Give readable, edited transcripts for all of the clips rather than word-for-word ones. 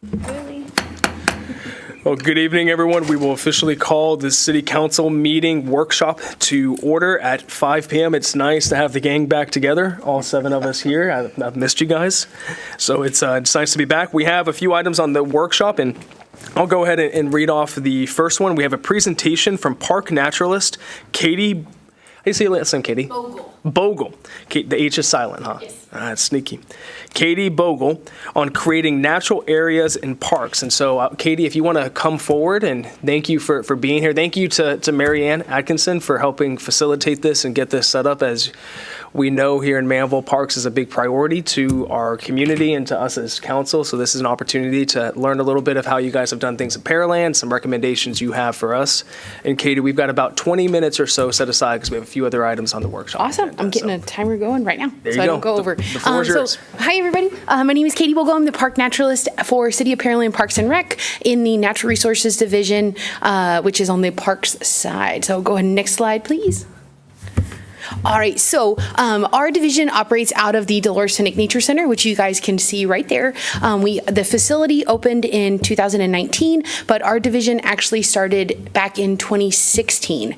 Really? Well, good evening, everyone. We will officially call the City Council meeting workshop to order at 5 p.m. It's nice to have the gang back together, all 7 of us here. I've missed you guys, so it's nice to be back. We have a few items on the workshop, and I'll go ahead and read off the first one. We have a presentation from park naturalist Katie. How do you say your last name, Katie? Bogle. The H is silent, huh? Yes. That's sneaky. Katie Bogle on creating natural areas in parks. And so, Katie, if you want to come forward, and thank you for being here. Thank you to Mary Ann Atkinson for helping facilitate this and get this set up. As we know, here in Manvel, parks is a big priority to our community and to us as council. So this is an opportunity to learn a little bit of how you guys have done things in Pearland, some recommendations you have for us. And Katie, we've got about 20 minutes or so set aside because we have a few other items on the workshop. Awesome. I'm getting a timer going right now, There so you I go. don't go over. The floor is yours. Hi, everybody. My name is Katie Bogle. I'm the park naturalist for City of Pearland Parks and Rec in the Natural Resources Division, which is on the parks side. So go ahead, next slide, please. All right, so our division operates out of the Dolores Scenic Nature Center, which you guys can see right there. The facility opened in 2019, but our division actually started back in 2016.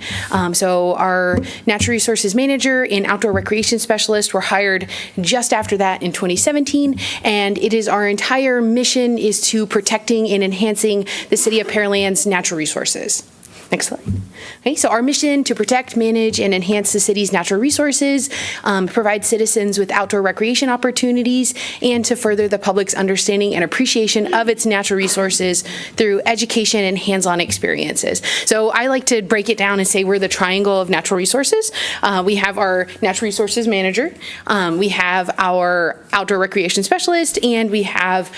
So our natural resources manager and outdoor recreation specialist were hired just after that in 2017, and it is our entire mission is to protecting and enhancing the City of Pearland's natural resources. Next slide. Okay, so our mission to protect, manage, and enhance the city's natural resources, provide citizens with outdoor recreation opportunities, and to further the public's understanding and appreciation of its natural resources through education and hands-on experiences. So I like to break it down and say we're the triangle of natural resources. We have our natural resources manager, we have our outdoor recreation specialist, and we have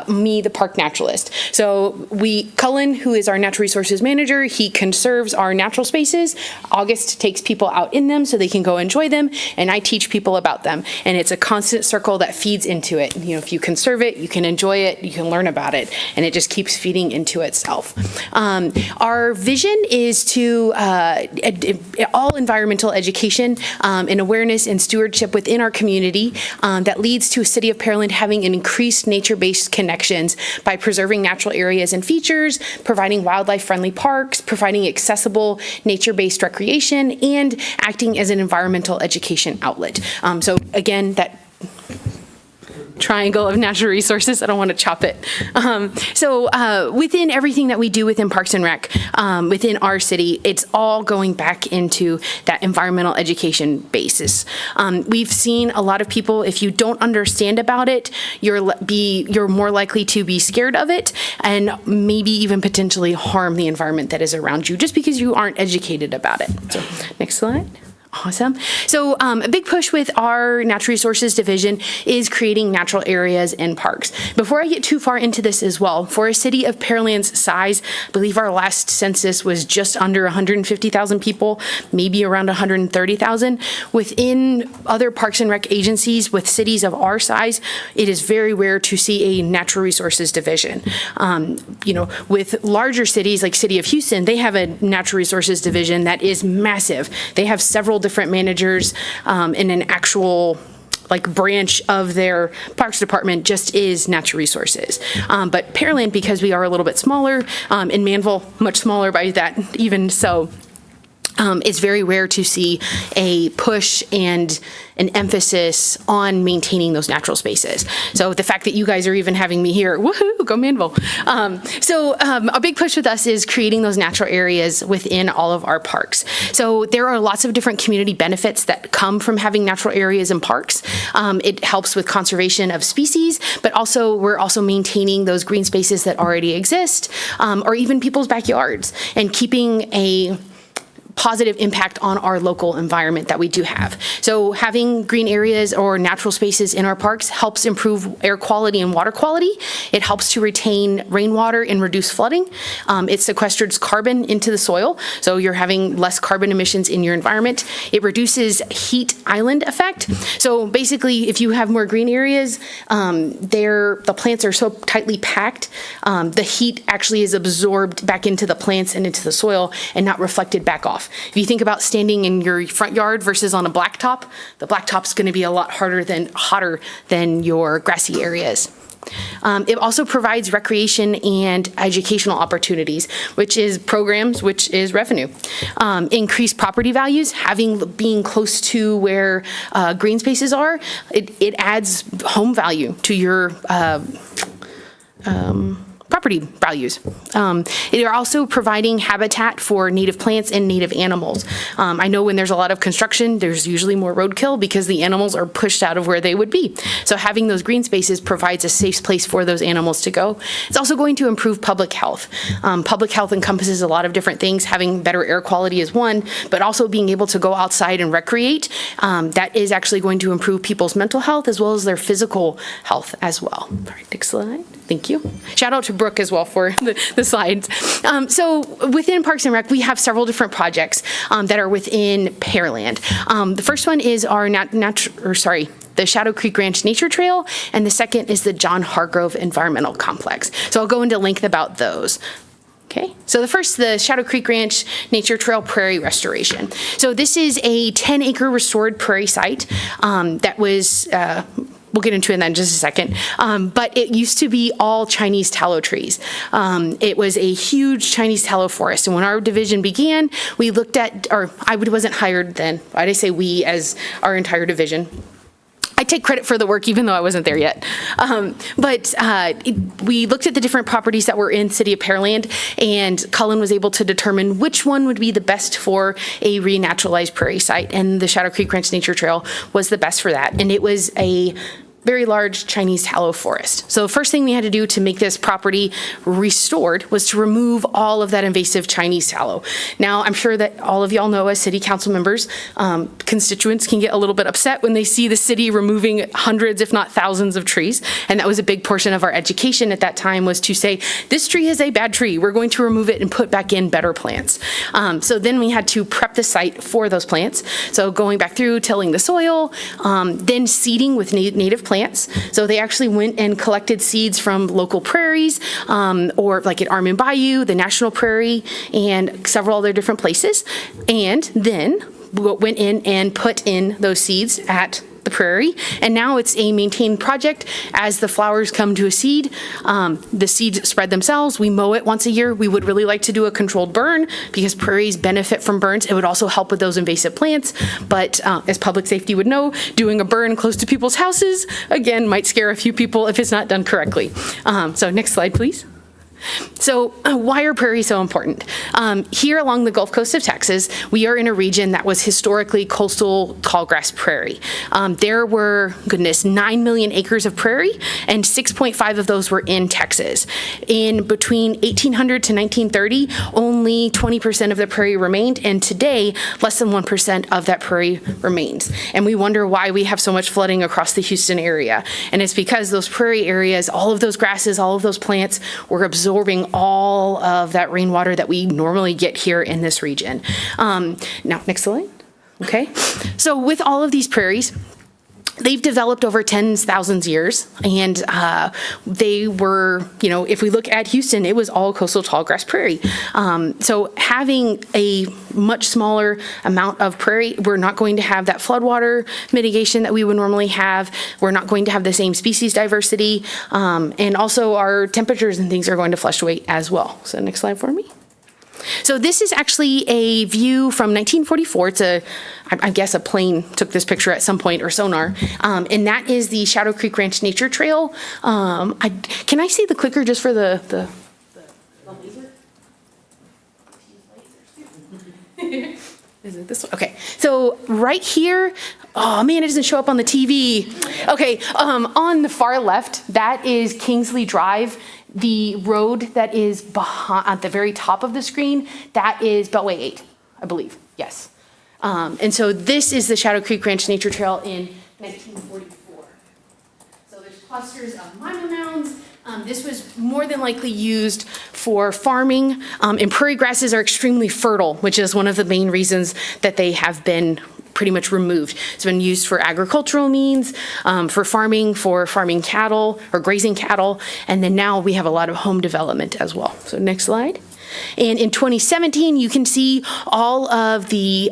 me, the park naturalist. So Cullen, who is our natural resources manager, he conserves our natural spaces. August takes people out in them so they can go enjoy them, and I teach people about them. And it's a constant circle that feeds into it. You know, if you conserve it, you can enjoy it, you can learn about it, and it just keeps feeding into itself. Our vision is to all environmental education and awareness and stewardship within our community that leads to a City of Pearland having an increased nature-based connections by preserving natural areas and features, providing wildlife-friendly parks, providing accessible nature-based recreation, and acting as an environmental education outlet. So again, that triangle of natural resources. I don't want to chop it. So within everything that we do within Parks and Rec, within our city, it's all going back into that environmental education basis. We've seen a lot of people, if you don't understand about it, you're more likely to be scared of it and maybe even potentially harm the environment that is around you just because you aren't educated about it. So next slide. Awesome. So a big push with our natural resources division is creating natural areas and parks. Before I get too far into this as well, for a city of Pearland's size, I believe our last census was just under 150,000 people, maybe around 130,000. Within other parks and rec agencies with cities of our size, it is very rare to see a natural resources division. You know, with larger cities like City of Houston, they have a natural resources division that is massive. They have several different managers in an actual branch of their parks department just is natural resources. But Pearland, because we are a little bit smaller, and Manvel much smaller by that even so, it's very rare to see a push and an emphasis on maintaining those natural spaces. So the fact that you guys are even having me here, woohoo, go Manvel. A big push with us is creating those natural areas within all of our parks. So there are lots of different community benefits that come from having natural areas and parks. It helps with conservation of species, but also we're also maintaining those green spaces that already exist, or even people's backyards, and keeping a positive impact on our local environment that we do have. So having green areas or natural spaces in our parks helps improve air quality and water quality. It helps to retain rainwater and reduce flooding. It sequesters carbon into the soil, so you're having less carbon emissions in your environment. It reduces heat island effect. So basically, if you have more green areas, the plants are so tightly packed, the heat actually is absorbed back into the plants and into the soil and not reflected back off. If you think about standing in your front yard versus on a blacktop, the blacktop's going to be a lot hotter than your grassy areas. It also provides recreation and educational opportunities, which is programs, which is revenue. Increased property values, being close to where green spaces are, it adds home value to your property values. They are also providing habitat for native plants and native animals. I know when there's a lot of construction, there's usually more roadkill because the animals are pushed out of where they would be. So having those green spaces provides a safe place for those animals to go. It's also going to improve public health. Public health encompasses a lot of different things. Having better air quality is one, but also being able to go outside and recreate, that is actually going to improve people's mental health as well as their physical health as well. All right, next slide. Thank you. Shout out to Brooke as well for the slides. So within Parks and Rec, we have several different projects that are within Pearland. The first one is our the Shadow Creek Ranch Nature Trail, and the second is the John Hargrove Environmental Complex. So I'll go into length about those. Okay, so the Shadow Creek Ranch Nature Trail Prairie Restoration. So this is a 10-acre restored prairie site that was we'll get into it in just a second. But it used to be all Chinese tallow trees. It was a huge Chinese tallow forest. And when our division began, we looked at, or I wasn't hired then. Why'd I say we as our entire division? I take credit for the work even though I wasn't there yet. We looked at the different properties that were in City of Pearland, and Cullen was able to determine which one would be the best for a renaturalized prairie site, and the Shadow Creek Ranch Nature Trail was the best for that. And it was a very large Chinese tallow forest. So the first thing we had to do to make this property restored was to remove all of that invasive Chinese tallow. Now, I'm sure that all of y'all know as city council members, constituents can get a little bit upset when they see the city removing hundreds, if not thousands of trees. And that was a big portion of our education at that time, was to say, this tree is a bad tree. We're going to remove it and put back in better plants. So then we had to prep the site for those plants. So going back through, tilling the soil, then seeding with native plants. So they actually went and collected seeds from local prairies, or like at Armin Bayou, the National Prairie, and several other different places. And then went in and put in those seeds at the prairie. And now it's a maintained project. As the flowers come to a seed, the seeds spread themselves. We mow it once a year. We would really like to do a controlled burn because prairies benefit from burns. It would also help with those invasive plants. But as public safety would know, doing a burn close to people's houses, again, might scare a few people if it's not done correctly. So next slide, please. So why are prairies so important? Here along the Gulf Coast of Texas, we are in a region that was historically coastal tallgrass prairie. There were, 9 million acres of prairie, and 6.5 of those were in Texas. In between 1800 to 1930, only 20% of the prairie remained, and today, less than 1% of that prairie remains. And we wonder why we have so much flooding across the Houston area. And it's because those prairie areas, all of those grasses, all of those plants were absorbing all of that rainwater that we normally get here in this region. Now, next slide. Okay. So with all of these prairies, they've developed over 10,000 years, and they were, if we look at Houston, it was all coastal tallgrass prairie. So having a much smaller amount of prairie, we're not going to have that floodwater mitigation that we would normally have. We're not going to have the same species diversity, and also our temperatures and things are going to fluctuate as well. So next slide for me. So this is actually a view from 1944. It's I guess a plane took this picture at some point, or sonar. And that is the Shadow Creek Ranch Nature Trail. Can I see the clicker just for the laser? Is it this one? Okay. So right here, oh man, it doesn't show up on the TV. Okay. On the far left, that is Kingsley Drive. The road that is behind, at the very top of the screen, that is Beltway 8, I believe. Yes. And so this is the Shadow Creek Ranch Nature Trail in 1944. So there's clusters of mimo mounds. This was more than likely used for farming, and prairie grasses are extremely fertile, which is one of the main reasons that they have been pretty much removed. It's been used for agricultural means, for farming cattle or grazing cattle, and then now we have a lot of home development as well. So next slide. And in 2017, you can see all of the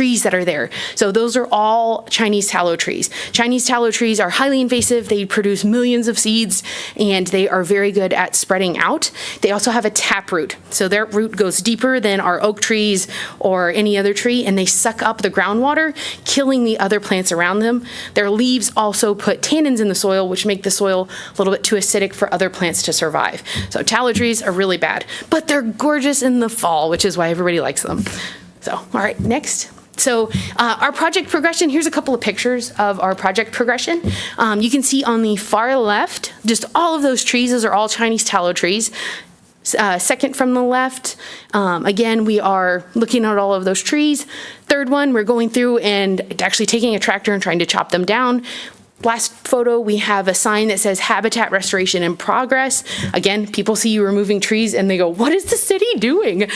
trees that are there. So those are all Chinese tallow trees. Chinese tallow trees are highly invasive. They produce millions of seeds, and they are very good at spreading out. They also have a tap root. So their root goes deeper than our oak trees or any other tree, and they suck up the groundwater, killing the other plants around them. Their leaves also put tannins in the soil, which make the soil a little bit too acidic for other plants to survive. So tallow trees are really bad, but they're gorgeous in the fall, which is why everybody likes them. So, all right, next. So our project progression, here's a couple of pictures of our project progression. You can see on the far left, just all of those trees, those are all Chinese tallow trees. Second from the left, again, we are looking at all of those trees. Third one, we're going through and actually taking a tractor and trying to chop them down. Last photo, we have a sign that says habitat restoration in progress. Again, people see you removing trees and they go, what is the city doing?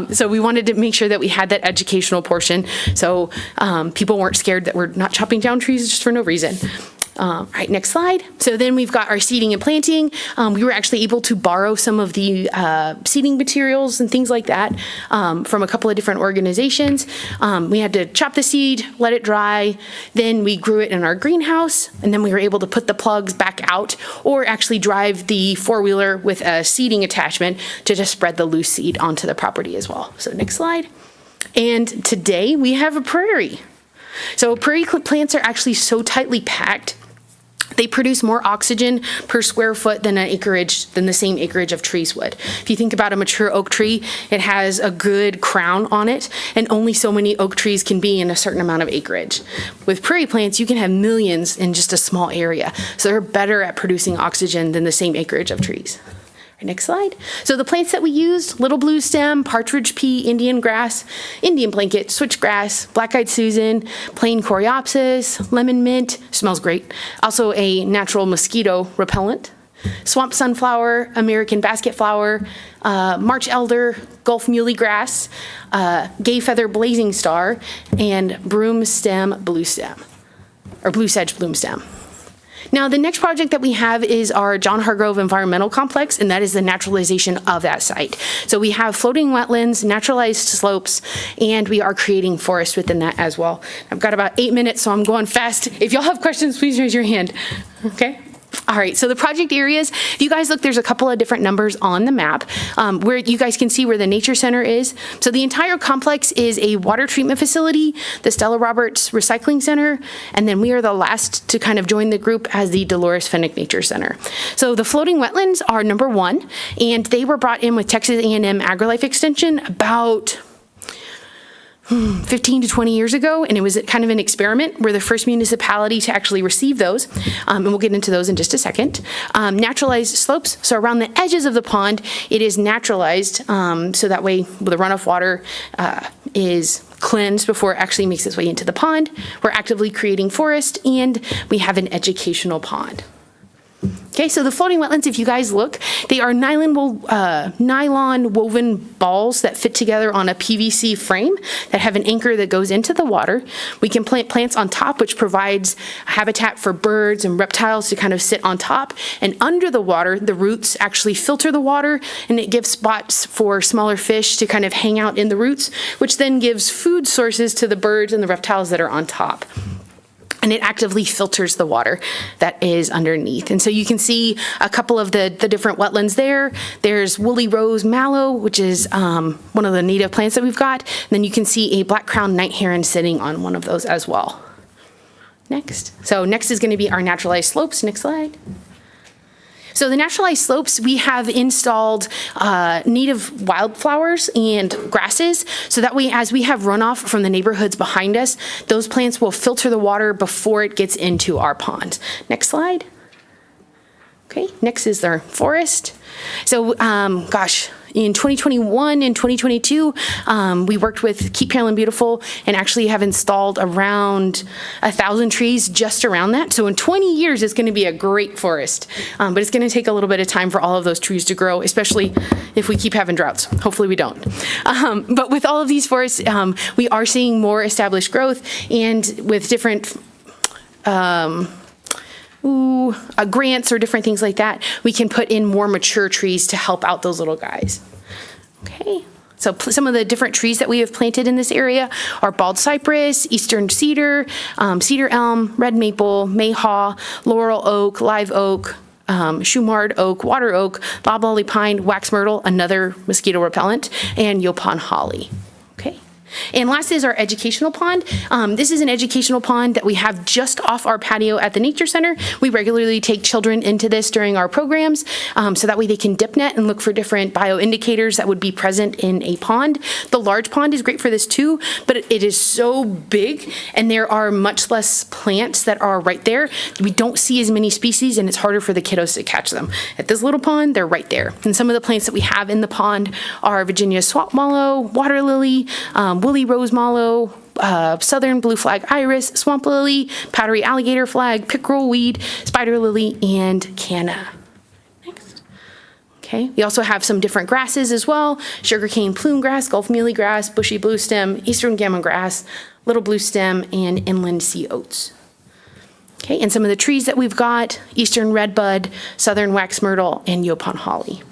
So we wanted to make sure that we had that educational portion so people weren't scared that we're not chopping down trees just for no reason. All right, next slide. So then we've got our seeding and planting. We were actually able to borrow some of the seeding materials and things like that from a couple of different organizations. We had to chop the seed, let it dry, then we grew it in our greenhouse, and then we were able to put the plugs back out or actually drive the four-wheeler with a seeding attachment to just spread the loose seed onto the property as well. So next slide. And today we have a prairie. So prairie plants are actually so tightly packed, they produce more oxygen per square foot than the same acreage of trees would. If you think about a mature oak tree, it has a good crown on it, and only so many oak trees can be in a certain amount of acreage. With prairie plants, you can have millions in just a small area, so they're better at producing oxygen than the same acreage of trees. Next slide. So the plants that we used, little blue stem, partridge pea, Indian grass, Indian blanket, switchgrass, black-eyed Susan, plain coreopsis, lemon mint, smells great. Also a natural mosquito repellent. Swamp sunflower, American basket flower, March elder, Gulf muley grass, gay feather blazing star, and broom stem blue stem, or blue sedge bloom stem. Now, the next project that we have is our John Hargrove Environmental Complex, and that is the naturalization of that site. So we have floating wetlands, naturalized slopes, and we are creating forest within that as well. I've got about 8 minutes, so I'm going fast. If y'all have questions, please raise your hand. Okay? All right, so the project areas, if you guys look, there's a couple of different numbers on the map where you guys can see where the nature center is. So the entire complex is a water treatment facility, the Stella Roberts Recycling Center, and then we are the last to kind of join the group as the Dolores Fennick Nature Center. So the floating wetlands are number 1, and they were brought in with Texas A&M AgriLife Extension about 15 to 20 years ago, and it was kind of an experiment. We're the first municipality to actually receive those, and we'll get into those in just a second. Naturalized slopes, so around the edges of the pond, it is naturalized, so that way the runoff water is cleansed before it actually makes its way into the pond. We're actively creating forest, and we have an educational pond. Okay, so the floating wetlands, if you guys look, they are nylon woven balls that fit together on a PVC frame that have an anchor that goes into the water. We can plant plants on top, which provides habitat for birds and reptiles to kind of sit on top. And under the water, the roots actually filter the water, and it gives spots for smaller fish to kind of hang out in the roots, which then gives food sources to the birds and the reptiles that are on top. And it actively filters the water that is underneath. And so you can see a couple of the different wetlands there. There's woolly rose mallow, which is one of the native plants that we've got. And then you can see a black-crowned night heron sitting on one of those as well. Next. So next is going to be our naturalized slopes. Next slide. So the naturalized slopes, we have installed native wildflowers and grasses, so that way as we have runoff from the neighborhoods behind us, those plants will filter the water before it gets into our ponds. Next slide. Okay, next is our forest. So, in 2021 and 2022, we worked with Keep Carolyn Beautiful and actually have installed around 1,000 trees just around that. So in 20 years, it's going to be a great forest, but it's going to take a little bit of time for all of those trees to grow, especially if we keep having droughts. Hopefully we don't. But with all of these forests, we are seeing more established growth, and with different grants or different things like that, we can put in more mature trees to help out those little guys. Okay, So some of the different trees that we have planted in this area are bald cypress, eastern cedar, cedar elm, red maple, mayhaw, laurel oak, live oak, shumard oak, water oak, loblolly pine, wax myrtle, another mosquito repellent, and yopon holly. Okay. And last is our educational pond. This is an educational pond that we have just off our patio at the Nature Center. We regularly take children into this during our programs, so that way they can dip net and look for different bioindicators that would be present in a pond. The large pond is great for this too, but it is so big and there are much less plants that are right there. We don't see as many species and it's harder for the kiddos to catch them. At this little pond, they're right there. And some of the plants that we have in the pond are Virginia swamp mallow, water lily, woolly rose mallow, southern blue flag iris, swamp lily, powdery alligator flag, pickerel weed, spider lily, and canna. Next. Okay, we also have some different grasses as well: sugarcane plume grass, Gulf mealy grass, bushy blue stem, eastern gammon grass, little blue stem, and inland sea oats. Okay, and some of the trees that we've got: eastern redbud, southern wax myrtle, and yopon holly.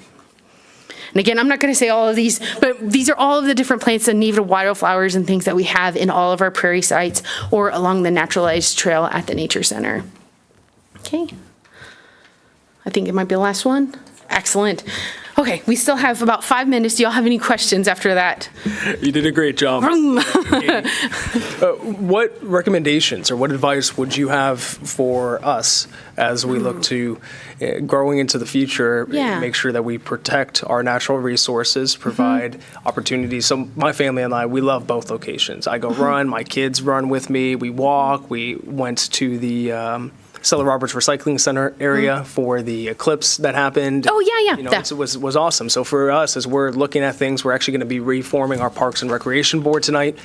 And again, I'm not going to say all of these, but these are all of the different plants and native wildflowers and things that we have in all of our prairie sites or along the naturalized trail at the Nature Center. Okay. I think it might be the last one. Excellent. Okay, we still have about 5 minutes. Do y'all have any questions after that? You did a great job. What recommendations or what advice would you have for us as we look to growing into the future, make sure that we protect our natural resources, provide opportunities? So my family and I, we love both locations. I go run, my kids run with me, we walk. We went to the Stella Roberts Recycling Center area for the eclipse that happened. Oh, yeah. You know, it was awesome. So for us, as we're looking at things, we're actually going to be reforming our Parks and Recreation Board tonight.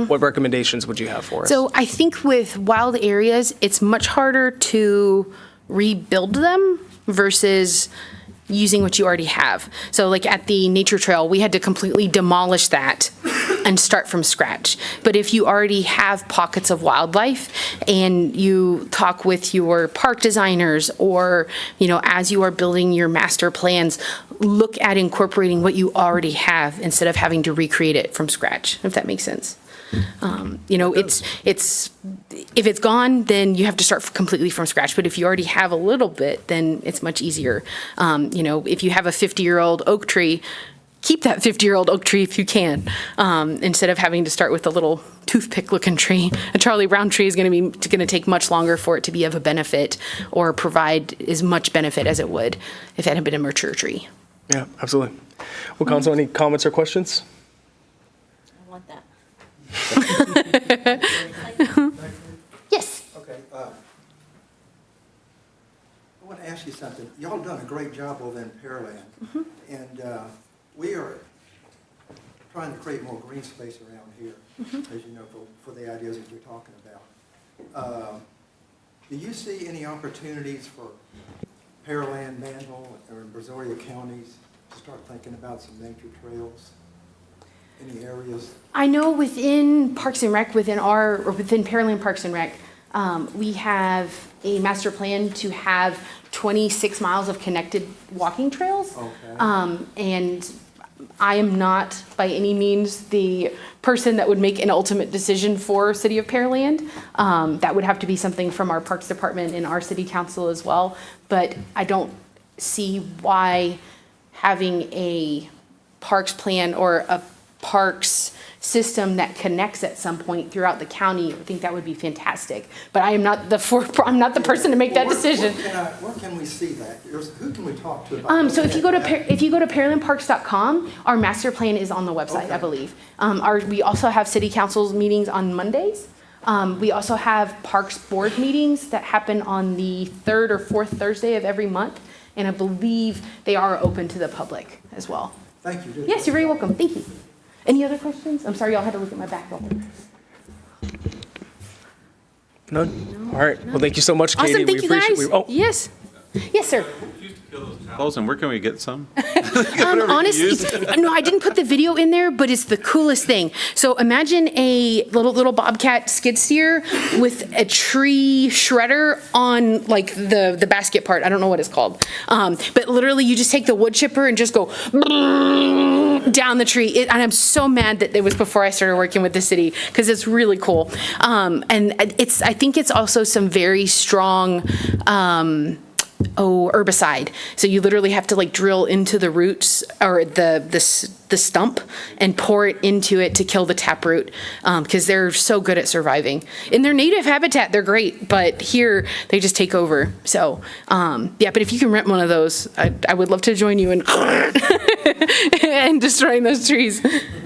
What recommendations would you have for us? So I think with wild areas, it's much harder to rebuild them versus using what you already have. So like at the nature trail, we had to completely demolish that and start from scratch. But if you already have pockets of wildlife and you talk with your park designers or, you know, as you are building your master plans, look at incorporating what you already have instead of having to recreate it from scratch, if that makes sense. You know, it's if it's gone, then you have to start completely from scratch. But if you already have a little bit, then it's much easier. You know, if you have a 50-year-old oak tree, keep that 50-year-old oak tree if you can, instead of having to start with a little toothpick-looking tree. A Charlie Brown tree is going to take much longer for it to be of a benefit or provide as much benefit as it would if it had been a mature tree. Yeah, absolutely. Well, Council, any comments or questions? I want that. Yes. Okay. I want to ask you something. Y'all done a great job over in Pearland, and we are trying to create more green space around here, as you know, for the ideas that you're talking about. Do you see any opportunities for Pearland, Manvel, or Brazoria counties to start thinking about some nature trails? Any areas? I know within Parks and Rec, within Pearland Parks and Rec, we have a master plan to have 26 miles of connected walking trails. Okay. And I am not by any means the person that would make an ultimate decision for City of Pearland. That would have to be something from our Parks Department and our City Council as well. But I don't see why having a parks plan or a parks system that connects at some point throughout the county, I think that would be fantastic. But I am not I'm not the person to make that decision. Where can we see that? Who can we talk to about So if you go to pearlandparks.com, our master plan is on the website, Okay. I believe. We also have city council's meetings on Mondays. We also have parks board meetings that happen on the third or fourth Thursday of every month, and I believe they are open to the public as well. Thank you. Yes, you're very welcome. Thank you. Any other questions? I'm sorry, y'all had to look at my back real quick. None? All right. Well, thank you so much, Katie. Awesome, thank you guys. Oh, Yes. Yes, sir. We used to kill those towers apples, and where can we get some? Honestly, no, I didn't put the video in there, but it's the coolest thing. So imagine a little bobcat skid steer with a tree shredder on like the basket part. I don't know what it's called. But literally you just take the wood chipper and just go down the tree. And I'm so mad that it was before I started working with the city because it's really cool. And I think it's also some very strong herbicide. So you literally have to like drill into the roots or the stump and pour it into it to kill the taproot because they're so good at surviving. In their native habitat, they're great, but here they just take over. So yeah, but if you can rent one of those, I would love to join you in and destroying those trees.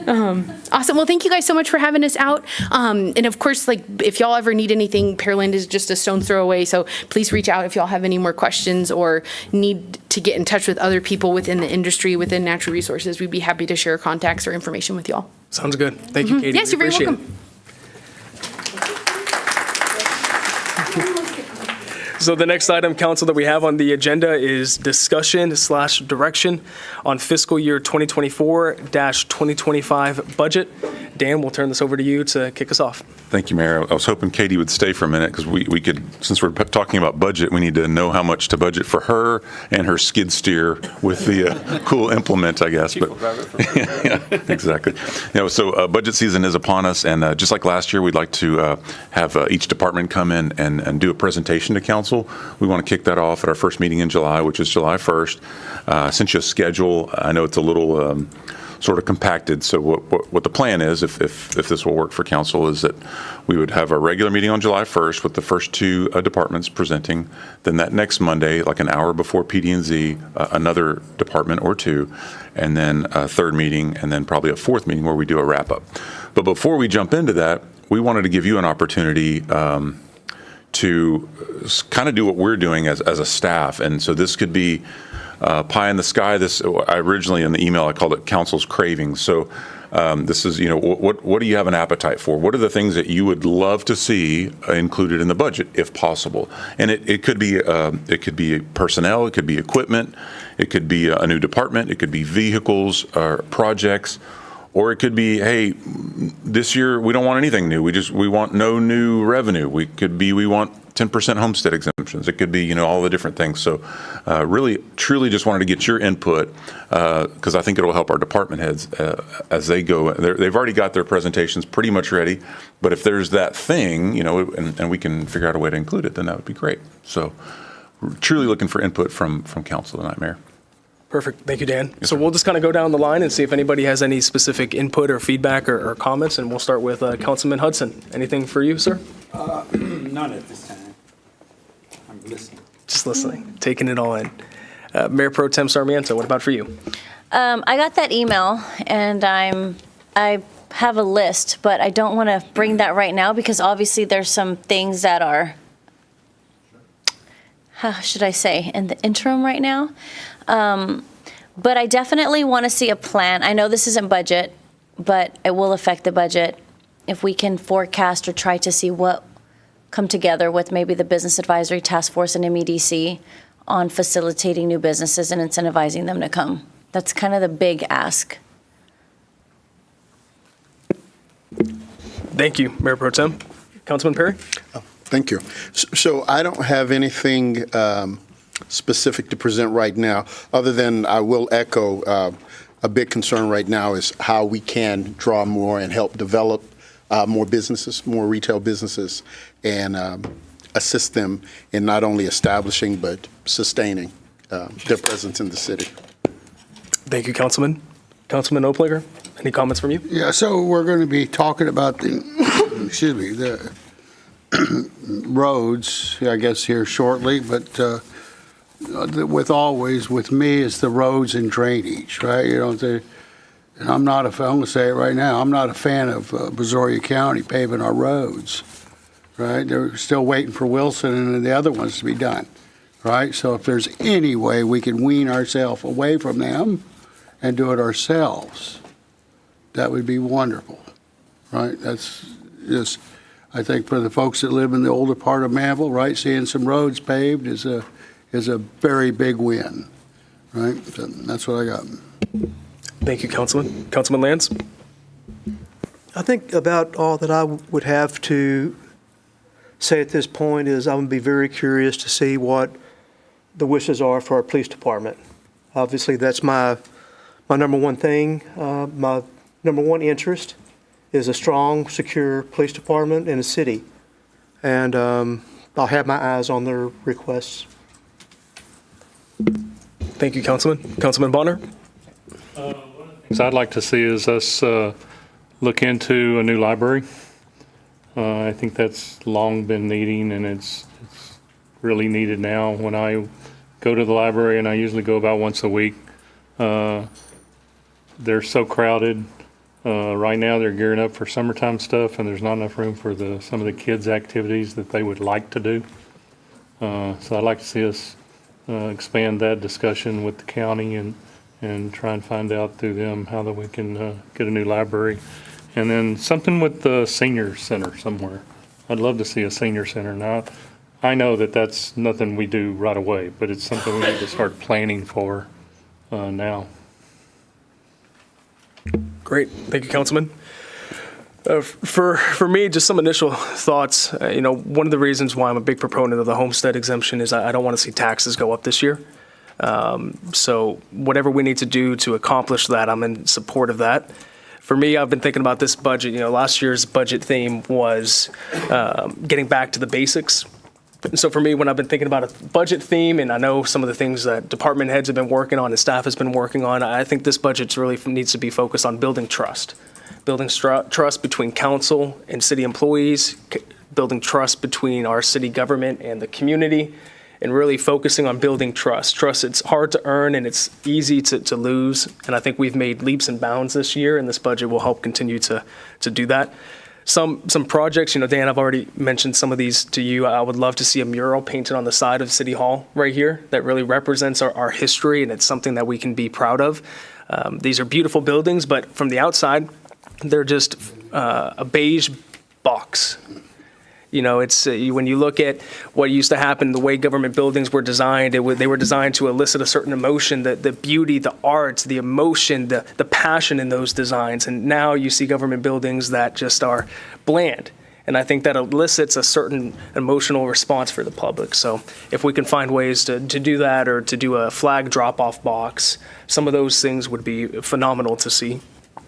Awesome. Well, thank you guys so much for having us out. And of course, like if y'all ever need anything, Pearland is just a stone's throw away. So please reach out if y'all have any more questions or need to get in touch with other people within the industry, within natural resources. We'd be happy to share contacts or information with y'all. Sounds good. Thank you, Katie. Yes, We you're very appreciate welcome. So the next item, council, that we have on the agenda is discussion/direction on fiscal year 2024-2025 budget. Dan, we'll turn this over to you to kick us off. Thank you, Mayor. I was hoping Katie would stay for a minute because we could, since we're talking about budget, we need to know how much to budget for her and her skid steer with the cool implement, I guess. But yeah, exactly. So budget season is upon us, and just like last year, we'd like to have each department come in and do a presentation to council. We want to kick that off at our first meeting in July, which is July 1st. Since you schedule, I know it's a little sort of compacted. So what the plan is, if this will work for council, is that we would have our regular meeting on July 1st with the first two departments presenting. Then that next Monday, like an hour before PD&Z, another department or two, and then a third meeting, and then probably a fourth meeting where we do a wrap up. But before we jump into that, we wanted to give you an opportunity to kind of do what we're doing as a staff. And so this could be pie in the sky. I originally in the email, I called it council's cravings. So this is, what do you have an appetite for? What are the things that you would love to see included in the budget, if possible? And it could be personnel, it could be equipment, it could be a new department, it could be vehicles or projects, or it could be, hey, this year we don't want anything new. We want no new revenue. We want 10% homestead exemptions. It could be, all the different things. So really, truly just wanted to get your input because I think it'll help our department heads as they go. They've already got their presentations pretty much ready. But if there's that thing, and we can figure out a way to include it, then that would be great. So we're truly looking for input from council tonight, Mayor. Perfect. Thank you, Dan. So we'll just kind of go down the line and see if anybody has any specific input or feedback or comments, and we'll start with Councilman Hudson. Anything for you, sir? None at this time. I'm listening. Just listening, taking it all in. Mayor Pro Tem Sarmiento, what about for you? I got that email, and I have a list, but I don't want to bring that right now because obviously there's some things that are, how should I say, in the interim right now. But I definitely want to see a plan. I know this isn't budget, but it will affect the budget. If we can forecast or try to see what come together with maybe the Business Advisory Task Force and MEDC on facilitating new businesses and incentivizing them to come. That's kind of the big ask. Thank you, Mayor Pro Tem. Councilman Perry? Thank you. So I don't have anything specific to present right now, other than I will echo a big concern right now is how we can draw more and help develop more businesses, more retail businesses, and assist them in not only establishing but sustaining their presence in the city. Thank you, Councilman. Councilman Opliger, any comments from you? Yeah, so we're going to be talking about the, the roads, I guess, here shortly, but with me, it's the roads and drainage, right? And I'm going to say it right now, I'm not a fan of Brazoria County paving our roads, right? They're still waiting for Wilson and the other ones to be done, right? So if there's any way we can wean ourselves away from them and do it ourselves, that would be wonderful, right? That's just, I think for the folks that live in the older part of Manvel, right, seeing some roads paved is a very big win. right? So that's what I got. Thank you, Councilman. Councilman Lance? I think about all that I would have to say at this point is I would be very curious to see what the wishes are for our police department. Obviously, that's my number one thing. My number one interest is a strong, secure police department in a city. And I'll have my eyes on their requests. Thank you, Councilman. Councilman Bonner? Things I'd like to see is us look into a new library. I think that's long been needing, and it's really needed now. When I go to the library, and I usually go about once a week, they're so crowded. Right now, they're gearing up for summertime stuff, and there's not enough room for some of the kids' activities that they would like to do. So I'd like to see us expand that discussion with the county and try and find out through them how that we can get a new library. And then something with the senior center somewhere. I'd love to see a senior center. Now, I know that that's nothing we do right away, but it's something we need to start planning for now. Great. Thank you, Councilman. For me, just some initial thoughts. One of the reasons why I'm a big proponent of the homestead exemption is I don't want to see taxes go up this year. So whatever we need to do to accomplish that, I'm in support of that. For me, I've been thinking about this budget. Last year's budget theme was getting back to the basics. So for me, when I've been thinking about a budget theme, and I know some of the things that department heads have been working on and staff has been working on, I think this budget really needs to be focused on building trust. Building trust between council and city employees, building trust between our city government and the community, and really focusing on building trust. Trust, it's hard to earn and it's easy to lose. And I think we've made leaps and bounds this year, and this budget will help continue to do that. Some projects, Dan, I've already mentioned some of these to you. I would love to see a mural painted on the side of City Hall right here that really represents our history, and it's something that we can be proud of. These are beautiful buildings, but from the outside, they're just a beige box. It's when you look at what used to happen, the way government buildings were designed, they were designed to elicit a certain emotion, the beauty, the arts, the emotion, the passion in those designs. And now you see government buildings that just are bland. And I think that elicits a certain emotional response for the public. So if we can find ways to do that, or to do a flag drop-off box, some of those things would be phenomenal to see.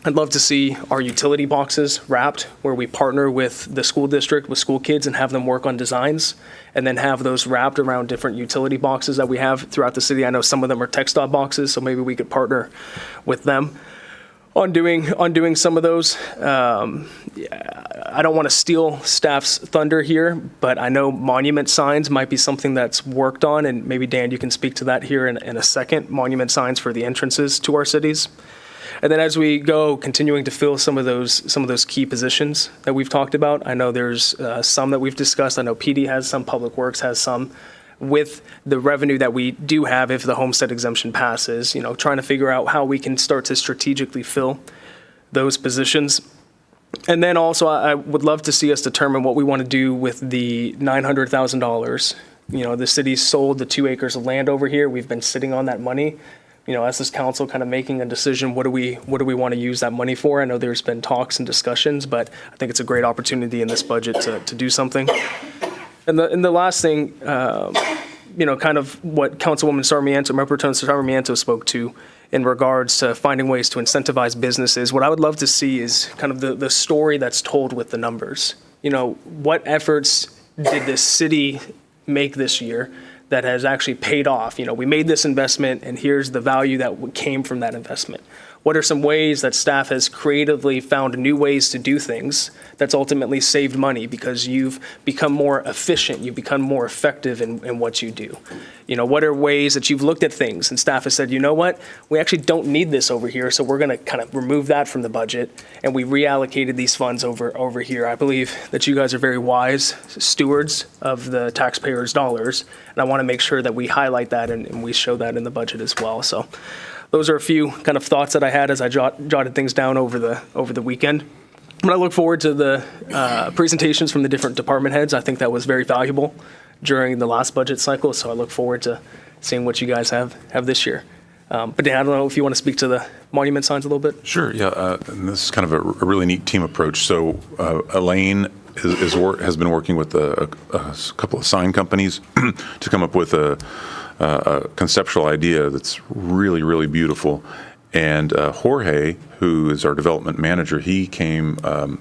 I'd love to see our utility boxes wrapped, where we partner with the school district, with school kids, and have them work on designs, and then have those wrapped around different utility boxes that we have throughout the city. I know some of them are TxDOT boxes, so maybe we could partner with them on doing some of those. I don't want to steal staff's thunder here, but I know monument signs might be something that's worked on, and maybe Dan, you can speak to that here in a second. Monument signs for the entrances to our cities. And then as we go, continuing to fill some of those key positions that we've talked about. I know there's some that we've discussed. I know PD has some, Public Works has some. With the revenue that we do have, if the homestead exemption passes, trying to figure out how we can start to strategically fill those positions. And then also, I would love to see us determine what we want to do with the $900,000. The city sold the 2 acres of land over here. We've been sitting on that money. As this council kind of making a decision, what do we want to use that money for? I know there's been talks and discussions, but I think it's a great opportunity in this budget to do something. And the last thing, kind of what Councilwoman Sarmiento, Representative Sarmiento spoke to in regards to finding ways to incentivize businesses. What I would love to see is kind of the story that's told with the numbers. What efforts did this city make this year that has actually paid off? We made this investment, and here's the value that came from that investment. What are some ways that staff has creatively found new ways to do things that's ultimately saved money because you've become more efficient, you've become more effective in what you do? What are ways that you've looked at things and staff has said, you know what, we actually don't need this over here, so we're going to kind of remove that from the budget, and we reallocated these funds over here. I believe that you guys are very wise stewards of the taxpayers' dollars, and I want to make sure that we highlight that and we show that in the budget as well. So those are a few kind of thoughts that I had as I jotted things down over the weekend. But I look forward to the presentations from the different department heads. I think that was very valuable during the last budget cycle, so I look forward to seeing what you guys have this year. But Dan, I don't know if you want to speak to the monument signs a little bit. Sure, yeah. And this is kind of a really neat team approach. So Elaine has been working with a couple of sign companies to come up with a conceptual idea that's really, really beautiful. And Jorge, who is our development manager, he came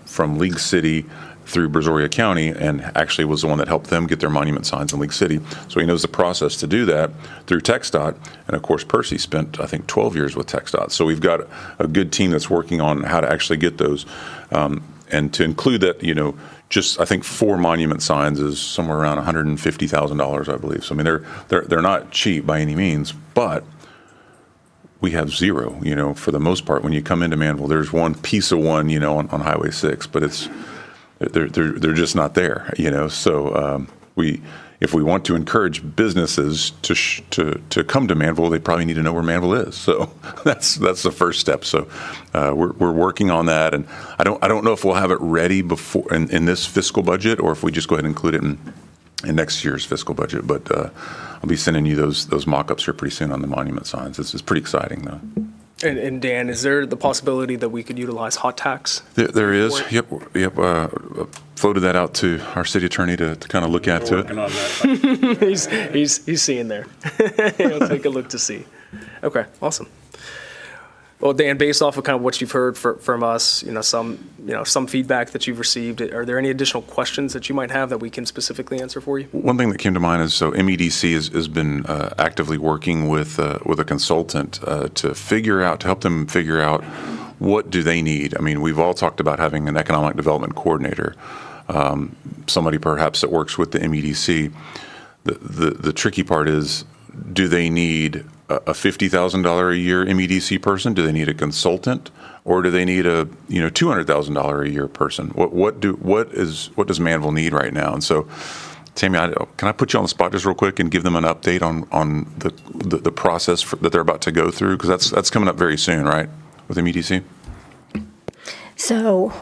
from League City through Brazoria County and actually was the one that helped them get their monument signs in League City. So he knows the process to do that through TxDOT. And of course, Percy spent, I think, 12 years with TxDOT. So we've got a good team that's working on how to actually get those. And to include that, just I think 4 monument signs is somewhere around $150,000, I believe. So I mean, they're not cheap by any means, but we have zero, for the most part. When you come into Manvel, there's one piece of one, on Highway 6, but they're just not there, So if we want to encourage businesses to come to Manvel, they probably need to know where Manvel is. So that's the first step. So we're working on that, and I don't know if we'll have it ready before in this fiscal budget, or if we just go ahead and include it in next year's fiscal budget. But I'll be sending you those mock-ups here pretty soon on the monument signs. It's pretty exciting, though. And Dan, is there the possibility that we could utilize hot tax? There is. Yep. Floated that out to our city attorney to kind of look at it. Working on that. He's seeing there. He'll take a look to see. Okay, awesome. Well, Dan, based off of kind of what you've heard from us, some feedback that you've received, are there any additional questions that you might have that we can specifically answer for you? One thing that came to mind is, so MEDC has been actively working with a consultant to help them figure out what do they need. I mean, we've all talked about having an economic development coordinator, somebody perhaps that works with the MEDC. The tricky part is, do they need a $50,000 a year MEDC person? Do they need a consultant, or do they need a $200,000 a year person? What does Manvel need right now? And so, Tammy, can I put you on the spot just real quick and give them an update on the process that they're about to go through, because that's coming up very soon, right, with MEDC? So,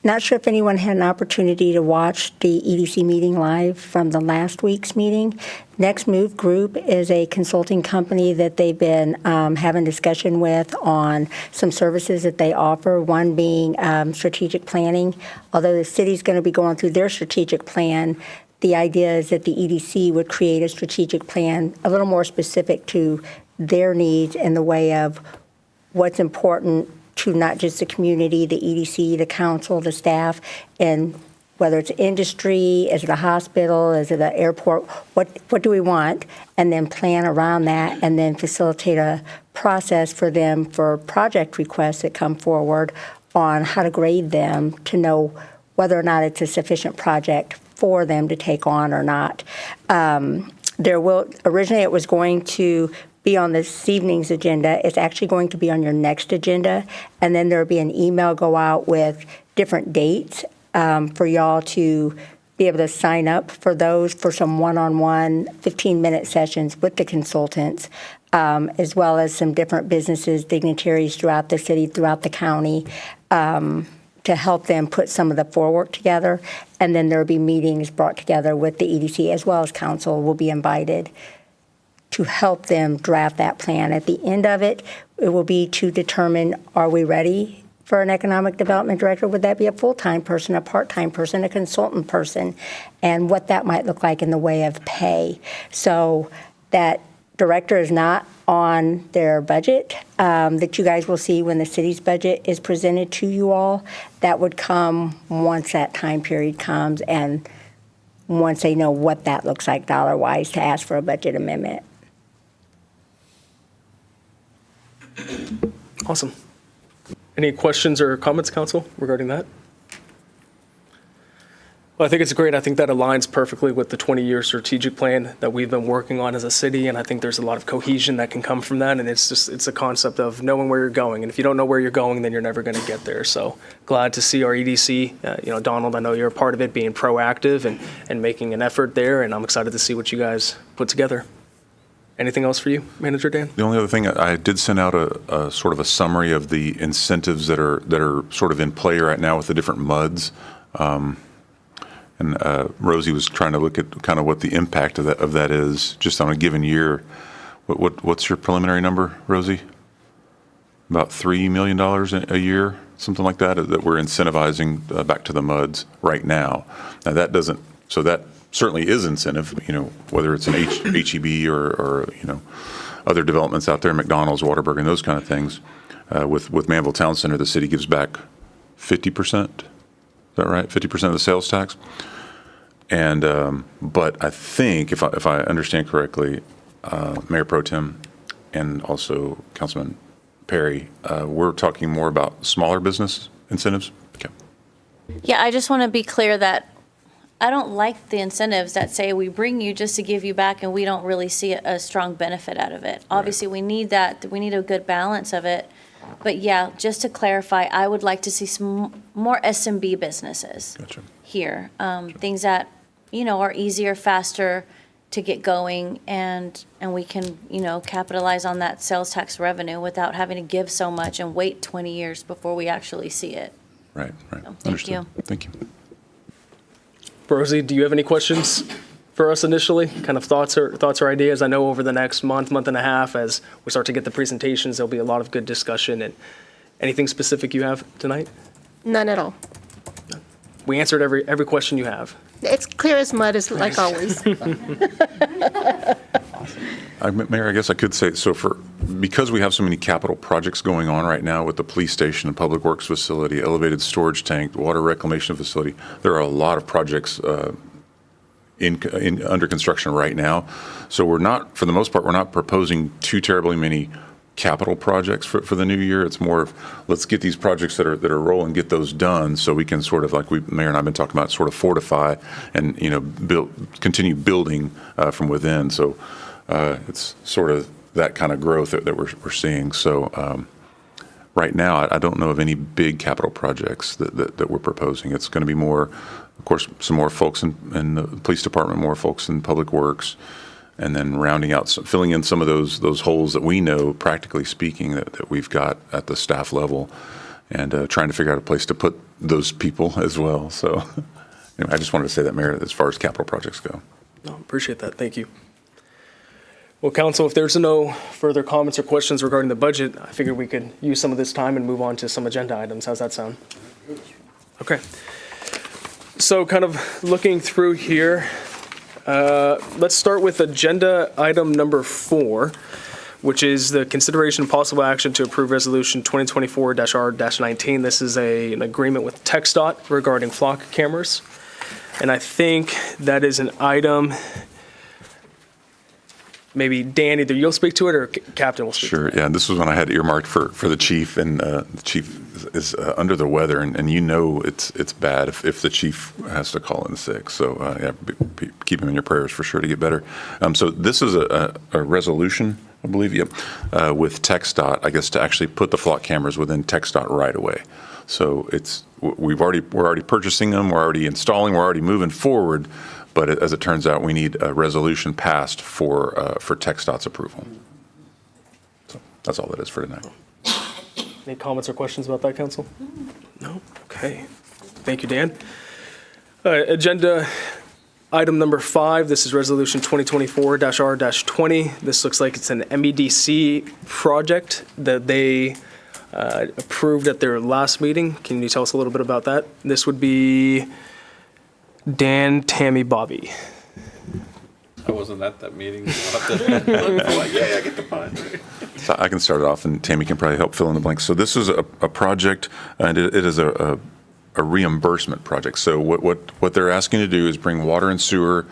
not sure if anyone had an opportunity to watch the EDC meeting live from the last week's meeting. Next Move Group is a consulting company that they've been having discussion with on some services that they offer, one being strategic planning. Although the city's going to be going through their strategic plan, the idea is that the EDC would create a strategic plan a little more specific to their needs in the way of what's important to not just the community, the EDC, the council, the staff, and whether it's industry, is it a hospital, is it an airport, what do we want, and then plan around that, and then facilitate a process for them for project requests that come forward on how to grade them to know whether or not it's a sufficient project for them to take on or not. Originally it was going to be on this evening's agenda. It's actually going to be on your next agenda, and then there'll be an email go out with different dates for y'all to be able to sign up for those for some one-on-one 15-minute sessions with the consultants, as well as some different businesses, dignitaries throughout the city, throughout the county, to help them put some of the forework together. And then there'll be meetings brought together with the EDC, as well as council will be invited to help them draft that plan. At the end of it, it will be to determine, are we ready for an economic development director? Would that be a full-time person, a part-time person, a consultant person, and what that might look like in the way of pay. So that director is not on their budget that you guys will see when the city's budget is presented to you all. That would come once that time period comes and once they know what that looks like dollar-wise to ask for a budget amendment. Awesome. Any questions or comments, council, regarding that? Well, I think it's great. I think that aligns perfectly with the 20-year strategic plan that we've been working on as a city, and I think there's a lot of cohesion that can come from that, and it's a concept of knowing where you're going, and if you don't know where you're going, then you're never going to get there. So glad to see our EDC, Donald, I know you're a part of it, being proactive and making an effort there, and I'm excited to see what you guys put together. Anything else for you, Manager Dan? The only other thing, I did send out a sort of a summary of the incentives that are sort of in play right now with the different MUDs. And Rosie was trying to look at kind of what the impact of that is just on a given year. What's your preliminary number, Rosie? About $3 million a year, something like that we're incentivizing back to the MUDs right now. Now that doesn't, so that certainly is incentive, whether it's an HEB or other developments out there, McDonald's, Whataburger, and those kind of things. With Manvel Town Center, the city gives back 50%. Is that right? 50% of the sales tax. And but I think, if I understand correctly, Mayor Pro Tem and also Councilman Perry, we're talking more about smaller business incentives. Okay. Yeah, I just want to be clear that I don't like the incentives that say we bring you just to give you back and we don't really see a strong benefit out of it. Obviously, we need that. We need a good balance of it. But yeah, just to clarify, I would like to see some more SMB businesses here. Things that, are easier, faster to get going, and we can, capitalize on that sales tax revenue without having to give so much and wait 20 years before we actually see it. Right. So, thank Understood. you. Thank you. Rosie, do you have any questions for us initially? Kind of thoughts or ideas? I know over the next month and a half, as we start to get the presentations, there'll be a lot of good discussion. And anything specific you have tonight? None at all. We answered every question you have. It's clear as mud, as like always. Mayor, I guess I could say, because we have so many capital projects going on right now with the police station, the public works facility, elevated storage tank, water reclamation facility, there are a lot of projects under construction right now. So for the most part, we're not proposing too terribly many capital projects for the new year. It's more of, let's get these projects that are rolling, get those done, so we can sort of, like Mayor and I have been talking about, sort of fortify and continue building from within. So it's sort of that kind of growth that we're seeing. So right now, I don't know of any big capital projects that we're proposing. It's going to be more, of course, some more folks in the police department, more folks in public works, and then rounding out, filling in some of those holes that we know, practically speaking, that we've got at the staff level, and trying to figure out a place to put those people as well. So anyway, I just wanted to say that, Mayor, as far as capital projects go. No, appreciate that. Thank you. Well, Council, if there's no further comments or questions regarding the budget, I figured we could use some of this time and move on to some agenda items. How's that sound? Okay. So kind of looking through here, let's start with agenda item number 4, which is the consideration and possible action to approve resolution 2024-R-19. This is an agreement with TxDOT regarding flock cameras. And I think that is an item, maybe Dan, either you'll speak to it or Captain will speak to it. Sure, yeah, this was one I had earmarked for the chief, and the chief is under the weather, and it's bad if the chief has to call in sick. So yeah, keep him in your prayers for sure to get better. So this is a resolution, I believe, with TxDOT, I guess, to actually put the flock cameras within TxDOT right away. So we're already purchasing them, we're already installing, we're already moving forward. But as it turns out, we need a resolution passed for TxDOT's approval. So that's all that is for tonight. Any comments or questions about that, Council? No? Okay. Thank you, Dan. Agenda item number 5, this is resolution 2024-R-20. This looks like it's an MEDC project that they approved at their last meeting. Can you tell us a little bit about that? This would be Dan, Tammy, Bobby. I wasn't at that meeting. So I'll have to I get the point. So I can start it off, and Tammy can probably help fill in the blanks. So this is a project, and it is a reimbursement project. So what they're asking to do is bring water and sewer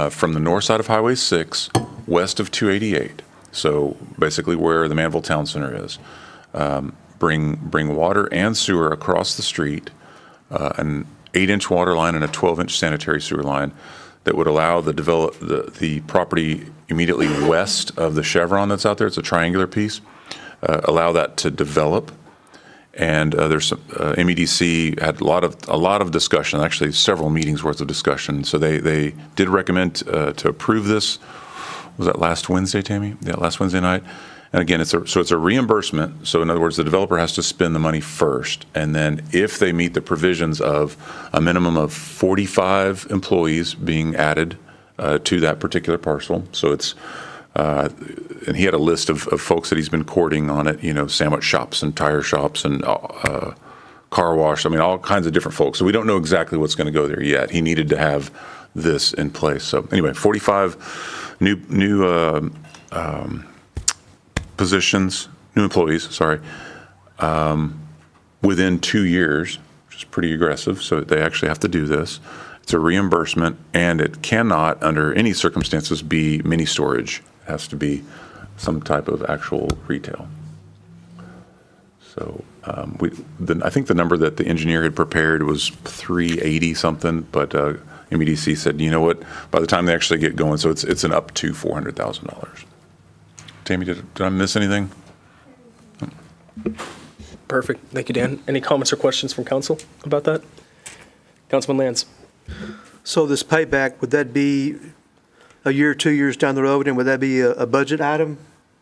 from the north side of Highway 6, west of 288. So basically where the Manvel Town Center is. Bring water and sewer across the street, an 8-inch water line and a 12-inch sanitary sewer line that would allow the property immediately west of the chevron that's out there. It's a triangular piece. Allow that to develop. And there's some, MEDC had a lot of discussion, actually several meetings worth of discussion. So they did recommend to approve this. Was that last Wednesday, Tammy? Yeah, last Wednesday night. And again, it's a reimbursement. So in other words, the developer has to spend the money first. And then if they meet the provisions of a minimum of 45 employees being added to that particular parcel. So it's And he had a list of folks that he's been courting on it, sandwich shops and tire shops and car wash. I mean, all kinds of different folks. So we don't know exactly what's going to go there yet. He needed to have this in place. So anyway, 45 new positions, new employees, sorry, within 2 years, which is pretty aggressive. So they actually have to do this. It's a reimbursement, and it cannot, under any circumstances, be mini storage. It has to be some type of actual retail. So I think the number that the engineer had prepared was 380 something, but MEDC said, you know what, by the time they actually get going, so it's an up to $400,000. Tammy, did I miss anything? Perfect. Thank you, Dan. Any comments or questions from council about that? Councilman Lance. So this payback, would that be a year, 2 years down the road, and would that be a budget item?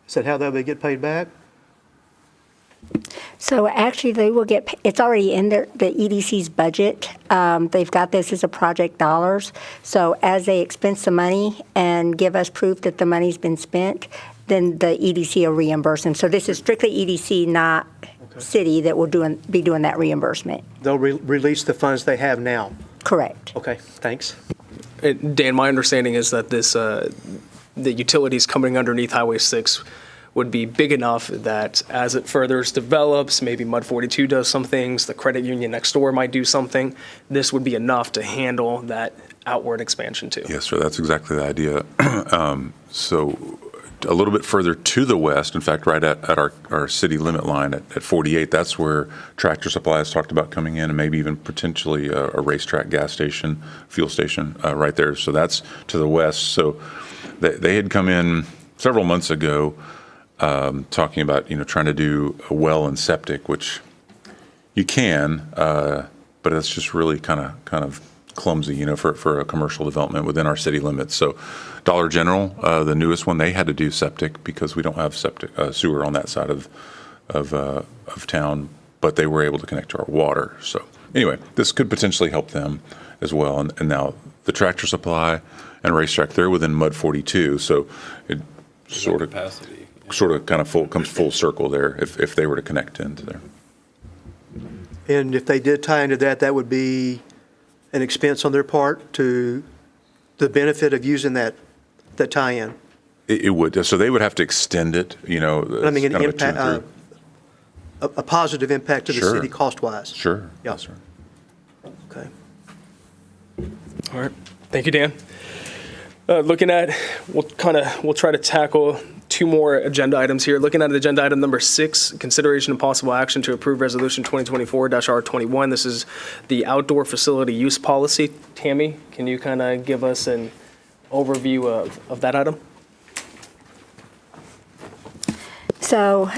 Is that how that would get paid back? So actually, they will get, it's already in the EDC's budget. They've got this as a project dollars. So as they expense the money and give us proof that the money's been spent, then the EDC will reimburse them. So this is strictly EDC, not city, that will be doing that reimbursement. They'll release the funds they have now? Correct. Okay, thanks. Dan, my understanding is that the utilities coming underneath Highway 6 would be big enough that as it further develops, maybe Mud 42 does some things, the credit union next door might do something, this would be enough to handle that outward expansion too. Yes, sir, that's exactly the idea. So a little bit further to the west, in fact, right at our city limit line at 48, that's where Tractor Supply has talked about coming in, and maybe even potentially a racetrack gas station, fuel station right there. So that's to the west. So they had come in several months ago talking about, trying to do a well and septic, which you can, but it's just really kind of clumsy, for a commercial development within our city limits. So Dollar General, the newest one, they had to do septic because we don't have sewer on that side of town, but they were able to connect to our water. So anyway, this could potentially help them as well. And now the Tractor Supply and racetrack, they're within Mud 42, so it sort of kind of comes full circle there if they were to connect into there. And if they did tie into that, that would be an expense on their part to the benefit of using that tie-in? It would. So they would have to extend it, I mean, an impact, a positive impact to the Sure. city cost-wise? Sure. Yeah. Yes, sir. Okay. All right. Thank you, Dan. Looking at, we'll try to tackle two more agenda items here. Looking at agenda item number 6, consideration and possible action to approve resolution 2024-R21. This is the outdoor facility use policy. Tammy, can you kind of give us an overview of that item? So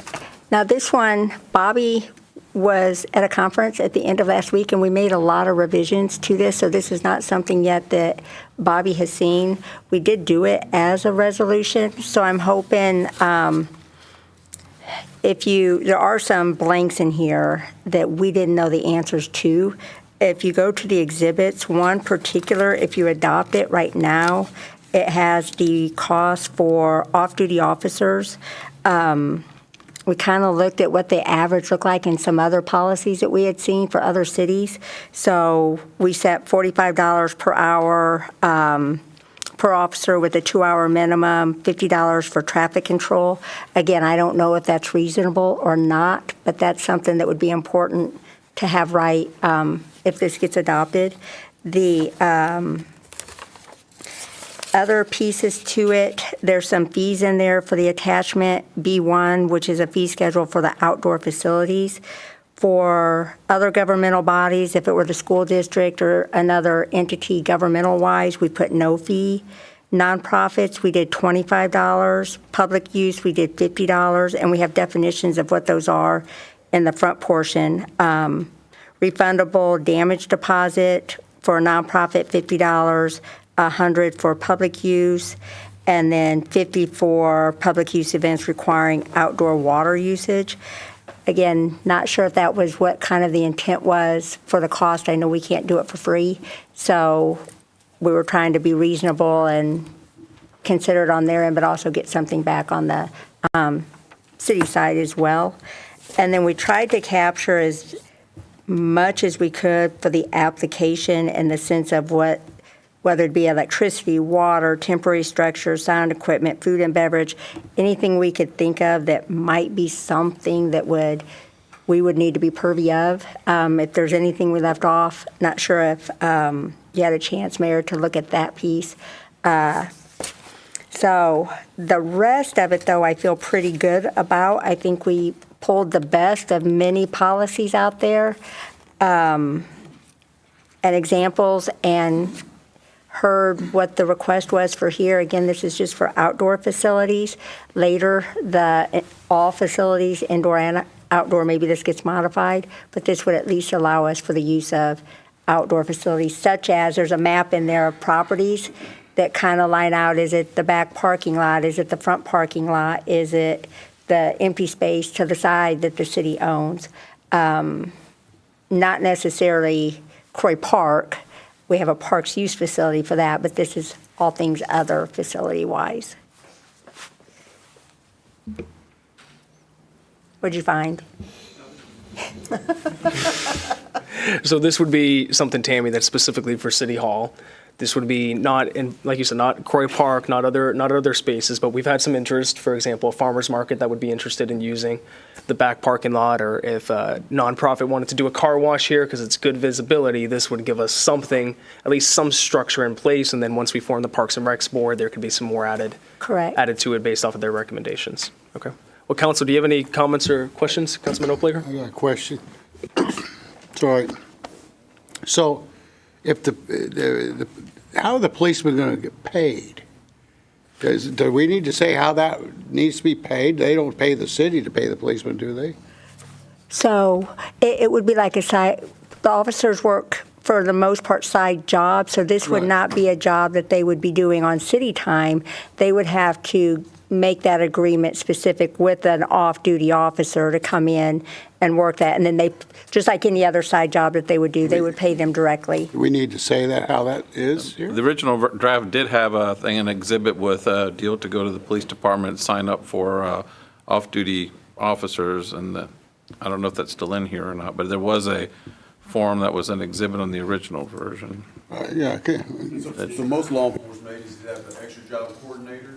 now this one, Bobby was at a conference at the end of last week, and we made a lot of revisions to this, so this is not something yet that Bobby has seen. We did do it as a resolution, so I'm hoping there are some blanks in here that we didn't know the answers to. If you go to the exhibits, one particular, if you adopt it right now, it has the cost for off-duty officers. We kind of looked at what the average looked like in some other policies that we had seen for other cities. So we set $45 per hour per officer with a 2-hour minimum, $50 for traffic control. Again, I don't know if that's reasonable or not, but that's something that would be important to have right if this gets adopted. The other pieces to it, there's some fees in there for the attachment B1, which is a fee schedule for the outdoor facilities. For other governmental bodies, if it were the school district or another entity governmental-wise, we put no fee. Nonprofits, we did $25. Public use, we did $50, and we have definitions of what those are in the front portion. Refundable damage deposit for a nonprofit, $50. 100 for public use, and then 50 for public use events requiring outdoor water usage. Again, not sure if that was what kind of the intent was for the cost. I know we can't do it for free, so we were trying to be reasonable and consider it on their end, but also get something back on the city side as well. And then we tried to capture as much as we could for the application in the sense of whether it be electricity, water, temporary structures, sound equipment, food and beverage, anything we could think of that might be something that we would need to be purview of. If there's anything we left off, not sure if you had a chance, Mayor, to look at that piece. So the rest of it, though, I feel pretty good about. I think we pulled the best of many policies out there and examples, and heard what the request was for here. Again, this is just for outdoor facilities. Later, all facilities, indoor and outdoor, maybe this gets modified, but this would at least allow us for the use of outdoor facilities, such as there's a map in there of properties that kind of line out, is it the back parking lot? Is it the front parking lot? Is it the empty space to the side that the city owns? Not necessarily Croy Park. We have a parks use facility for that, but this is all things other facility-wise. What'd you find? So this would be something, Tammy, that's specifically for City Hall. This would be not in, like you said, not Croy Park, not other spaces, but we've had some interest. For example, a farmer's market that would be interested in using the back parking lot, or if a nonprofit wanted to do a car wash here because it's good visibility, this would give us something, at least some structure in place. And then once we form the Parks and Recs board, there could be some more added to it based off of their recommendations. Okay. Well, Council, do you have any comments or questions, Councilman Oplager? I got a question. Sorry. So, if how are the policemen going to get paid? Do we need to say how that needs to be paid? They don't pay the city to pay the policemen, do they? So it would be like the officers work for the most part side jobs, so this would not be a job that they would be doing on city time. They would have to make that agreement specific with an off-duty officer to come in and work that. And then they, just like any other side job that they would do, they would pay them directly. Do we need to say that, how that is here? The original draft did have a thing, an exhibit with a deal to go to the police department, sign up for off-duty officers, and I don't know if that's still in here or not, but there was a form that was an exhibit on the original version. Yeah, okay. So most law enforcement agencies have an extra job coordinator,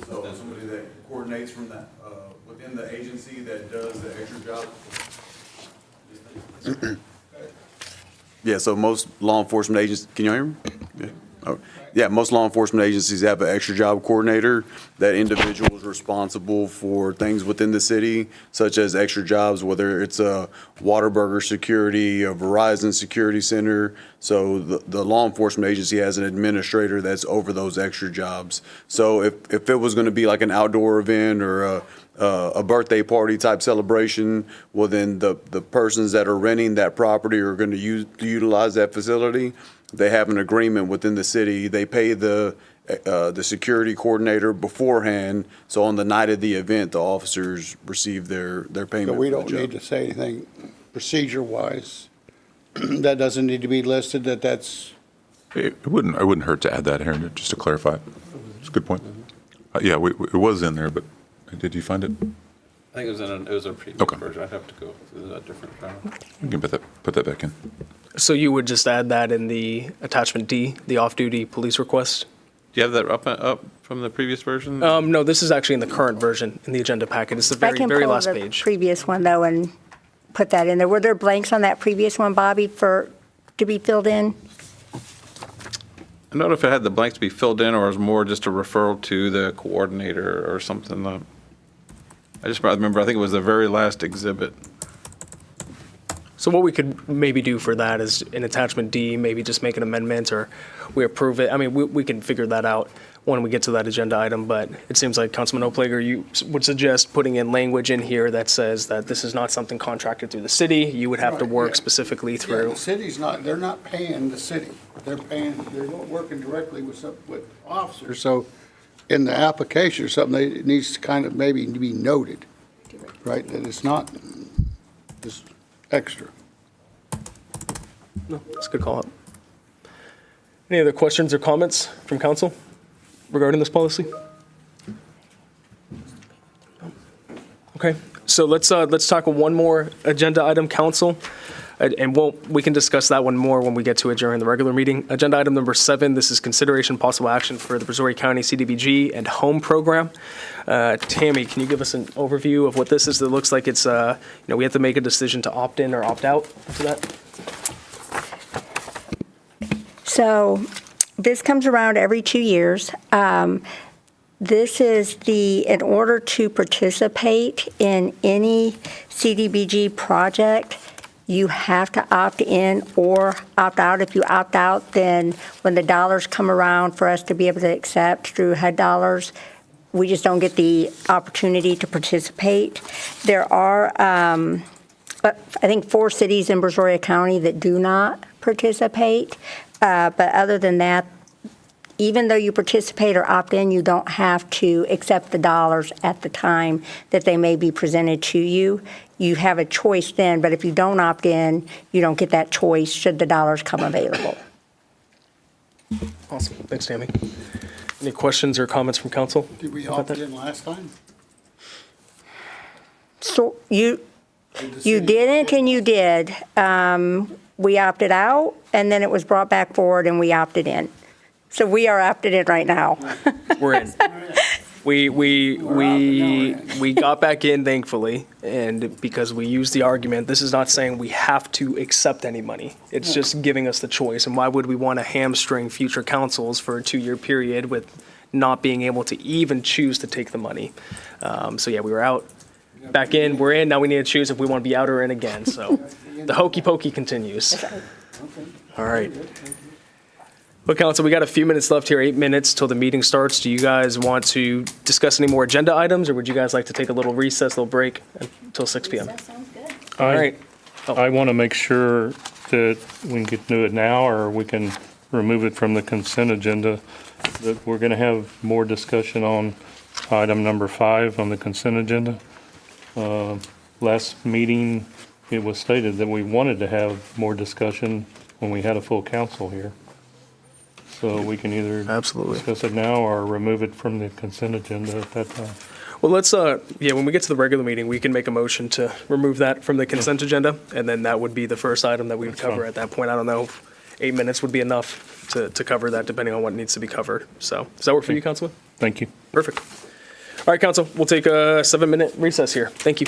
so somebody that coordinates from that, within the agency that does the extra job. Yeah, so most law enforcement agencies, can you hear me? Yeah. Oh. Yeah, most law enforcement agencies have an extra job coordinator. That individual is responsible for things within the city, such as extra jobs, whether it's a Whataburger security, a Verizon security center. So the law enforcement agency has an administrator that's over those extra jobs. So if it was going to be like an outdoor event or a birthday party type celebration, well, then the persons that are renting that property are going to utilize that facility. They have an agreement within the city. They pay the security coordinator beforehand. So on the night of the event, the officers receive their payment. So we don't need to say anything procedure-wise. That doesn't need to be listed, that's. It wouldn't hurt to add that here, just to clarify. It's a good point. Yeah, it was in there, but did you find it? I think it was a previous version. I'd have to go through a different file. You can put that back in. So you would just add that in the attachment D, the off-duty police request? Do you have that up from the previous version? No, this is actually in the current version in the agenda packet. It's the very last I can pull the page. previous one, though, and put that in there. Were there blanks on that previous one, Bobby, to be filled in? I don't know if it had the blanks to be filled in or it was more just a referral to the coordinator or something. I just remember, I think it was the very last exhibit. So what we could maybe do for that is in attachment D, maybe just make an amendment or we approve it. I mean, we can figure that out when we get to that agenda item, but it seems like Councilman Oplager, you would suggest putting in language in here that says that this is not something contracted through the city. You would have to work specifically through. Yeah, the city's they're not paying the city. They're working directly with officers. So in the application or something, it needs to kind of maybe be noted, right? That it's not just extra. No, that's a good call out. Any other questions or comments from council? regarding this policy? Okay, so let's tackle one more agenda item, council, and we can discuss that one more when we get to adjourn the regular meeting. Agenda item number 7, this is consideration possible action for the Brazoria County CDBG and Home Program. Tammy, can you give us an overview of what this is? It looks like it's, we have to make a decision to opt in or opt out for that. So this comes around every 2 years. This is in order to participate in any CDBG project, you have to opt in or opt out. If you opt out, then when the dollars come around for us to be able to accept through HUD dollars, we just don't get the opportunity to participate. There are, I think, 4 cities in Brazoria County that do not participate. But other than that, even though you participate or opt in, you don't have to accept the dollars at the time that they may be presented to you. You have a choice then, but if you don't opt in, you don't get that choice should the dollars come available. Awesome, thanks, Tammy. Any questions or comments from council? Did we opt in last time? So you didn't and you did. We opted out, and then it was brought back forward, and we opted in. So we are opted in right now. We're in. We got back in, thankfully, and because we used the argument, this is not saying we have to accept any money. It's just giving us the choice, and why would we want to hamstring future councils for a 2-year period with not being able to even choose to take the money? So yeah, we were out, back in, we're in, now we need to choose if we want to be out or in again, so the hokey pokey continues. All right. Well, council, we got a few minutes left here, 8 minutes till the meeting starts. Do you guys want to discuss any more agenda items, or would you guys like to take a little recess, little break until 6 p.m.? That sounds good. All right. I want to make sure that we can do it now, or we can remove it from the consent agenda, that we're going to have more discussion on item number 5 on the consent agenda. Last meeting, it was stated that we wanted to have more discussion when we had a full council here. So we can either Absolutely. discuss it now or remove it from the consent agenda at that time. Well, let's, when we get to the regular meeting, we can make a motion to remove that from the consent agenda, and then that would be the first item that we would cover at that point. I don't know if 8 minutes would be enough to cover that, depending on what needs to be covered. So, does that work for you, Councilman? Thank you. Perfect. All right, Council, we'll take a 7-minute recess here. Thank you.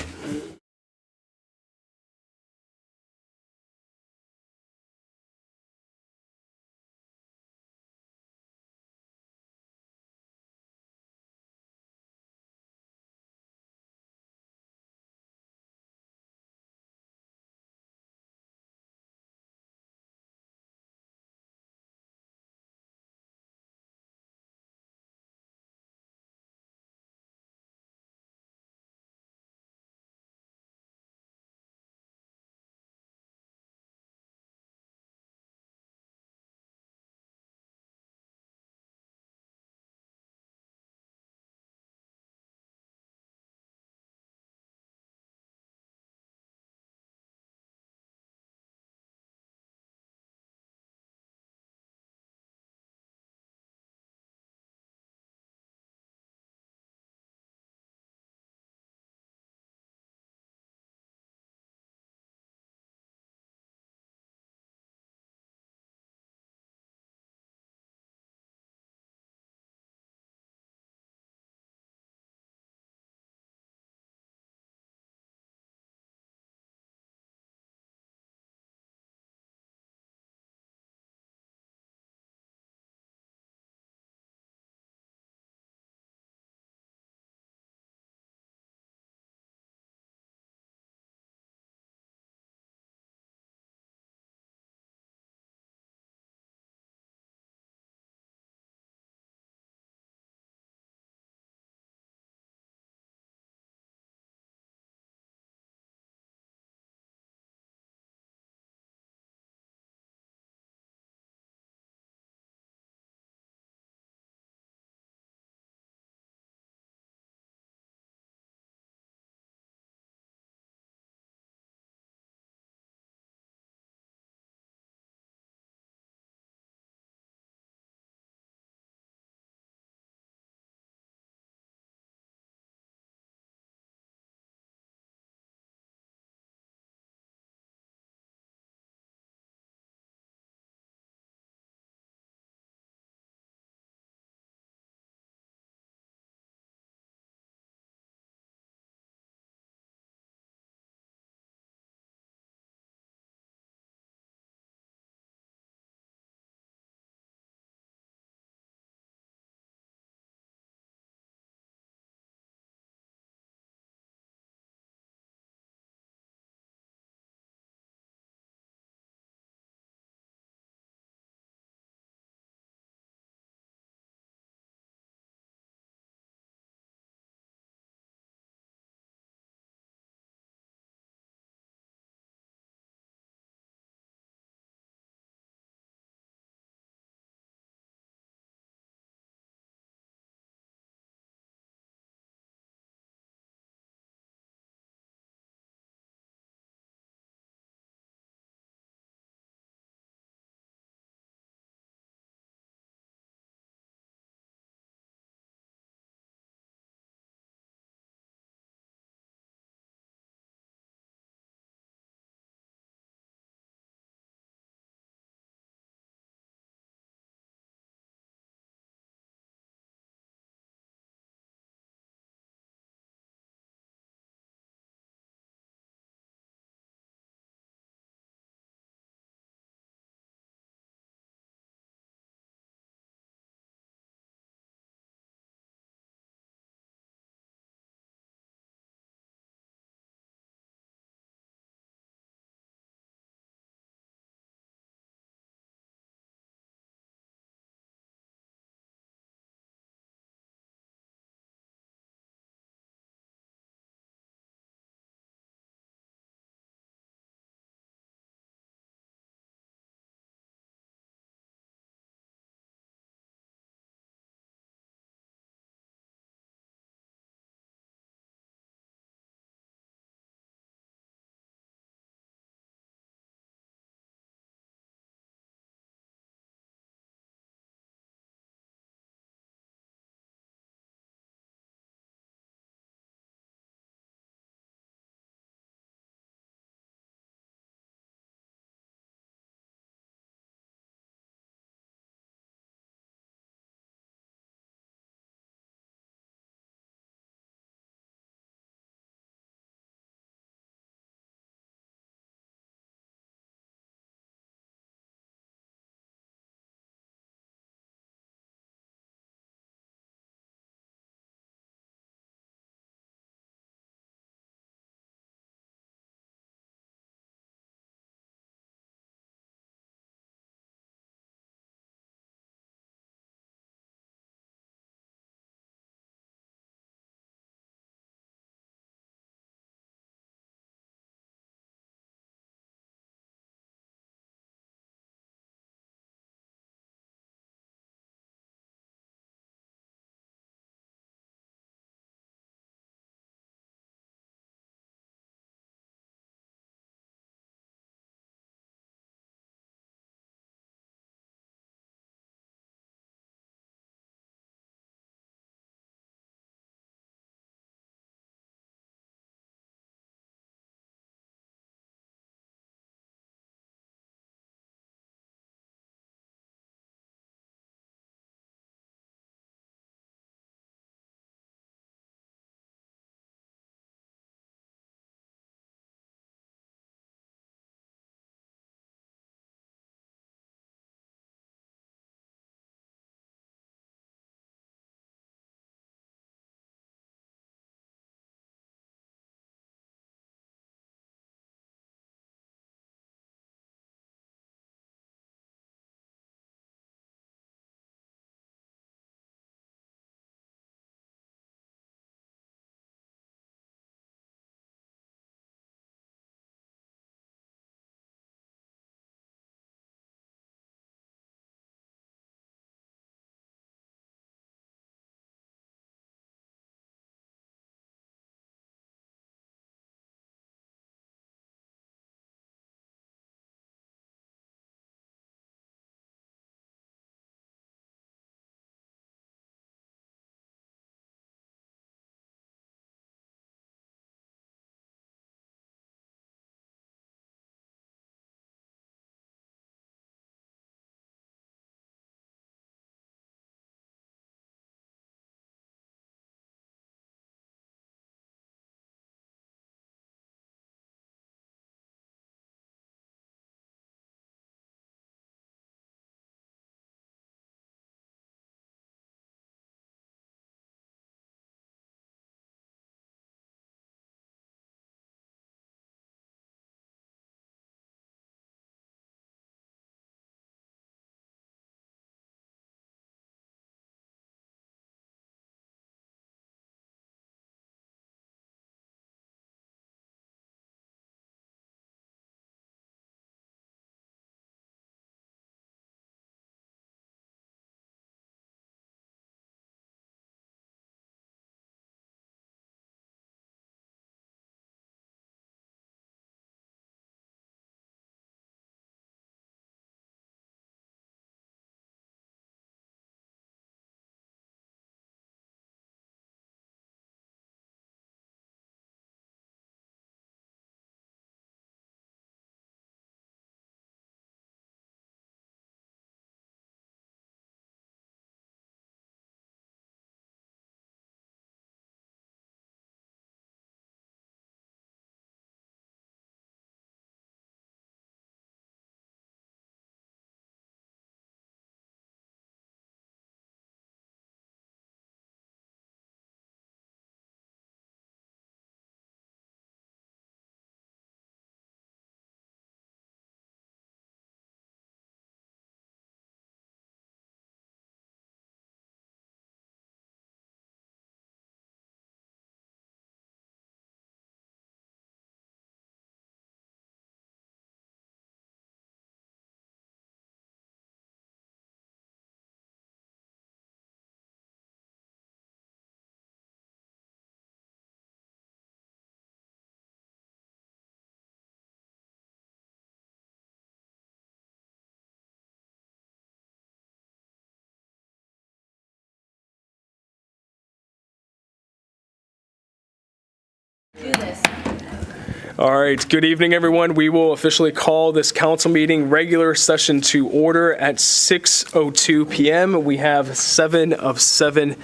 All right, good evening, everyone. We will officially call this council meeting regular session to order at 6:02 p.m. We have 7 of 7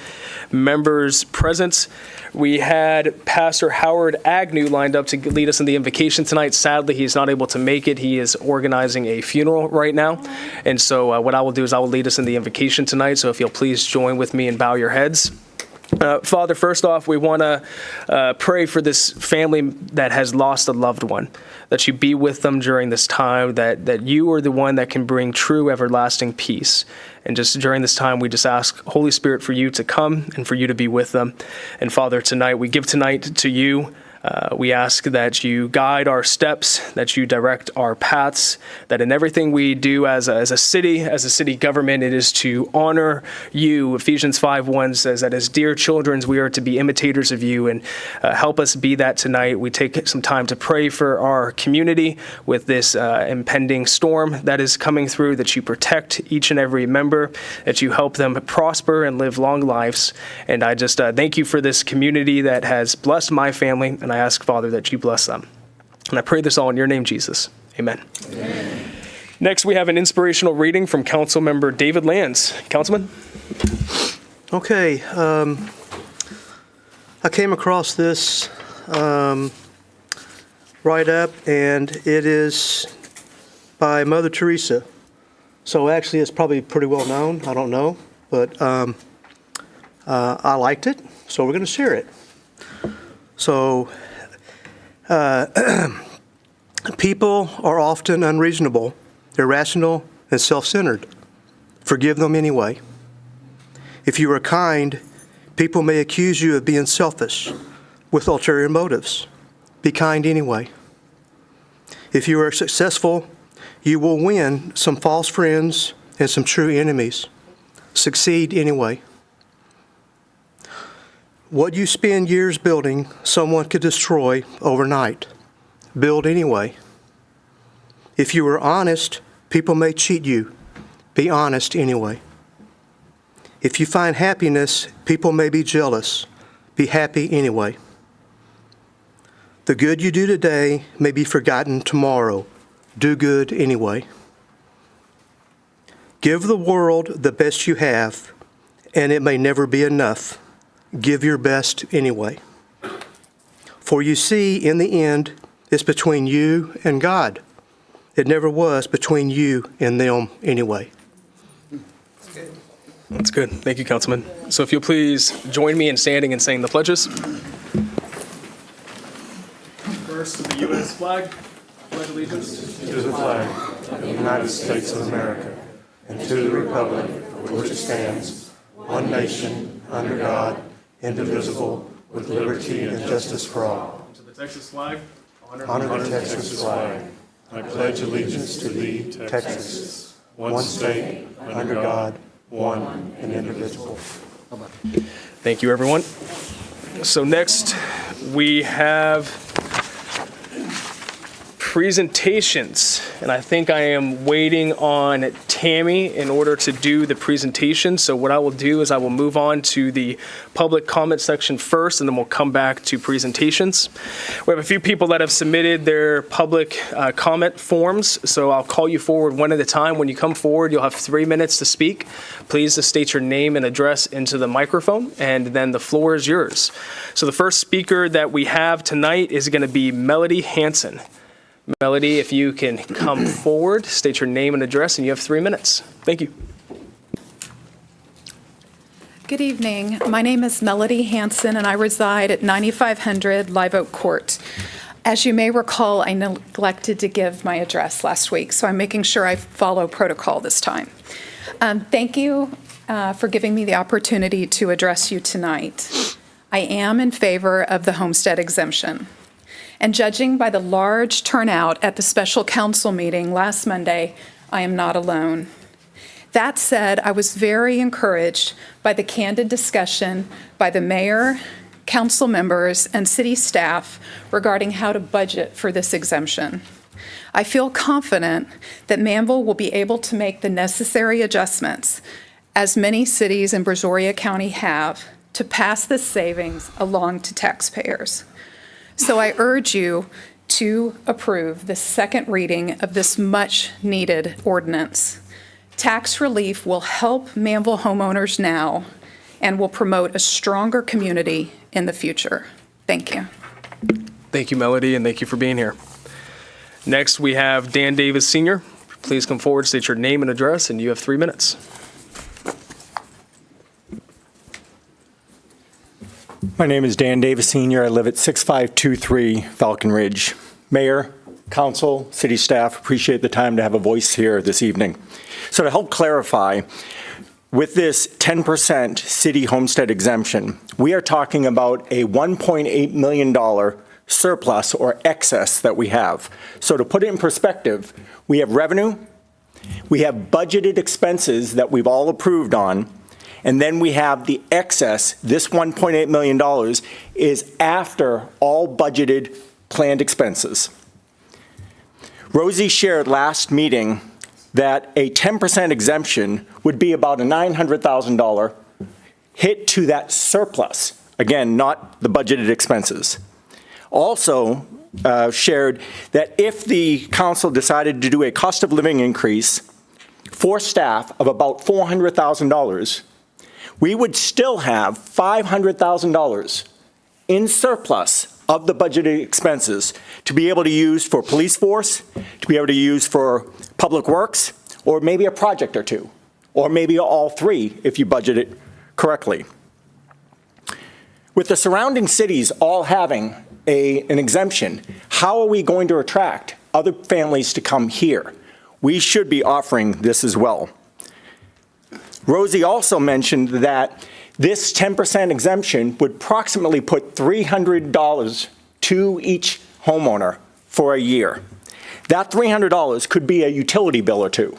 members present. We had Pastor Howard Agnew lined up to lead us in the invocation tonight. Sadly, he's not able to make it. He is organizing a funeral right now. And so what I will do is I will lead us in the invocation tonight. So if you'll please join with me and bow your heads. Father, first off, we want to pray for this family that has lost a loved one, that you be with them during this time, that you are the one that can bring true everlasting peace. And just during this time, we just ask, Holy Spirit, for you to come and for you to be with them. And Father, tonight, we give tonight to you. We ask that you guide our steps, that you direct our paths, that in everything we do as a city government, it is to honor you. Ephesians 5:1 says that as dear children, we are to be imitators of you, and help us be that tonight. We take some time to pray for our community with this impending storm that is coming through, that you protect each and every member, that you help them prosper and live long lives. And I just thank you for this community that has blessed my family, and I ask, Father, that you bless them. And I pray this all in your name, Jesus. Amen. Amen. Next, we have an inspirational reading from Council Member David Lands. Councilman? Okay, I came across this write-up, and it is by Mother Teresa. So actually, it's probably pretty well known. I don't know, but I liked it, so we're going to share it. So, people are often unreasonable, irrational, and self-centered. Forgive them anyway. If you are kind, people may accuse you of being selfish with ulterior motives. Be kind anyway. If you are successful, you will win some false friends and some true enemies. Succeed anyway. What you spend years building, someone could destroy overnight. Build anyway. If you are honest, people may cheat you. Be honest anyway. If you find happiness, people may be jealous. Be happy anyway. The good you do today may be forgotten tomorrow. Do good anyway. Give the world the best you have, and it may never be enough. Give your best anyway. For you see, in the end, it's between you and God. It never was between you and them anyway. That's good. Thank you, Councilman. So if you'll please join me in standing and saying the pledges. First, to the U.S. flag. Pledge allegiance To the flag of the United States of America, and to the republic for which it stands, one nation, under God, indivisible, with liberty and justice for all. To the Texas flag. Honor the Texas flag. I pledge allegiance to thee, Texas, one state, under God, one and indivisible. Thank you, everyone. So next, we have presentations, and I think I am waiting on Tammy in order to do the presentation. So what I will do is I will move on to the public comment section first, and then we'll come back to presentations. We have a few people that have submitted their public comment forms, so I'll call you forward one at a time. When you come forward, you'll have 3 minutes to speak. Please just state your name and address into the microphone, and then the floor is yours. So the first speaker that we have tonight is going to be Melody Hanson. Melody, if you can come forward, state your name and address, and you have 3 minutes. Thank you. Good evening. My name is Melody Hanson, and I reside at 9500 Live Oak Court. As you may recall, I neglected to give my address last week, so I'm making sure I follow protocol this time. Thank you for giving me the opportunity to address you tonight. I am in favor of the homestead exemption. And judging by the large turnout at the special council meeting last Monday, I am not alone. That said, I was very encouraged by the candid discussion by the mayor, council members, and city staff regarding how to budget for this exemption. I feel confident that Manvel will be able to make the necessary adjustments, as many cities in Brazoria County have, to pass this savings along to taxpayers. So I urge you to approve the second reading of this much-needed ordinance. Tax relief will help Manvel homeowners now and will promote a stronger community in the future. Thank you. Thank you, Melody, and thank you for being here. Next, we have Dan Davis Sr. Please come forward, state your name and address, and you have 3 minutes. My name is Dan Davis Sr. I live at 6523 Falcon Ridge. Mayor, council, city staff, appreciate the time to have a voice here this evening. So to help clarify, with this 10% city homestead exemption, we are talking about a $1.8 million surplus or excess that we have. So to put it in perspective, we have revenue, we have budgeted expenses that we've all approved on, and then we have the excess. This $1.8 million is after all budgeted planned expenses. Rosie shared last meeting that a 10% exemption would be about a $900,000 hit to that surplus. Again, not the budgeted expenses. Also shared that if the council decided to do a cost of living increase for staff of about $400,000, we would still have $500,000 in surplus of the budgeted expenses to be able to use for police force, to be able to use for public works, or maybe a project or two, or maybe all three if you budget it correctly. With the surrounding cities all having an exemption, how are we going to attract other families to come here? We should be offering this as well. Rosie also mentioned that this 10% exemption would approximately put $300 to each homeowner for a year. That $300 could be a utility bill or two.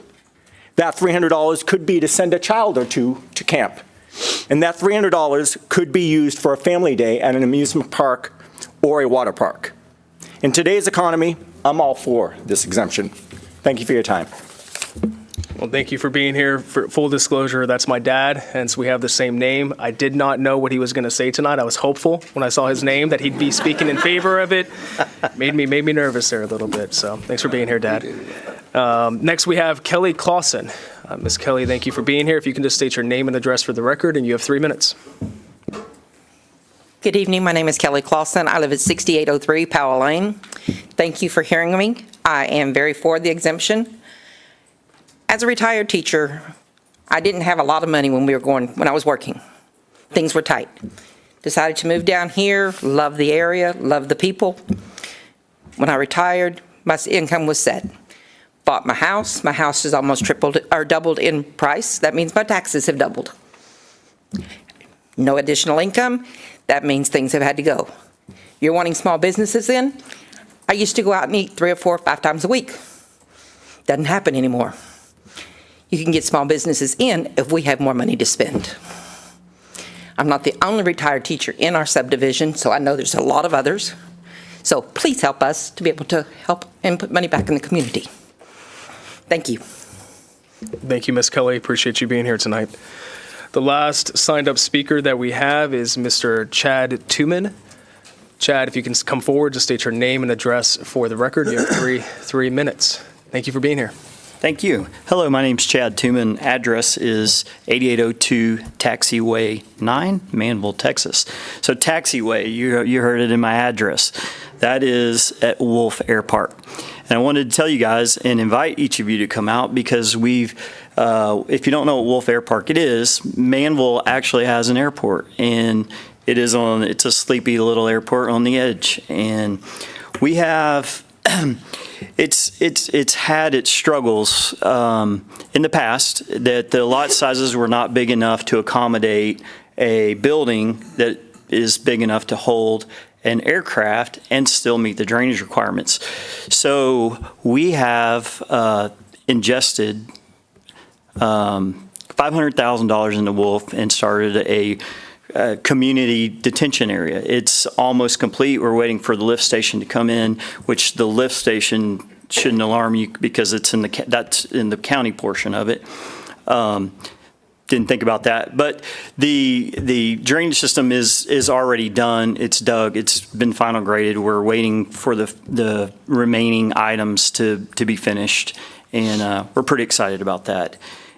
That $300 could be to send a child or two to camp. And that $300 could be used for a family day at an amusement park or a water park. In today's economy, I'm all for this exemption. Thank you for your time. Well, thank you for being here. For full disclosure, that's my dad, and so we have the same name. I did not know what he was going to say tonight. I was hopeful when I saw his name that he'd be speaking in favor of it. Made me nervous there a little bit, so thanks for being here, Dad. Next, we have Kelly Clausen. Ms. Kelly, thank you for being here. If you can just state your name and address for the record, and you have 3 minutes. Good evening. My name is Kelly Clausen. I live at 6803 Powell Lane. Thank you for hearing me. I am very for the exemption. As a retired teacher, I didn't have a lot of money when I was working. Things were tight. Decided to move down here, love the area, love the people. When I retired, my income was set. Bought my house. My house has almost tripled or doubled in price. That means my taxes have doubled. No additional income. That means things have had to go. You're wanting small businesses in? I used to go out and eat 3 or 4 or 5 times a week. Doesn't happen anymore. You can get small businesses in if we have more money to spend. I'm not the only retired teacher in our subdivision, so I know there's a lot of others. So please help us to be able to help and put money back in the community. Thank you. Thank you, Ms. Kelly. Appreciate you being here tonight. The last signed-up speaker that we have is Mr. Chad Tuman. Chad, if you can come forward, just state your name and address for the record. You have three minutes. Thank you for being here. Thank you. Hello, my name's Chad Tuman. Address is 8802 Taxiway 9, Manvel, Texas. So Taxiway, you heard it in my address. That is at Wolf Air Park. And I wanted to tell you guys and invite each of you to come out because if you don't know what Wolf Air Park it is, Manvel actually has an airport. And it's a sleepy little airport on the edge. And we have... It's had its struggles in the past that the lot sizes were not big enough to accommodate a building that is big enough to hold an aircraft and still meet the drainage requirements. So we have ingested $500,000 into Wolf and started a community detention area. It's almost complete. We're waiting for the lift station to come in, which the lift station shouldn't alarm you because that's in the county portion of it. didn't think about that. But the drainage system is already done. It's dug. It's been final graded. We're waiting for the remaining items to be finished, and we're pretty excited about that.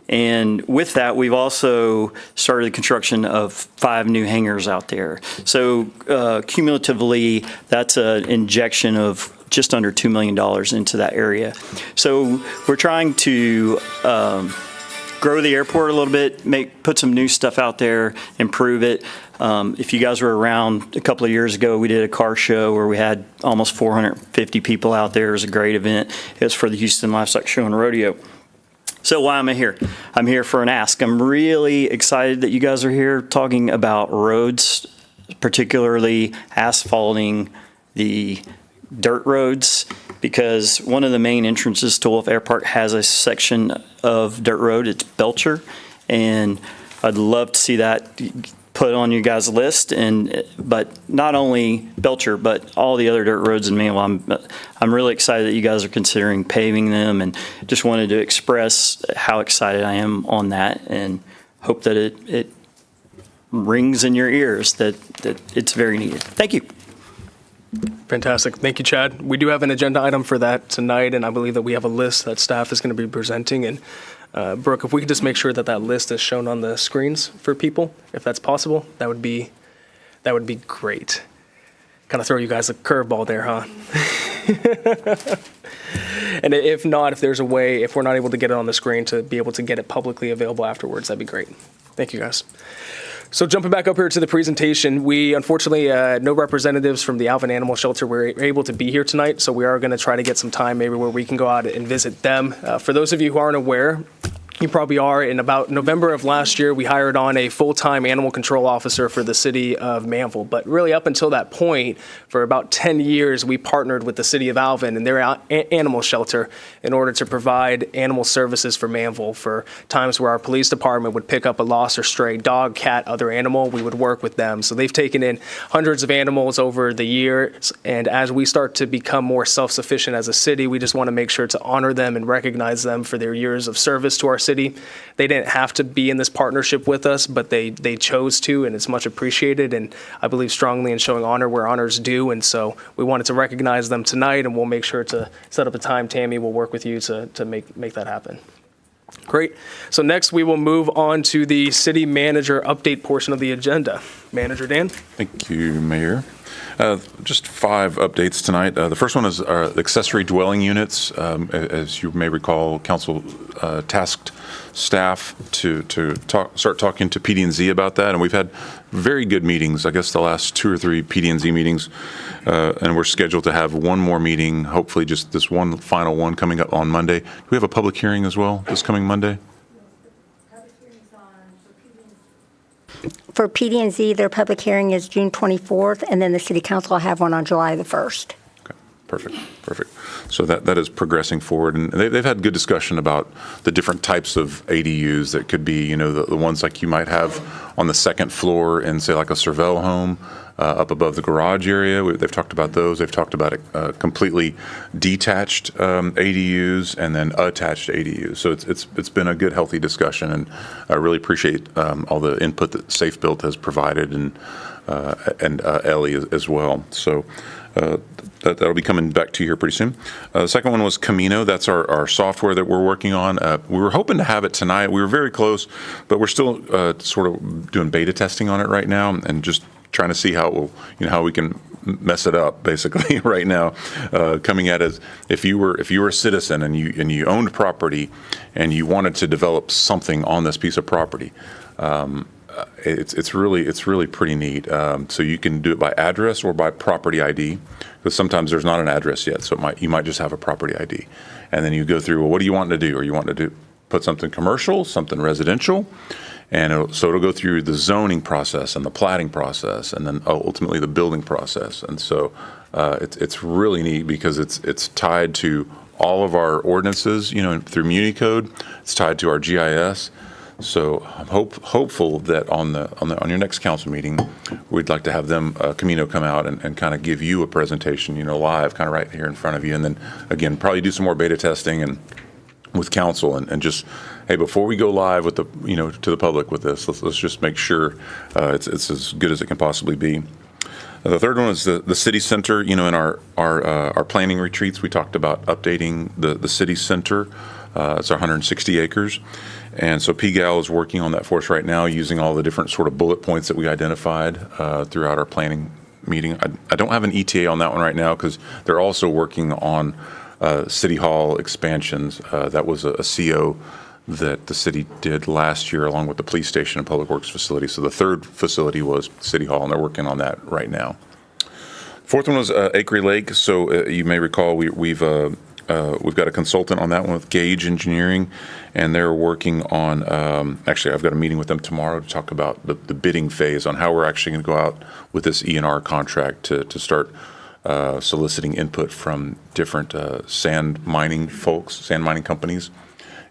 And with that, we've also started the construction of 5 new hangars out there. So cumulatively, that's an injection of just under $2 million into that area. So we're trying to grow the airport a little bit, put some new stuff out there, improve it. If you guys were around a couple of years ago, we did a car show where we had almost 450 people out there. It was a great event. It was for the Houston Livestock Show and Rodeo. So why am I here? I'm here for an ask. I'm really excited that you guys are here talking about roads, particularly asphalting the dirt roads, because one of the main entrances to Wolf Air Park has a section of dirt road. It's Belcher, and I'd love to see that put on you guys' list. But not only Belcher, but all the other dirt roads in Manvel. I'm really excited that you guys are considering paving them, and just wanted to express how excited I am on that, and hope that it rings in your ears that it's very needed. Thank you. Fantastic. Thank you, Chad. We do have an agenda item for that tonight, and I believe that we have a list that staff is going to be presenting. And Brooke, if we could just make sure that that list is shown on the screens for people, if that's possible, that would be great. Kind of throw you guys a curveball there, huh? And if not, if there's a way, if we're not able to get it on the screen, to be able to get it publicly available afterwards, that'd be great. Thank you, guys. So jumping back up here to the presentation, we unfortunately, no representatives from the Alvin Animal Shelter were able to be here tonight, so we are going to try to get some time maybe where we can go out and visit them. For those of you who aren't aware, you probably are, in about November of last year, we hired on a full-time animal control officer for the city of Manvel. But really up until that point, for about 10 years, we partnered with the city of Alvin and their animal shelter in order to provide animal services for Manvel. For times where our police department would pick up a lost or stray dog, cat, other animal, we would work with them. So they've taken in hundreds of animals over the years, and as we start to become more self-sufficient as a city, we just want to make sure to honor them and recognize them for their years of service to our city. They didn't have to be in this partnership with us, but they chose to, and it's much appreciated. And I believe strongly in showing honor where honor's due. And so we wanted to recognize them tonight, and we'll make sure to set up a time. Tammy will work with you to make that happen. Great. So next we will move on to the city manager update portion of the agenda. Manager Dan. Thank you, Mayor. Just 5 updates tonight. The first one is our accessory dwelling units. As you may recall, council tasked staff to start talking to PD&Z about that, and we've had very good meetings. I guess the last 2 or 3 PD&Z meetings, and we're scheduled to have one more meeting, hopefully just this one final one coming up on Monday. Do we have a public hearing as well this coming Monday? For PD&Z, their public hearing is June 24th, and then the city council will have one on July the 1st. Okay, perfect. So that is progressing forward, and they've had good discussion about the different types of ADUs that could be, the ones like you might have on the second floor in, say, like a Cervelle home, up above the garage area. They've talked about those. They've talked about completely detached ADUs and then attached ADUs. So it's been a good, healthy discussion, and I really appreciate all the input that Safe Built has provided, and Ellie as well. So that'll be coming back to you here pretty soon. The second one was Camino. That's our software that we're working on. We were hoping to have it tonight. We were very close, but we're still sort of doing beta testing on it right now, and just trying to see how it will, how we can mess it up basically right now. Coming at it, if you were a citizen and you owned property and you wanted to develop something on this piece of property, it's really pretty neat. So you can do it by address or by property ID, because sometimes there's not an address yet. So you might just have a property ID, and then you go through, well, what do you want to do? Or you want to put something commercial, something residential, and it'll go through the zoning process and the platting process, and then ultimately the building process. And so it's really neat because it's tied to all of our ordinances, through Muni Code. It's tied to our GIS. So I'm hopeful that on your next council meeting, we'd like to have them, Camino, come out and kind of give you a presentation, live, kind of right here in front of you, and then again probably do some more beta testing and with council and just, hey, before we go live with the, to the public with this, let's just make sure it's as good as it can possibly be. The third one is the city center. In our planning retreats, we talked about updating the city center. It's 160 acres. And so PGAL is working on that for us right now, using all the different sort of bullet points that we identified throughout our planning meeting. I don't have an ETA on that one right now because they're also working on City Hall expansions. That was a CO that the city did last year along with the police station and public works facility. So the third facility was City Hall, and they're working on that right now. Fourth one was Acre Lake. So you may recall we've got a consultant on that one with Gage Engineering, and they're working on, actually I've got a meeting with them tomorrow to talk about the bidding phase on how we're actually going to go out with this E&R contract to start soliciting input from different sand mining companies,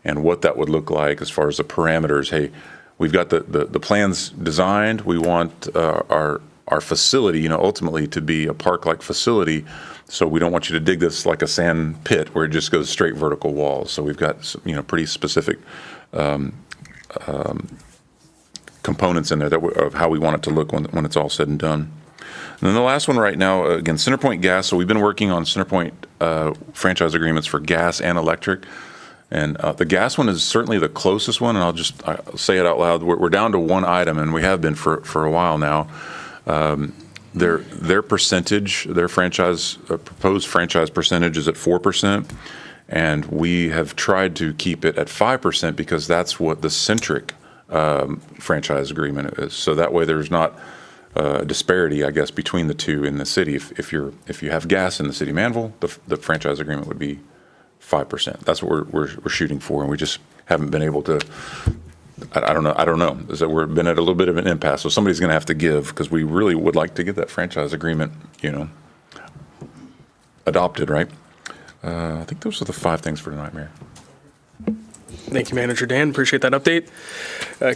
and what that would look like as far as the parameters. Hey, we've got the plans designed. We want our facility, ultimately to be a park-like facility. So we don't want you to dig this like a sand pit where it just goes straight vertical walls. So we've got pretty specific components in there of how we want it to look when it's all said and done. And then the last one right now, again, CenterPoint Gas. So we've been working on CenterPoint franchise agreements for gas and electric. And the gas one is certainly the closest one, and I'll say it out loud. We're down to one item, and we have been for a while now. Their percentage, their proposed franchise percentage is at 4%, and we have tried to keep it at 5% because that's what the Centric franchise agreement is. So that way there's not a disparity, I guess, between the two in the city. If you have gas in the city of Manvel, the franchise agreement would be 5%. That's what we're shooting for, and we just haven't been able to. I don't know. Is that we've been at a little bit of an impasse, so somebody's going to have to give, because we really would like to get that franchise agreement, adopted, right? I think those are the 5 things for tonight, Mayor. Thank you, Manager Dan. Appreciate that update.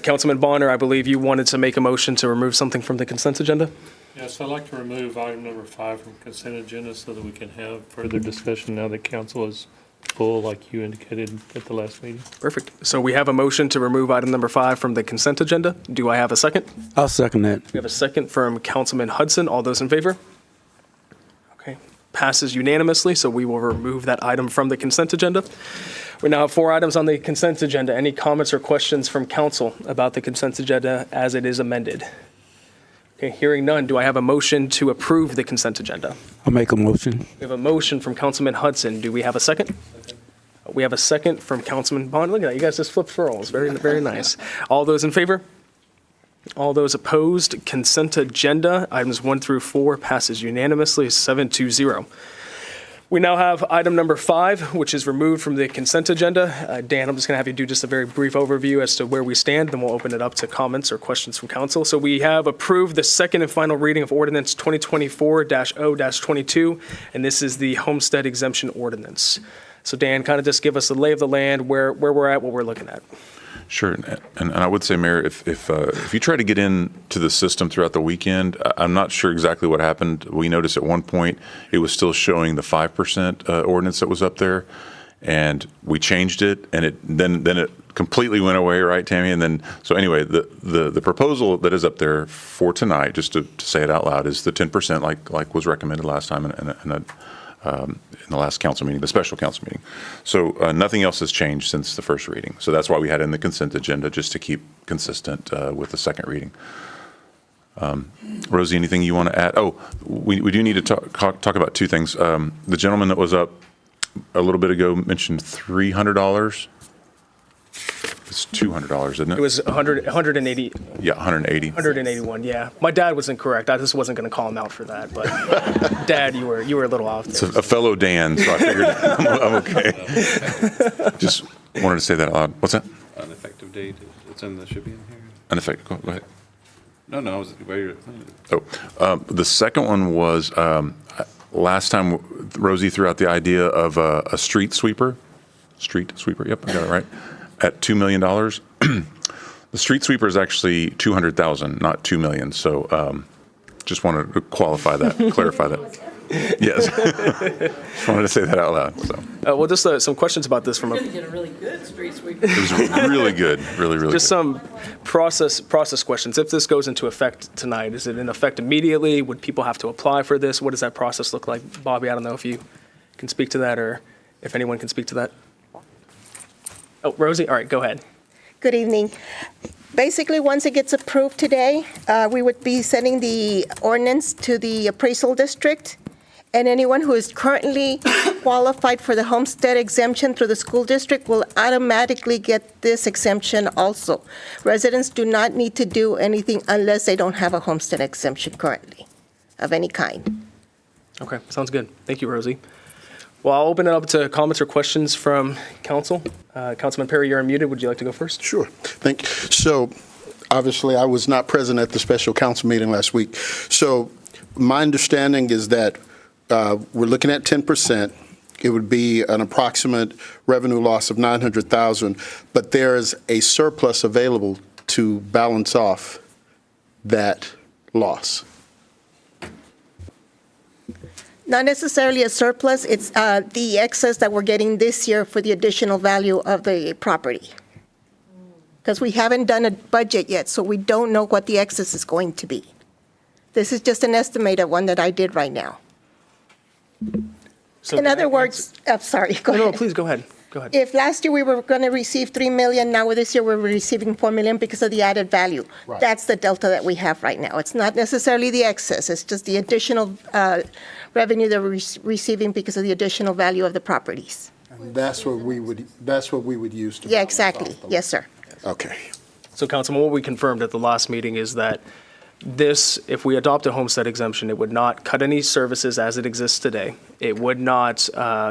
Councilman Bonner, I believe you wanted to make a motion to remove something from the consent agenda? Yes, I'd like to remove item number 5 from consent agenda so that we can have further discussion now that council is full, like you indicated at the last meeting. Perfect. So we have a motion to remove item number 5 from the consent agenda. Do I have a second? I'll second that. We have a second from Councilman Hudson. All those in favor? Okay. Passes unanimously, so we will remove that item from the consent agenda. We now have 4 items on the consent agenda. Any comments or questions from council about the consent agenda as it is amended? Okay, hearing none, do I have a motion to approve the consent agenda? I'll make a motion. We have a motion from Councilman Hudson. Do we have a second? We have a second from Councilman Bond. Look at that, you guys just flipped for rolls. Very, very nice. All those in favor? All those opposed? Consent agenda, items 1 through 4 passes unanimously, 7-0. We now have item number 5, which is removed from the consent agenda. Dan, I'm just going to have you do just a very brief overview as to where we stand, then we'll open it up to comments or questions from council. So we have approved the second and final reading of Ordinance 2024-0-22, and this is the Homestead Exemption Ordinance. So Dan, kind of just give us the lay of the land, where we're at, what we're looking at. Sure, and I would say, Mayor, if you try to get into the system throughout the weekend, I'm not sure exactly what happened. We noticed at one point it was still showing the 5% ordinance that was up there, and we changed it, and then it completely went away, right, Tammy? And then so anyway, the proposal that is up there for tonight, just to say it out loud, is the 10% like was recommended last time in the last council meeting, the special council meeting. So nothing else has changed since the first reading. So that's why we had it in the consent agenda, just to keep consistent with the second reading. Rosie, anything you want to add? Oh, we do need to talk about 2 things. The gentleman that was up a little bit ago mentioned $300. It's $200, isn't it? It was 180. Yeah, 180. 181, yeah. My dad was incorrect. I just wasn't going to call him out for that, but Dad, you were a little off there. It's a fellow Dan, so I figured I'm okay. Just wanted to say that out loud. What's that? An effective date, should be in here. An effective, go ahead. No, I was where the second one was, last time Rosie threw out the idea of a street sweeper. Yep, I got it right. At $2 million. The street sweeper is actually $200,000, not $2 million. So just wanted to clarify that. Yes. Just wanted to say that out loud. So. Well, just some questions about this from a. Get a really good street sweep. It was really good, really good. Just some process questions. If this goes into effect tonight, is it in effect immediately? Would people have to apply for this? What does that process look like? Bobby, I don't know if you can speak to that or if anyone can speak to that. Oh, Rosie, all right, go ahead. Good evening. Basically, once it gets approved today, we would be sending the ordinance to the appraisal district, and anyone who is currently qualified for the homestead exemption through the school district will automatically get this exemption also. Residents do not need to do anything unless they don't have a homestead exemption currently of any kind. Okay, sounds good. Thank you, Rosie. Well, I'll open it up to comments or questions from council. Councilman Perry, you're unmuted. Would you like to go first? Sure. Thank you. So, obviously, I was not present at the special council meeting last week. So, my understanding is that we're looking at 10%. It would be an approximate revenue loss of $900,000, but there's a surplus available to balance off that loss. Not necessarily a surplus, it's the excess that we're getting this year for the additional value of the property. Because we haven't done a budget yet, so we don't know what the excess is going to be. This is just an estimated one that I did right now. So In other words, I'm sorry, go ahead. No, please go ahead. Go ahead. If last year we were going to receive 3 million, now this year we're receiving 4 million because of the added value. Right. That's the delta that we have right now. It's not necessarily the excess, it's just the additional revenue that we're receiving because of the additional value of the properties. And that's what we would use to Yeah, balance exactly. off the- Yes, sir. Okay. So, Councilman, what we confirmed at the last meeting is that this, if we adopt a homestead exemption, it would not cut any services as it exists today. It would not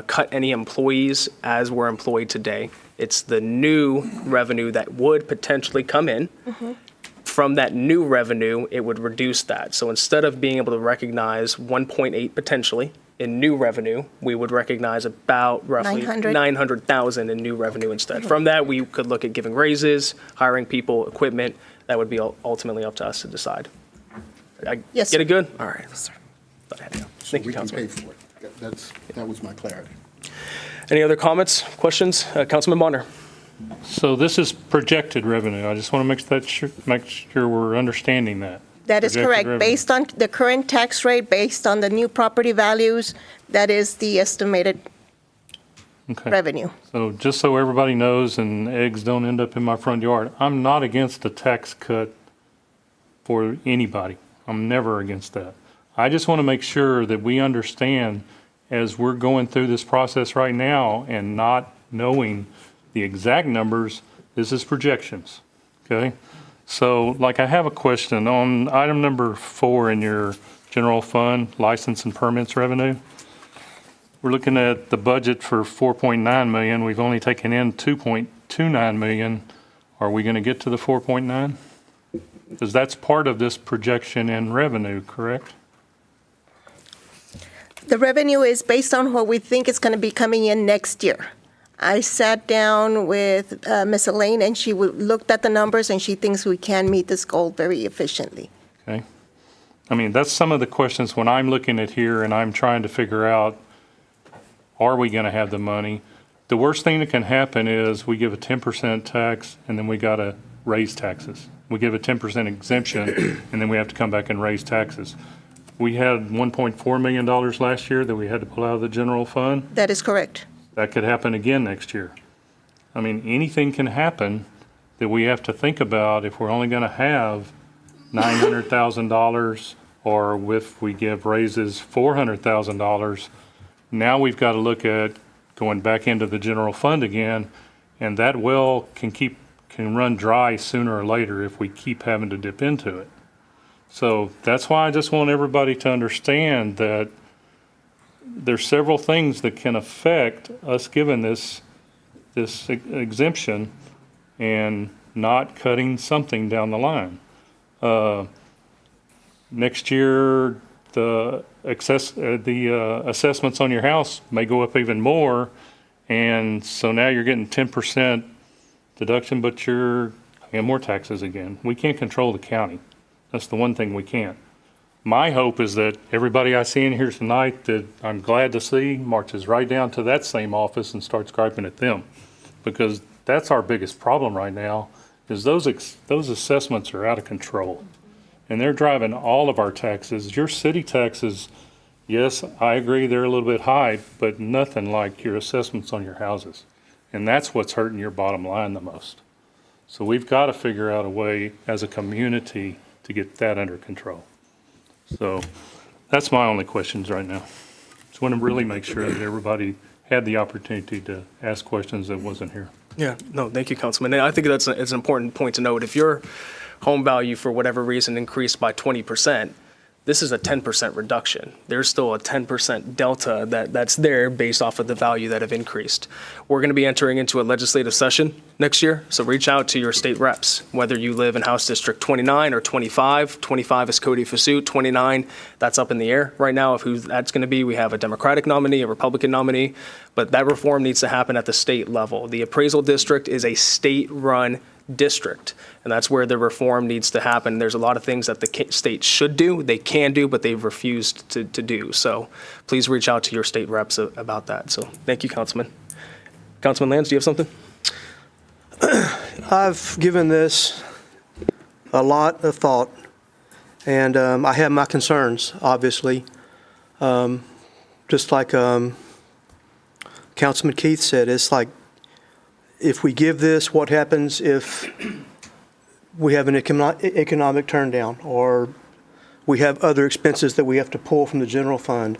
cut any employees as we're employed today. It's the new revenue that would potentially come in. From that new revenue, it would reduce that. So instead of being able to recognize 1.8 potentially in new revenue, we would recognize about roughly 900,000 in new revenue instead. From that, we could look at giving raises, hiring people, equipment. That would be ultimately up to us to decide. Yes, Get sir. it good? All right. Thought I had to go. So Thank you, we can Councilman. pay for it. That was my clarity. Any other comments, questions? Councilman Bonner. So this is projected revenue. I just want to make sure we're understanding that. That is Projected correct. revenue. Based on the current tax rate, based on the new property values, that is the estimated Okay. revenue. So just so everybody knows and eggs don't end up in my front yard, I'm not against a tax cut for anybody. I'm never against that. I just want to make sure that we understand as we're going through this process right now and not knowing the exact numbers, this is projections, okay? So like I have a question on item number 4 in your general fund, license and permits revenue. We're looking at the budget for 4.9 million. We've only taken in 2.29 million. Are we going to get to the 4.9? Because that's part of this projection in revenue, correct? The revenue is based on what we think is going to be coming in next year. I sat down with Ms. Elaine, and she looked at the numbers, and she thinks we can meet this goal very efficiently. Okay. I mean, that's some of the questions when I'm looking at here and I'm trying to figure out, are we going to have the money? The worst thing that can happen is we give a 10% tax and then we got to raise taxes. We give a 10% exemption and then we have to come back and raise taxes. We had $1.4 million last year that we had to pull out of the general fund. That is correct. That could happen again next year. I mean, anything can happen that we have to think about if we're only going to have $900,000 or if we give raises $400,000. Now we've got to look at going back into the general fund again, and that well can run dry sooner or later if we keep having to dip into it. So that's why I just want everybody to understand that there's several things that can affect us giving this exemption and not cutting something down the line. Next year, the assessments on your house may go up even more, and so now you're getting 10% deduction, but you're paying more taxes again. We can't control the county. That's the one thing we can't. My hope is that everybody I see in here tonight that I'm glad to see marches right down to that same office and starts griping at them. Because that's our biggest problem right now, is those assessments are out of control. And they're driving all of our taxes. Your city taxes, yes, I agree they're a little bit high, but nothing like your assessments on your houses. And that's what's hurting your bottom line the most. So we've got to figure out a way as a community to get that under control. So that's my only questions right now. Just want to really make sure that everybody had the opportunity to ask questions that wasn't here. Yeah, no, thank you, Councilman. And I think it's an important point to note. If your home value, for whatever reason, increased by 20%, this is a 10% reduction. There's still a 10% delta that's there based off of the value that have increased. We're going to be entering into a legislative session next year, so reach out to your state reps, whether you live in House District 29 or 25. 25 is Cody Fasoot, 29, that's up in the air right now of who that's going to be. We have a Democratic nominee, a Republican nominee, but that reform needs to happen at the state level. The appraisal district is a state-run district, and that's where the reform needs to happen. There's a lot of things that the state should do, they can do, but they've refused to do. So please reach out to your state reps about that. So thank you, Councilman. Councilman Lands, do you have something? I've given this a lot of thought, and I have my concerns, obviously. Just like Councilman Keith said, it's like, if we give this, what happens if we have an economic turndown, or we have other expenses that we have to pull from the general fund?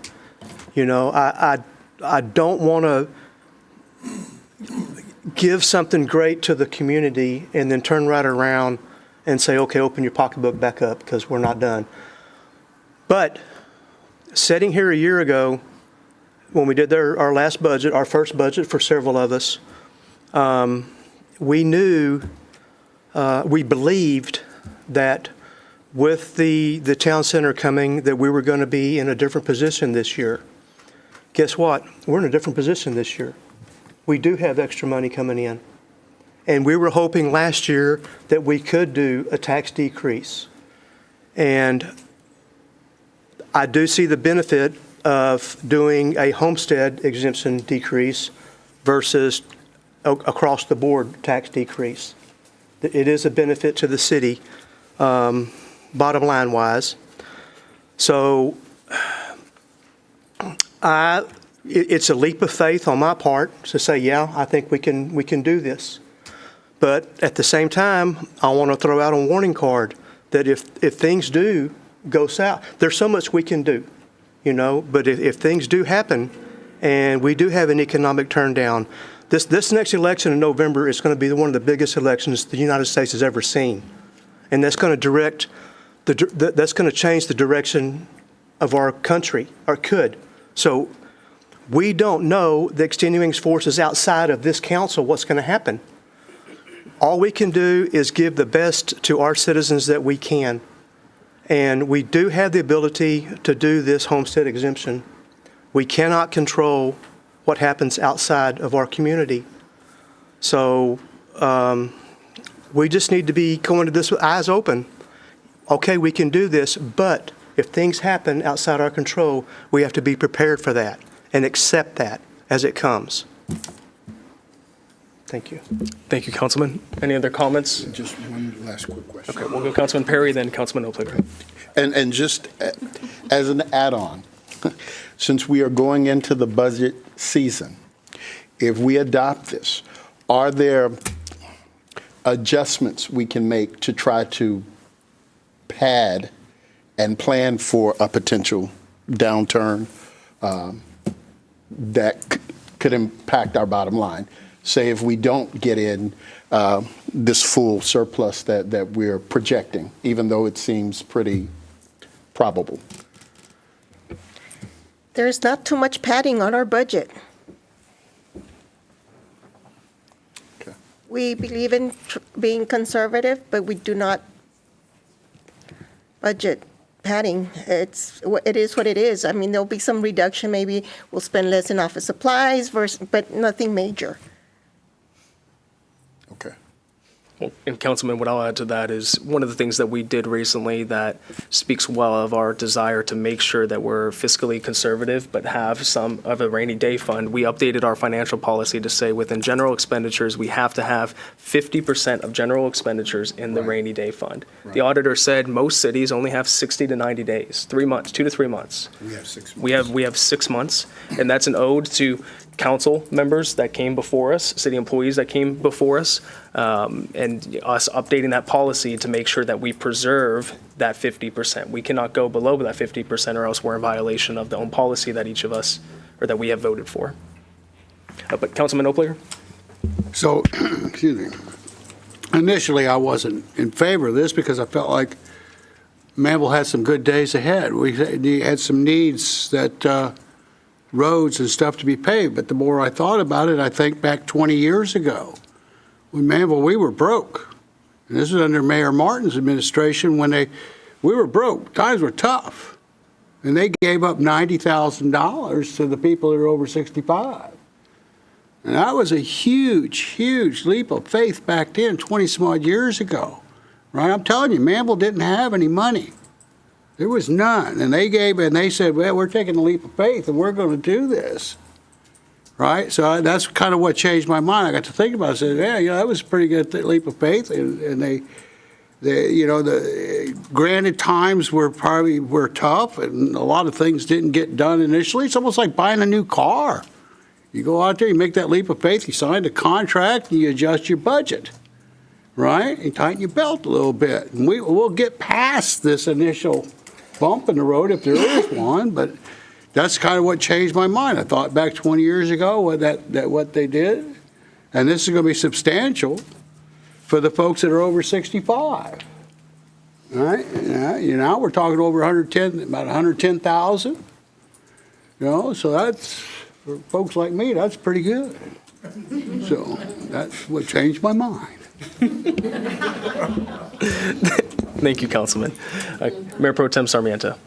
You know, I don't want to give something great to the community and then turn right around and say, okay, open your pocketbook back up, because we're not done. But sitting here a year ago, when we did our last budget, our first budget for several of us, we knew, we believed that with the town center coming, that we were going to be in a different position this year. Guess what? We're in a different position this year. We do have extra money coming in. And we were hoping last year that we could do a tax decrease. And I do see the benefit of doing a homestead exemption decrease versus across the board tax decrease. It is a benefit to the city, bottom line wise. So it's a leap of faith on my part to say, yeah, I think we can do this. But at the same time, I want to throw out a warning card that if things do go south, there's so much we can do, you know, but if things do happen and we do have an economic turndown, this next election in November is going to be one of the biggest elections the United States has ever seen. And that's going to that's going to change the direction of our country, or could. So we don't know the extenuating forces outside of this council what's going to happen. All we can do is give the best to our citizens that we can. And we do have the ability to do this homestead exemption. We cannot control what happens outside of our community. So we just need to be going to this with eyes open. Okay, we can do this, but if things happen outside our control, we have to be prepared for that and accept that as it comes. Thank you. Thank you, Councilman. Any other comments? Just one last quick question. Okay, we'll go Councilman Perry, then Councilman Oakley. And just as an add-on, since we are going into the budget season, if we adopt this, are there adjustments we can make to try to pad and plan for a potential downturn that could impact our bottom line? Say if we don't get in this full surplus that we're projecting, even though it seems pretty probable. There's not too much padding on our budget. Okay. We believe in being conservative, but we do not budget padding. It is what it is. I mean, there'll be some reduction. Maybe we'll spend less in office supplies, but nothing major. Okay. And Councilman, what I'll add to that is one of the things that we did recently that speaks well of our desire to make sure that we're fiscally conservative, but have some of a rainy day fund. We updated our financial policy to say within general expenditures, we have to have 50% of general expenditures in the rainy day fund. The auditor said most cities only have 60 to 90 days, 3 months, 2 to 3 months. We have 6 months. We have 6 months, and that's an ode to council members that came before us, city employees that came before us, and us updating that policy to make sure that we preserve that 50%. We cannot go below that 50% or else we're in violation of the own policy that each of us, or that we have voted for. But Councilman Oplager? So, excuse me. Initially, I wasn't in favor of this because I felt like Manvel had some good days ahead. We had some needs that roads and stuff to be paved. But the more I thought about it, I think back 20 years ago, when Manvel, we were broke. And this was under Mayor Martin's administration when we were broke. Times were tough. And they gave up $90,000 to the people that are over 65. And that was a huge, huge leap of faith back then, 20 some odd years ago. Right? I'm telling you, Manvel didn't have any money. There was none. And they said, well, we're taking a leap of faith and we're going to do this. Right? So that's kind of what changed my mind. I got to think about it. I said, yeah, that was a pretty good leap of faith. And they the granted times were tough and a lot of things didn't get done initially. It's almost like buying a new car. You go out there, you make that leap of faith, you sign the contract, and you adjust your budget. Right? You tighten your belt a little bit. And we'll get past this initial bump in the road if there is one, but that's kind of what changed my mind. I thought back 20 years ago what they did, and this is going to be substantial for the folks that are over 65. All right? Now we're talking over about 110,000. So that's, for folks like me, that's pretty good. So that's what changed my mind. Thank you, Councilman. Mayor Pro Tem Sarmiento.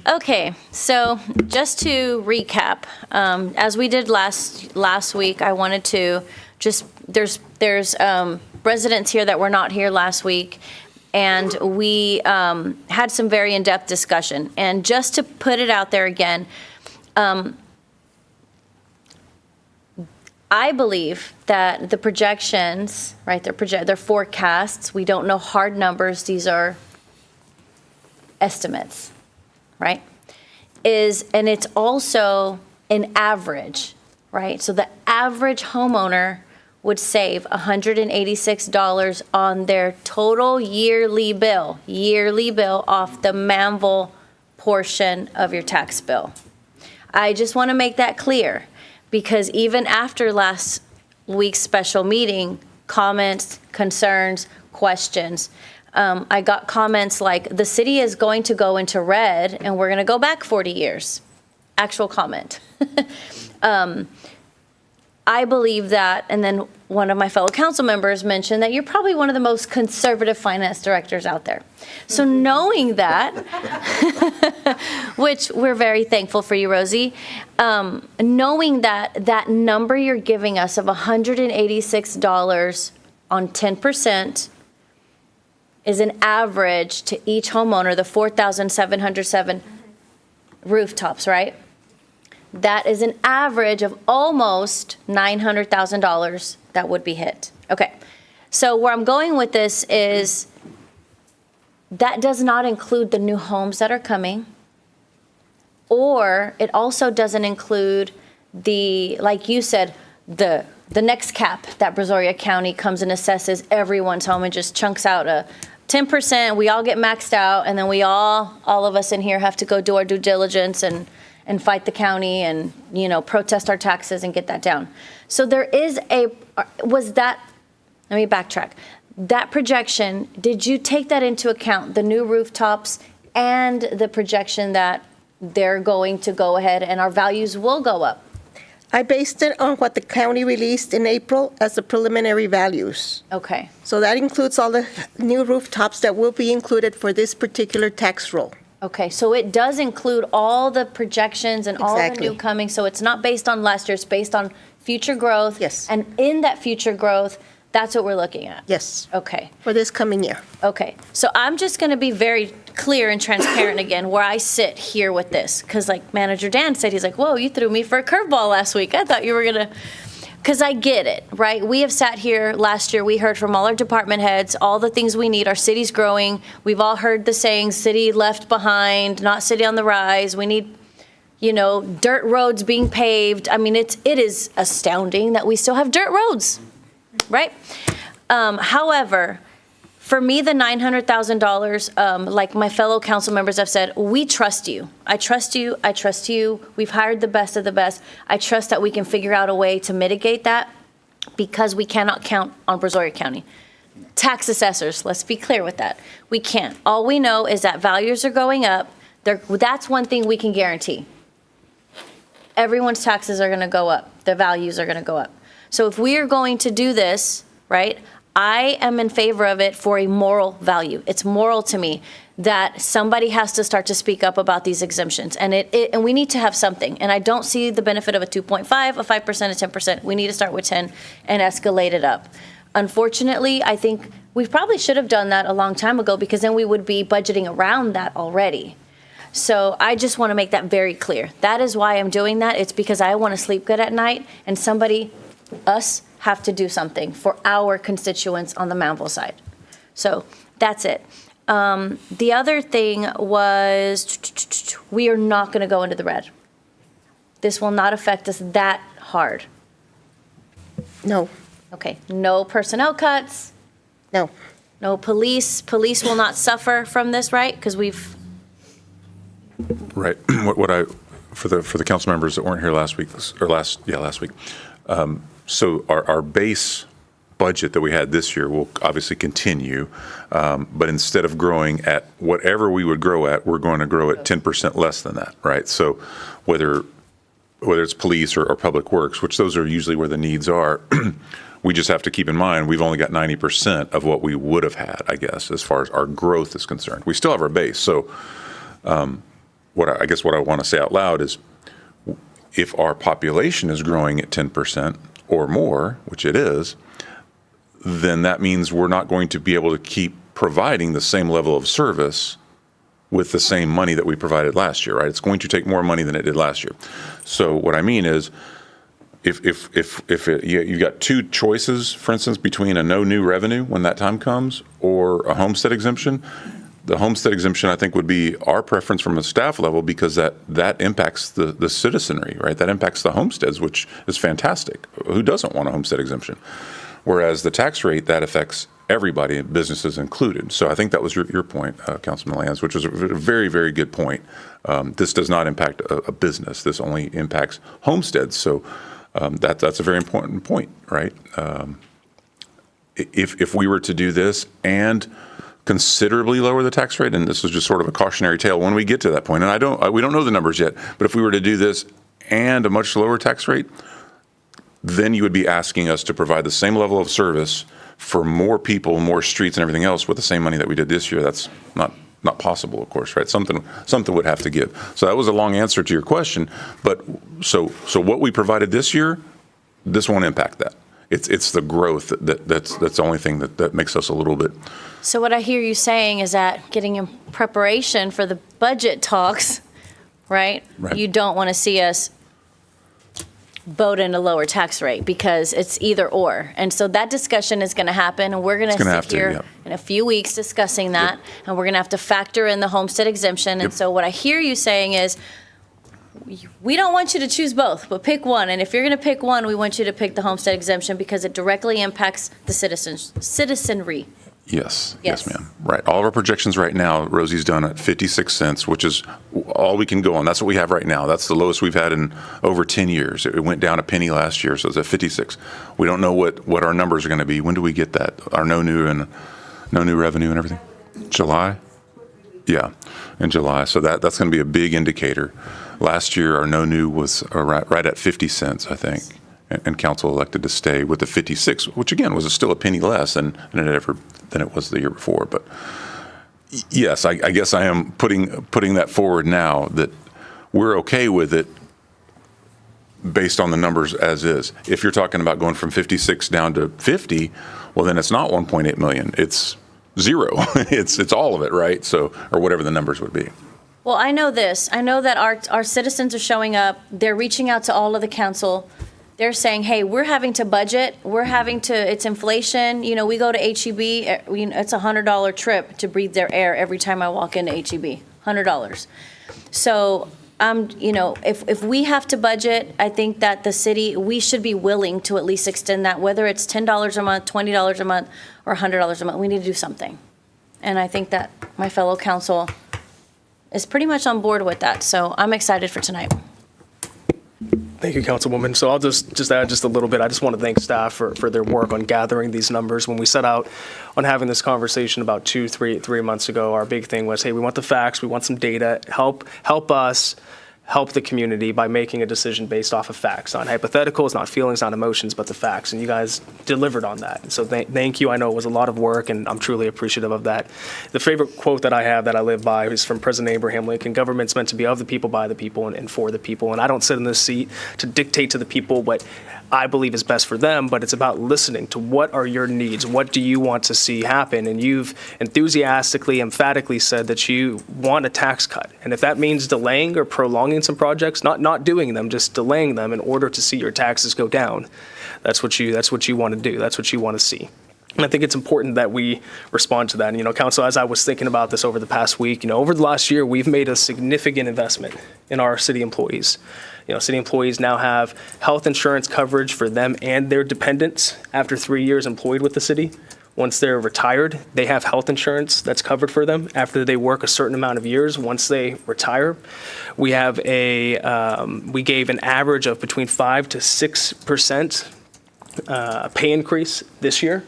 Okay, so just to recap, as we did last week, I wanted to just, there's residents here that were not here last week, and we had some very in-depth discussion. And just to put it out there again, I believe that the projections, right, they're forecasts. We don't know hard numbers. These are estimates, right? And it's also an average, right? So the average homeowner would save $186 on their total yearly bill off the Manvel portion of your tax bill. I just want to make that clear. Because even after last week's special meeting, comments, concerns, questions, I got comments like, the city is going to go into red and we're going to go back 40 years. Actual comment. I believe that, and then one of my fellow council members mentioned that you're probably one of the most conservative finance directors out there. So knowing that, which we're very thankful for you, Rosie, knowing that number you're giving us of $186 on 10% is an average to each homeowner, the 4,707 rooftops, right? That is an average of almost $900,000 that would be hit. Okay, so where I'm going with this is that does not include the new homes that are coming, or it also doesn't include the, like you said, the next cap that Brazoria County comes and assesses everyone's home and just chunks out a 10%. We all get maxed out, and then we all of us in here have to go do our due diligence and fight the county and, protest our taxes and get that down. So there is let me backtrack. That projection, did you take that into account, the new rooftops and the projection that they're going to go ahead and our values will go up? I based it on what the county released in April as the preliminary values. Okay. So that includes all the new rooftops that will be included for this particular tax roll. Okay, so it does include all the projections and all the Exactly. new coming, so it's not based on last year, it's based on future growth. Yes. And in that future growth, That's what we're looking at? Yes, Okay. for this coming year. Okay, so I'm just going to be very clear and transparent again where I sit here with this. Because like Manager Dan said, he's like, whoa, you threw me for a curveball last week. I thought you were going to, because I get it, right? We have sat here last year, we heard from all our department heads, all the things we need. Our city's growing. We've all heard the saying, city left behind, not city on the rise. We need, dirt roads being paved. I mean, it is astounding that we still have dirt roads, right? However, for me, the $900,000, like my fellow council members have said, we trust you. I trust you. I trust you. We've hired the best of the best. I trust that we can figure out a way to mitigate that because we cannot count on Brazoria County. Tax assessors, let's be clear with that. We can't. All we know is that values are going up. That's one thing we can guarantee. Everyone's taxes are going to go up. The values are going to go up. So if we are going to do this, right, I am in favor of it for a moral value. It's moral to me that somebody has to start to speak up about these exemptions. And and we need to have something. And I don't see the benefit of a 2.5, a 5%, a 10%. We need to start with 10 and escalate it up. Unfortunately, I think we probably should have done that a long time ago because then we would be budgeting around that already. So I just want to make that very clear. That is why I'm doing that. It's because I want to sleep good at night and us, have to do something for our constituents on the Manvel side. So that's it. The other thing was we are not going to go into the red. This will not affect us that hard. No. Okay. No personnel cuts. No. No police. Police will not suffer from this, right? Because we've. Right. For the council members that weren't here last week, last week. So our base budget that we had this year will obviously continue, but instead of growing at whatever we would grow at, we're going to grow at 10% less than that, right? So whether it's police or public works, which those are usually where the needs are, we just have to keep in mind we've only got 90% of what we would have had, I guess, as far as our growth is concerned. We still have our base. So what I want to say out loud is if our population is growing at 10%, or more, which it is, then that means we're not going to be able to keep providing the same level of service with the same money that we provided last year, right? It's going to take more money than it did last year. So what I mean is, if you've got two choices, for instance, between a no new revenue when that time comes or a homestead exemption, the homestead exemption, I think, would be our preference from a staff level because that impacts the citizenry, right? That impacts the homesteads, which is fantastic. Who doesn't want a homestead exemption? Whereas the tax rate, that affects everybody, businesses included. So I think that was your point, Councilman Lands, which was a very, very good point. This does not impact a business. This only impacts homesteads. So that's a very important point, right? If we were to do this and considerably lower the tax rate, and this is just sort of a cautionary tale when we get to that point, and we don't know the numbers yet, but if we were to do this and a much lower tax rate, then you would be asking us to provide the same level of service for more people, more streets and everything else with the same money that we did this year. That's not possible, of course, right? Something would have to give. So that was a long answer to your question, but so what we provided this year, this won't impact that. It's the growth that's the only thing that makes us a little bit. So what I hear you saying is that getting in preparation for the budget talks, right? You don't want to see us vote in a lower tax rate because it's either or. And so that discussion is going to happen, and we're going to sit here in a few weeks discussing that, and we're going to have to factor in the homestead exemption. And so what I hear you saying is, we don't want you to choose both, but pick one. And if you're going to pick one, we want you to pick the homestead exemption because it directly impacts the citizenry. Yes, ma'am. Right. All of our projections right now, Rosie's done at 56 cents, which is all we can go on. That's what we have right now. That's the lowest we've had in over 10 years. It went down a penny last year, so it's at 56. We don't know what our numbers are going to be. When do we get that? Our no new revenue and everything? July? Yeah, in July. So that's going to be a big indicator. Last year, our no new was right at 50 cents, I think. And council elected to stay with the 56, which again was still a penny less than it was the year before. But yes, I guess I am putting that forward now that we're okay with it based on the numbers as is. If you're talking about going from 56 down to 50, well, then it's not 1.8 million. It's zero. It's all of it, right? So, or whatever the numbers would be. Well, I know this. I know that our citizens are showing up. They're reaching out to all of the council. They're saying, hey, we're having to budget. It's inflation. You know, we go to HEB. It's a $100 trip to breathe their air every time I walk into HEB. $100. So, you know, if we have to budget, I think that the city, we should be willing to at least extend that, whether it's $10 a month, $20 a month, or $100 a month. We need to do something. And I think that my fellow council is pretty much on board with that. So I'm excited for tonight. Thank you, Councilwoman. So I'll just add just a little bit. I just want to thank staff for their work on gathering these numbers. When we set out on having this conversation about three months ago, our big thing was, hey, we want the facts, we want some data, help us help the community by making a decision based off of facts, not hypotheticals, not feelings, not emotions, but the facts. And you guys delivered on that. And so thank you. I know it was a lot of work, and I'm truly appreciative of that. The favorite quote that I have that I live by is from President Abraham Lincoln: government's meant to be of the people, by the people, and for the people. And I don't sit in this seat to dictate to the people what I believe is best for them, but it's about listening to what are your needs, what do you want to see happen, and you've enthusiastically, emphatically said that you want a tax cut, and if that means delaying or prolonging some projects, not doing them, just delaying them in order to see your taxes go down, that's what you want to do, that's what you want to see. And I think it's important that we respond to that. And, you know, Council, as I was thinking about this over the past week, you know, over the last year, we've made a significant investment in our city employees. You know, city employees now have health insurance coverage for them and their dependents after 3 years employed with the city. Once they're retired, they have health insurance that's covered for them after they work a certain amount of years. Once they retire, we have we gave an average of between 5 to 6% pay increase this year.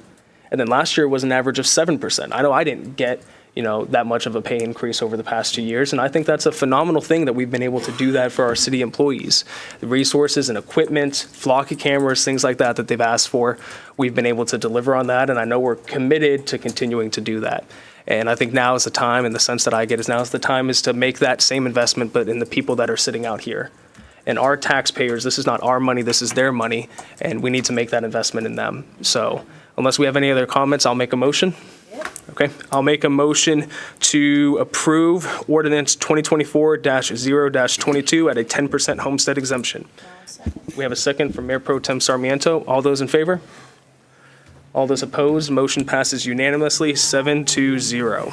And then last year was an average of 7%. I know I didn't get, you know, that much of a pay increase over the past 2 years. And I think that's a phenomenal thing that we've been able to do that for our city employees. The resources and equipment, flock of cameras, things like that they've asked for, we've been able to deliver on that. And I know we're committed to continuing to do that. And I think now is the time, and the sense that I get is now is the time is to make that same investment, but in the people that are sitting out here. And our taxpayers, this is not our money, this is their money, and we need to make that investment in them. So unless we have any other comments, I'll make a motion. Okay, I'll make a motion to approve ordinance 2024-0-22 at a 10% homestead exemption. We have a second from Mayor Pro Tem Sarmiento. All those in favor? All those opposed? Motion passes unanimously, 7-0.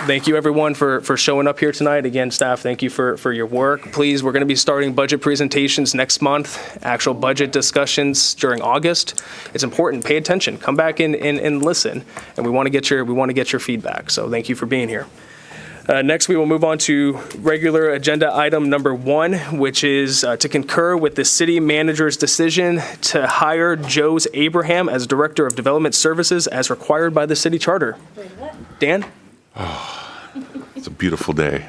Thank you, everyone, for showing up here tonight. Again, staff, thank you for your work. Please, we're going to be starting budget presentations next month, actual budget discussions during August. It's important. Pay attention. Come back and listen. And we want to get your feedback. So thank you for being here. Next, we will move on to regular agenda item number 1, which is to concur with the city manager's decision to hire Jose Abraham as Director of Development Services as required by the city charter. Dan? Oh, it's a beautiful day.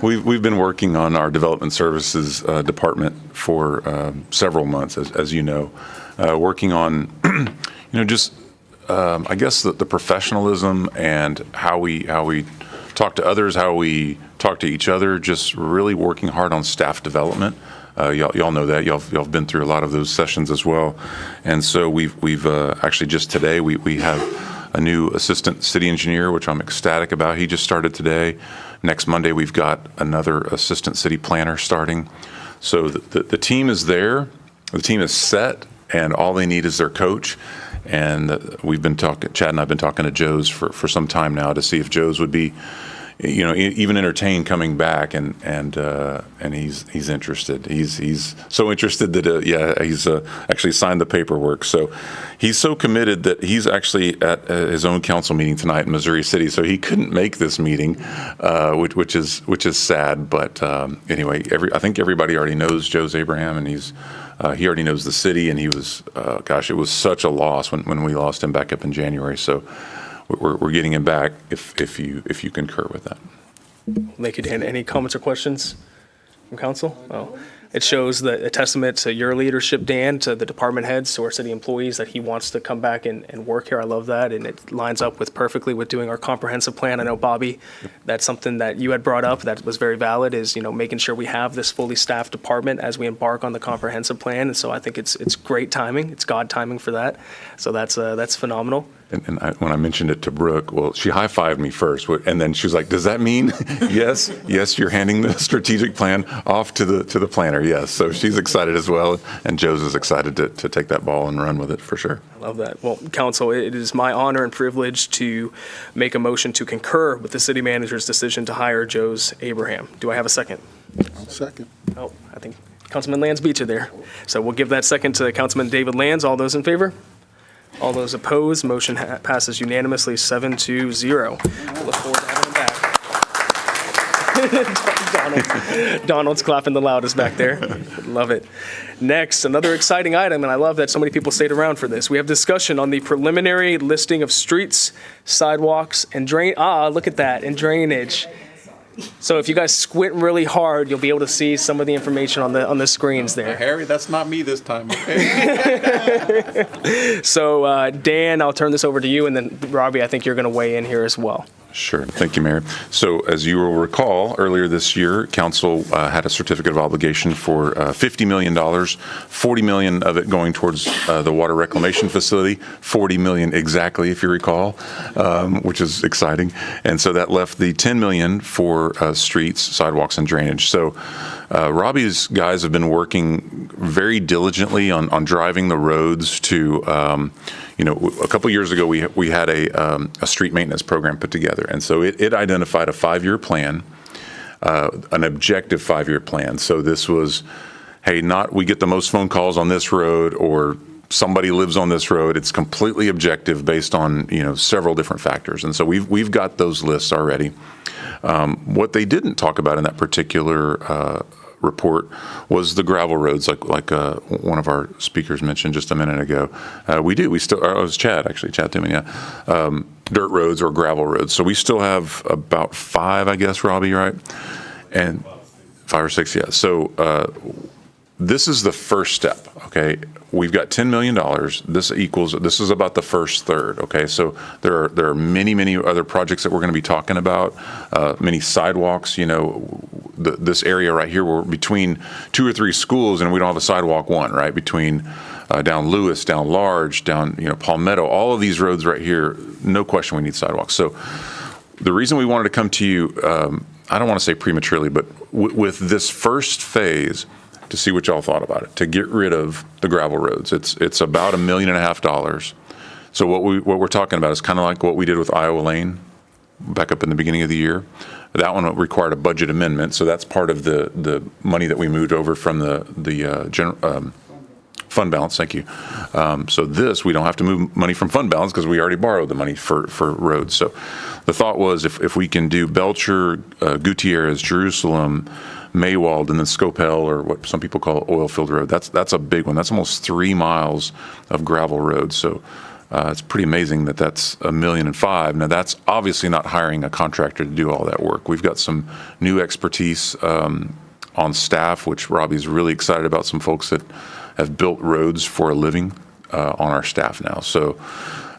We've been working on our development services department for several months, as you know, working on, just I guess the professionalism and how we talk to others, how we talk to each other, just really working hard on staff development. Y'all know that. Y'all have been through a lot of those sessions as well. And so we've actually just today, we have a new assistant city engineer, which I'm ecstatic about. He just started today. Next Monday, we've got another assistant city planner starting. So the team is there, the team is set, and all they need is their coach. And we've been talking, Chad and I've been talking to Jose for some time now to see if Jose would be, even entertain coming back, and he's interested. He's so interested that he's actually signed the paperwork. So he's so committed that he's actually at his own council meeting tonight in Missouri City. So he couldn't make this meeting, which is sad. But anyway, I think everybody already knows Jose Abraham, and he already knows the city. And he was, it was such a loss when we lost him back up in January. So we're getting him back if you concur with that. Thank you, Dan. Any comments or questions from council? Oh, It shows a testament to your leadership, Dan, to the department heads, to our city employees, that he wants to come back and work here. I love that, and it lines up perfectly with doing our comprehensive plan. I know, Bobby, that's something that you had brought up that was very valid, is, making sure we have this fully staffed department as we embark on the comprehensive plan. And so I think it's great timing. It's God timing for that. So that's phenomenal. And when I mentioned it to Brooke, well, she high-fived me first, and then she was like, "Does that mean yes, you're handing the strategic plan off to the planner?" Yes, so she's excited as well, and Joe's is excited to take that ball and run with it for sure. I love that. Well, Council, it is my honor and privilege to make a motion to concur with the city manager's decision to hire Joe's Abraham. Do I have a second? Second. Oh, I think Councilman Lands beat you there. So we'll give that second to Councilman David Lands. All those in favor? All those opposed? Motion passes unanimously 7-0. We'll look forward to having him back. Donald's clapping the loudest back there. Love it. Next, another exciting item, and I love that so many people stayed around for this. We have discussion on the preliminary listing of streets, sidewalks, and look at that, and drainage. So if you guys squint really hard, you'll be able to see some of the information on the screens there. Harry, that's not me this time, okay? So Dan, I'll turn this over to you, and then Robbie, I think you're going to weigh in here as well. Sure. Thank you, Mayor. So as you will recall, earlier this year, Council had a certificate of obligation for $50 million, $40 million of it going towards the water reclamation facility, $40 million exactly, if you recall, which is exciting. And so that left the $10 million for streets, sidewalks, and drainage. So Robbie's guys have been working very diligently on driving the roads to, a couple years ago, we had a street maintenance program put together. And so it identified a 5-year plan, an objective 5-year plan. So this was, hey, not we get the most phone calls on this road or somebody lives on this road. It's completely objective based on, several different factors. And so we've got those lists already. What they didn't talk about in that particular report was the gravel roads, like one of our speakers mentioned just a minute ago. We still, it was Chad Tooman, yeah. Dirt roads or gravel roads. So we still have about 5, I guess, Robbie, right? And 5 or 6, yeah. So this is the first step, okay? We've got $10 million. This is about the first third, okay? So there are many, many other projects that we're going to be talking about, many sidewalks, this area right here, we're between 2 or 3 schools and we don't have a sidewalk one, right? Between down Lewis, down Large, down, Palmetto, all of these roads right here, no question we need sidewalks. So the reason we wanted to come to you, I don't want to say prematurely, but with this first phase, to see what y'all thought about it, to get rid of the gravel roads. It's about $1.5 million. So what we're talking about is kind of like what we did with Iowa Lane back up in the beginning of the year. That one required a budget amendment, so that's part of the money that we moved over from the fund balance. Thank you. So this, we don't have to move money from fund balance because we already borrowed the money for roads. So the thought was if we can do Belcher, Gutierrez, Jerusalem, Maywald, and then Scopel, or what some people call Oilfield Road. That's a big one. That's almost 3 miles of gravel road. So it's pretty amazing that's $1.5 million. Now that's obviously not hiring a contractor to do all that work. We've got some new expertise on staff, which Robbie's really excited about. Some folks that have built roads for a living on our staff now. So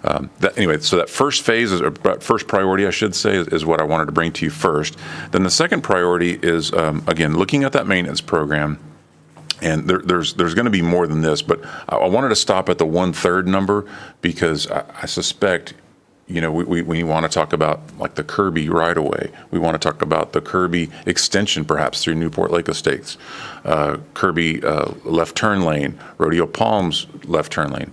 so that first phase, first priority, I should say, is what I wanted to bring to you first. Then the second priority is, again, looking at that maintenance program. And there's going to be more than this, but I wanted to stop at the 1/3 number because I suspect, we want to talk about like the Kirby right away. We want to talk about the Kirby extension, perhaps through Newport Lake Estates, Kirby left turn lane, Rodeo Palms left turn lane,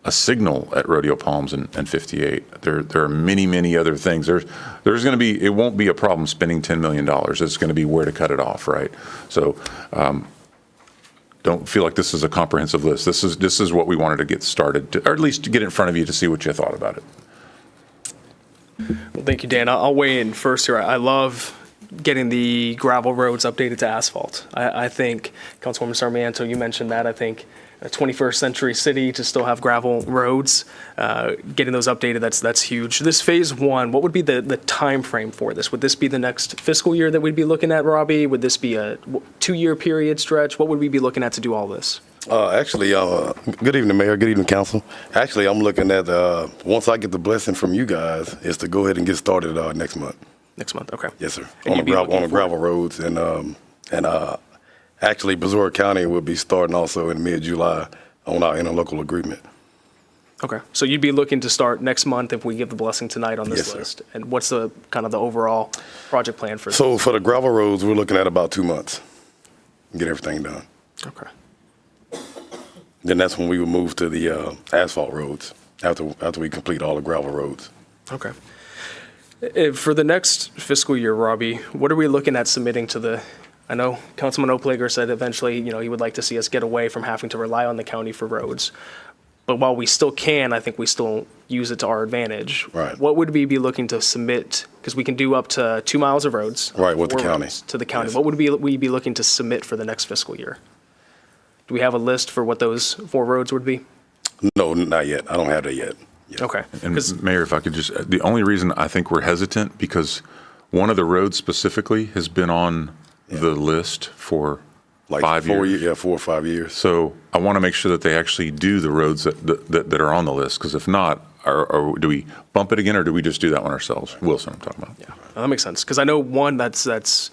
a signal at Rodeo Palms and 58. There are many, many other things. There's going to be, it won't be a problem spending $10 million. It's going to be where to cut it off, right? So don't feel like this is a comprehensive list. This is what we wanted to get started, or at least to get in front of you to see what you thought about it. Well, thank you, Dan. I'll weigh in first here. I love getting the gravel roads updated to asphalt. I think, Councilwoman Sarmiento, you mentioned that. I think a 21st century city to still have gravel roads, getting those updated, that's huge. This phase one, what would be the time frame for this? Would this be the next fiscal year that we'd be looking at, Robbie? Would this be a 2-year period stretch? What would we be looking at to do all this? Actually, good evening, Mayor. Good evening, Council. Actually, I'm looking at, once I get the blessing from you guys, is to go ahead and get started next month. Next month, okay. Yes, sir. And On you'd be the looking gravel roads. And actually, Brazoria County will be starting also in mid-July on our interlocal agreement. Okay, so you'd be looking to start next month if we give the blessing tonight on this Yes, sir. list? And what's the kind of the overall project plan for this? So for the gravel roads, we're looking at about 2 months. Get everything done. Okay. Then that's when we will move to the asphalt roads after we complete all the gravel roads. Okay. For the next fiscal year, Robbie, what are we looking at submitting to the, I know Councilman Oplager said eventually, he would like to see us get away from having to rely on the county for roads. But while we still can, I think we still use it to our advantage. Right. What would we be looking to submit? Because we can do up to 2 miles of roads. Right, with the 4 county. roads to the county. Yes. What would we be looking to submit for the next fiscal year? Do we have a list for what those 4 roads would be? No, not yet. I don't have that yet. Okay. And Mayor, if I could just, the only reason I think we're hesitant, because one of the roads specifically has been on the list for Like 5 years. 4 or 5 years. So I want to make sure that they actually do the roads that are on the list, because if not, do we bump it again, or do we just do that one ourselves? Wilson, I'm talking about. Yeah, that makes sense. Because I know one that's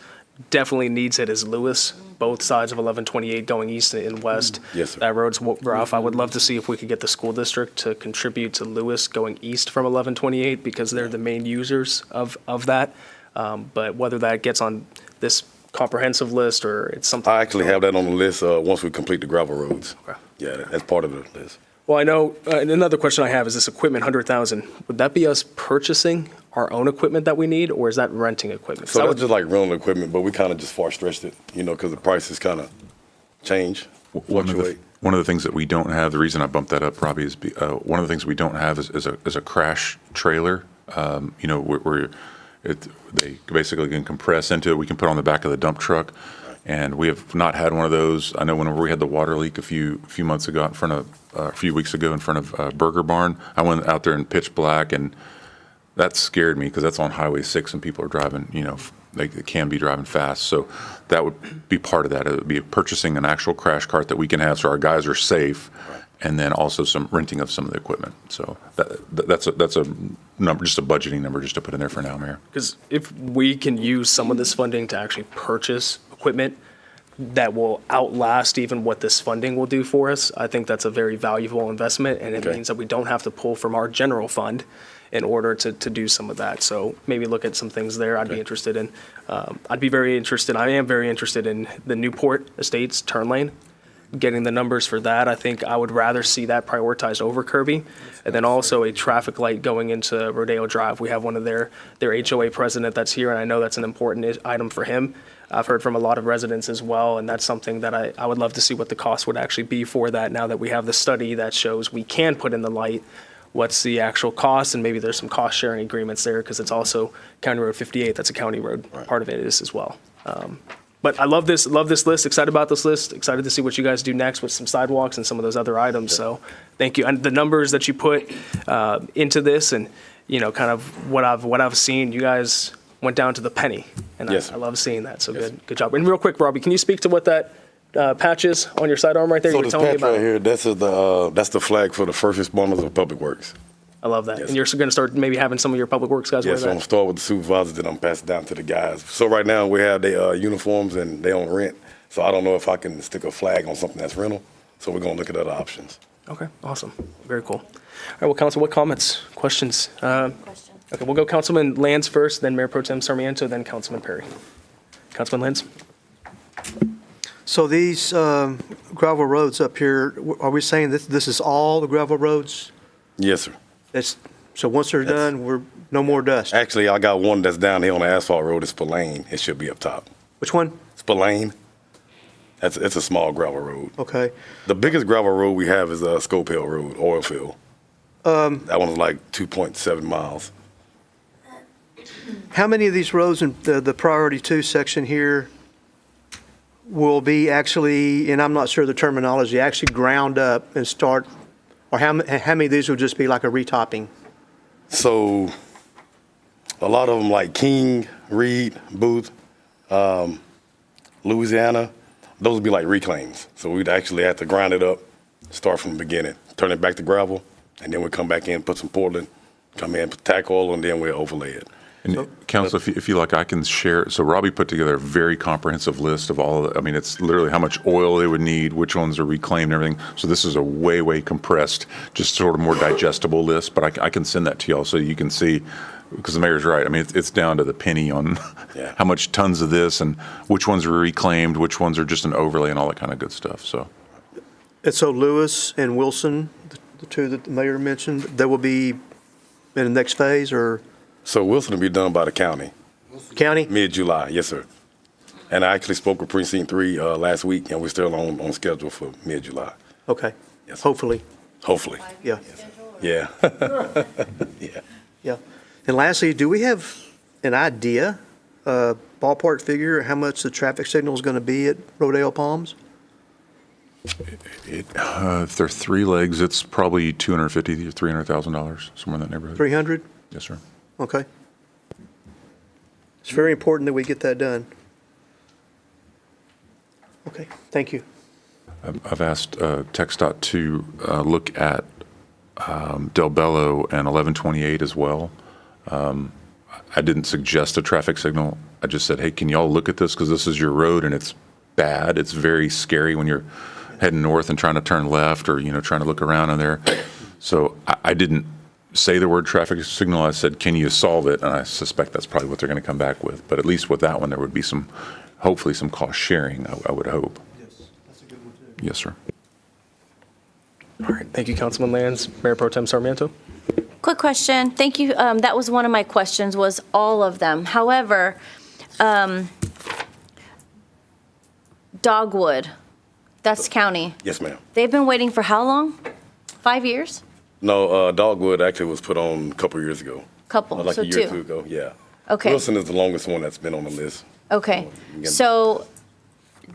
definitely needs it is Lewis, both sides of 1128 going east and west. Yes, sir. That road's rough. I would love to see if we could get the school district to contribute to Lewis going east from 1128, because they're the main users of that. But whether that gets on this comprehensive list or it's something. I actually have that on the list once we complete the gravel roads. Okay. Yeah, that's part of the list. Well, I know, and another question I have is this equipment, 100,000. Would that be us purchasing our own equipment that we need, or is that renting equipment? 'Cause So I that's would- just like rental equipment, but we kind of just far stretched it, because the prices kind of change, fluctuate. One of the things that we don't have, the reason I bumped that up, Robbie, is one of the things we don't have is a crash trailer. Where they basically can compress into it. We can put on the back of the dump truck, and we have not had one of those. I know whenever we had the water leak a few months ago a few weeks ago in front of Burger Barn, I went out there in pitch black, and that scared me because that's on Highway 6 and people are driving, they can be driving fast. So that would be part of that. It would be purchasing an actual crash cart that we can have so our guys are safe, and then also some renting of some of the equipment. So that's a number, just a budgeting number, just to put in there for now, Mayor. Because if we can use some of this funding to actually purchase equipment that will outlast even what this funding will do for us, I think that's a very valuable investment, and it means that we don't have to pull from our general fund in order to do some of that. So maybe look at some things there I'd be interested in. I am very interested in the Newport Estates turn lane. Getting the numbers for that, I think I would rather see that prioritized over Kirby. And then also a traffic light going into Rodeo Drive. We have one of their HOA president that's here, and I know that's an important item for him. I've heard from a lot of residents as well, and that's something that I would love to see what the cost would actually be for that now that we have the study that shows we can put in the light. What's the actual cost, and maybe there's some cost sharing agreements there, because it's also County Road 58, that's a county road, part of it is as well. But I love this list, excited about this list, excited to see what you guys do next with some sidewalks and some of those other items, so thank you. And the numbers that you put into this, and, kind of what I've seen, you guys went down to the penny, and Yes, I love seeing that, so good job. And real quick, Robbie, can you speak to what that patch is on your sidearm right there? So You were this telling me patch about right it. here, that's the flag for the first responders of Public Works. I love that. Yes. And you're going to start maybe having some of your public works guys wear Yes, so I'm that? start with the supervisors, then I'm passing down to the guys. So right now, we have their uniforms and they on rent. So I don't know if I can stick a flag on something that's rental. So we're going to look at other options. Okay, awesome. Very cool. All right, well, Council, what comments, questions? Okay, we'll go Councilman Lands first, then Mayor Pro Tem Sarmiento, then Councilman Perry. Councilman Lands? So these gravel roads up here, are we saying this is all the gravel roads? Yes, sir. So once they're done, we're no more dust? Actually, I got one that's down here on the asphalt road. It's Spillane. It should be up top. Which one? Spillane. It's a small gravel road. Okay. The biggest gravel road we have is Scope Hill Road, oil field. That one's like 2.7 miles. How many of these roads in the priority 2 section here will be actually, and I'm not sure the terminology, actually ground up and start, or how many of these will just be like a retopping? So a lot of them like King, Reed, Booth, Louisiana, those would be like reclaims. So we'd actually have to grind it up, start from the beginning, turn it back to gravel, and then we come back in, put some Portland, come in, put tack oil, and then we'll overlay it. And Council, if you like, I can share. So Robbie put together a very comprehensive list of all of the, I mean, it's literally how much oil they would need, which ones are reclaimed and everything. So this is a way compressed, just sort of more digestible list. But I can send that to y'all so you can see, because the mayor's right. I mean, it's down to the penny on how much tons of this and which ones are reclaimed, which ones are just an overlay and all that kind of good stuff. So. And so Lewis and Wilson, the two that the mayor mentioned, they will be in the next phase, or? So Wilson will be done by the county. County? Mid-July, yes, sir. And I actually spoke with Precinct 3 last week, and we're still on schedule for mid-July. Okay. Yes. Hopefully. Hopefully. Yeah. Yeah. Yeah. Yeah. And lastly, do we have an idea, ballpark figure, how much the traffic signal is going to be at Rodeo Palms? If they're 3 legs, it's probably $250,000 to $300,000, somewhere in that neighborhood. 300? Yes, sir. Okay. It's very important that we get that done. Okay, thank you. I've asked TxDOT to look at Del Bello and 1128 as well. I didn't suggest a traffic signal. I just said, hey, can y'all look at this? Because this is your road and it's bad. It's very scary when you're heading north and trying to turn left or, trying to look around in there. So I didn't say the word traffic signal. I said, can you solve it? And I suspect that's probably what they're going to come back with. But at least with that one, there would be hopefully some cost sharing, I would hope. Yes, that's a good one, too. Yes, sir. All right, thank you, Councilman Lands. Mayor Pro Tem Sarmiento. Quick question. Thank you. That was one of my questions, was all of them. However, Dogwood, that's county. Yes, ma'am. They've been waiting for how long? 5 years? No, Dogwood actually was put on a couple years ago. Couple, Like so a year or 2. 2 ago, yeah. Okay. Wilson is the longest one that's been on the list. Okay. So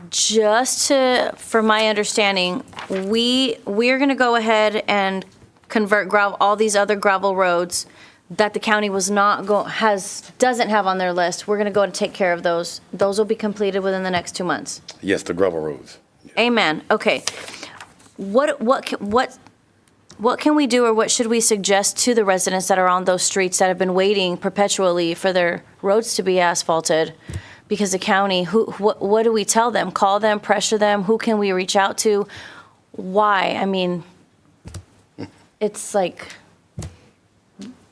just for my understanding, we're going to go ahead and convert all these other gravel roads that the county doesn't have on their list. We're going to go and take care of those. Those will be completed within the next 2 months. Yes, the gravel roads. Amen. Okay. What can we do, or what should we suggest to the residents that are on those streets that have been waiting perpetually for their roads to be asphalted? Because the county, what do we tell them? Call them, pressure them? Who can we reach out to? Why? I mean, it's like,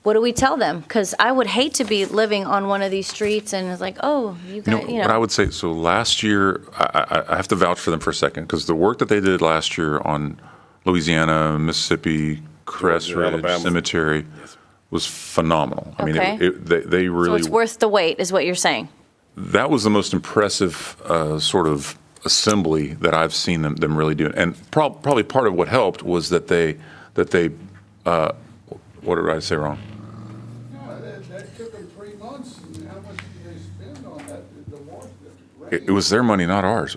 what do we tell them? Because I would hate to be living on one of these streets and it's like, oh, you guys, What I would say, so last year, I have to vouch for them for a second, because the work that they did last year on Louisiana, Mississippi, Crest Ridge Alabama Cemetery was phenomenal. I mean, Okay. they really. so it's worth the wait, is what you're saying? That was the most impressive sort of assembly that I've seen them really do. And probably part of what helped was that they what did I say wrong? That took them 3 months, and how much did they spend on that, the water district? It was their money, not ours.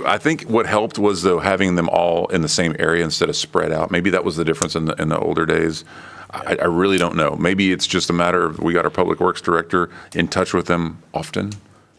I think what helped was, though, having them all in the same area instead of spread out. Maybe that was the difference in the older days. I really don't know. Maybe it's just a matter of, we got our public works director in touch with them often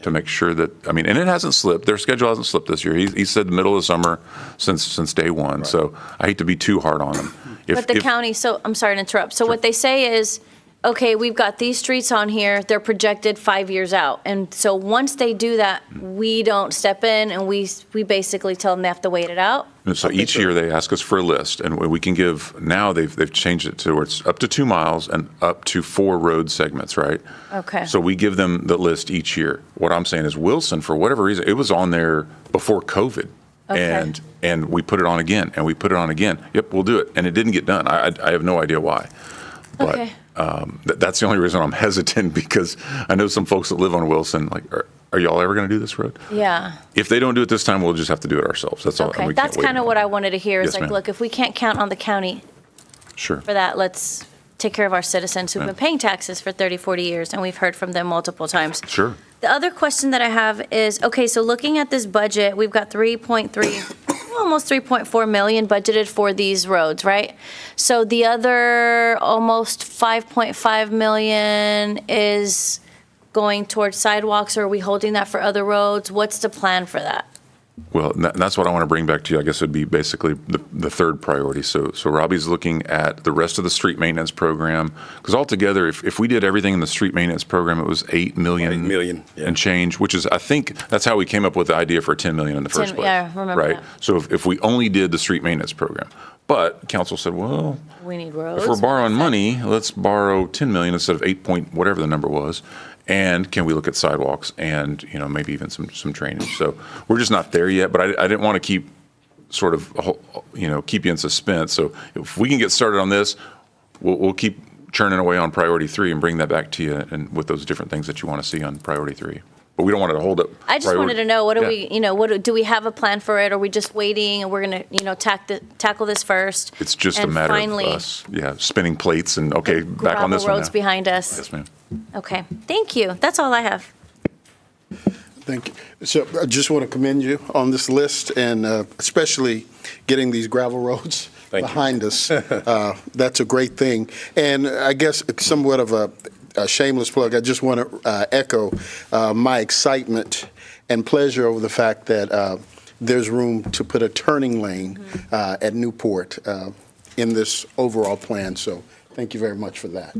to make sure that, and it hasn't slipped. Their schedule hasn't slipped this year. He said the middle of the summer since day one. Right. So I hate to be too hard on them. But the county, so I'm sorry to interrupt. So what they say is, okay, we've got these streets on here, they're projected 5 years out. And so once they do that, we don't step in and we basically tell them they have to wait it out? And so each year they ask us for a list, and we can give, now they've changed it to where it's up to 2 miles and up to 4 road segments, right? Okay. So we give them the list each year. What I'm saying is Wilson, for whatever reason, it was on there before COVID. Okay. And we put it on again, and we put it on again. Yep, we'll do it. And it didn't get done. I have no idea why. But Okay. That's the only reason I'm hesitant, because I know some folks that live on Wilson, like, are y'all ever going to do this road? Yeah. If they don't do it this time, we'll just have to do it ourselves. That's all. Okay, We can't that's wait kind of anymore. what I wanted to hear, is Yes, like, ma'am. look, if we can't count on the county Sure. for that, let's take care of our citizens who've been paying taxes for 30, 40 years, and we've heard from them multiple times. Sure. The other question that I have is, okay, so looking at this budget, we've got 3.3, almost 3.4 million budgeted for these roads, right? So the other almost 5.5 million is going towards sidewalks, or are we holding that for other roads? What's the plan for that? Well, that's what I want to bring back to you. I guess it would be basically the third priority. So Robbie's looking at the rest of the street maintenance program, because altogether, if we did everything in the street maintenance program, it was 8 million, 8 million, yeah. and change, which is, I think, that's how we came up with the idea for 10 million in the first place. Yeah, remember right? that. So if we only did the street maintenance program, but council said, well, We need roads. if we're borrowing money, let's borrow 10 million instead of 8 point whatever the number was. And can we look at sidewalks and, you know, maybe even some drainage? So we're just not there yet, but I didn't want to keep sort of, you know, keep you in suspense. So if we can get started on this, we'll keep churning away on priority 3 and bring that back to you and with those different things that you want to see on priority 3. But we don't want it to hold up. I just wanted to know, what do Yeah. we, you know, do we have a plan for it? Or are we just waiting and we're going to, you know, tackle this first? It's just a and matter finally, of us, spinning plates and, okay, back on this gravel one roads now. behind us. Yes, ma'am. Okay, thank you. That's all I have. Thank you. So I just want to commend you on this list, and especially getting these gravel roads behind us. That's a great thing. And I guess somewhat of a shameless plug, I just want to echo my excitement and pleasure over the fact that there's room to put a turning lane at Newport in this overall plan. So thank you very much for that.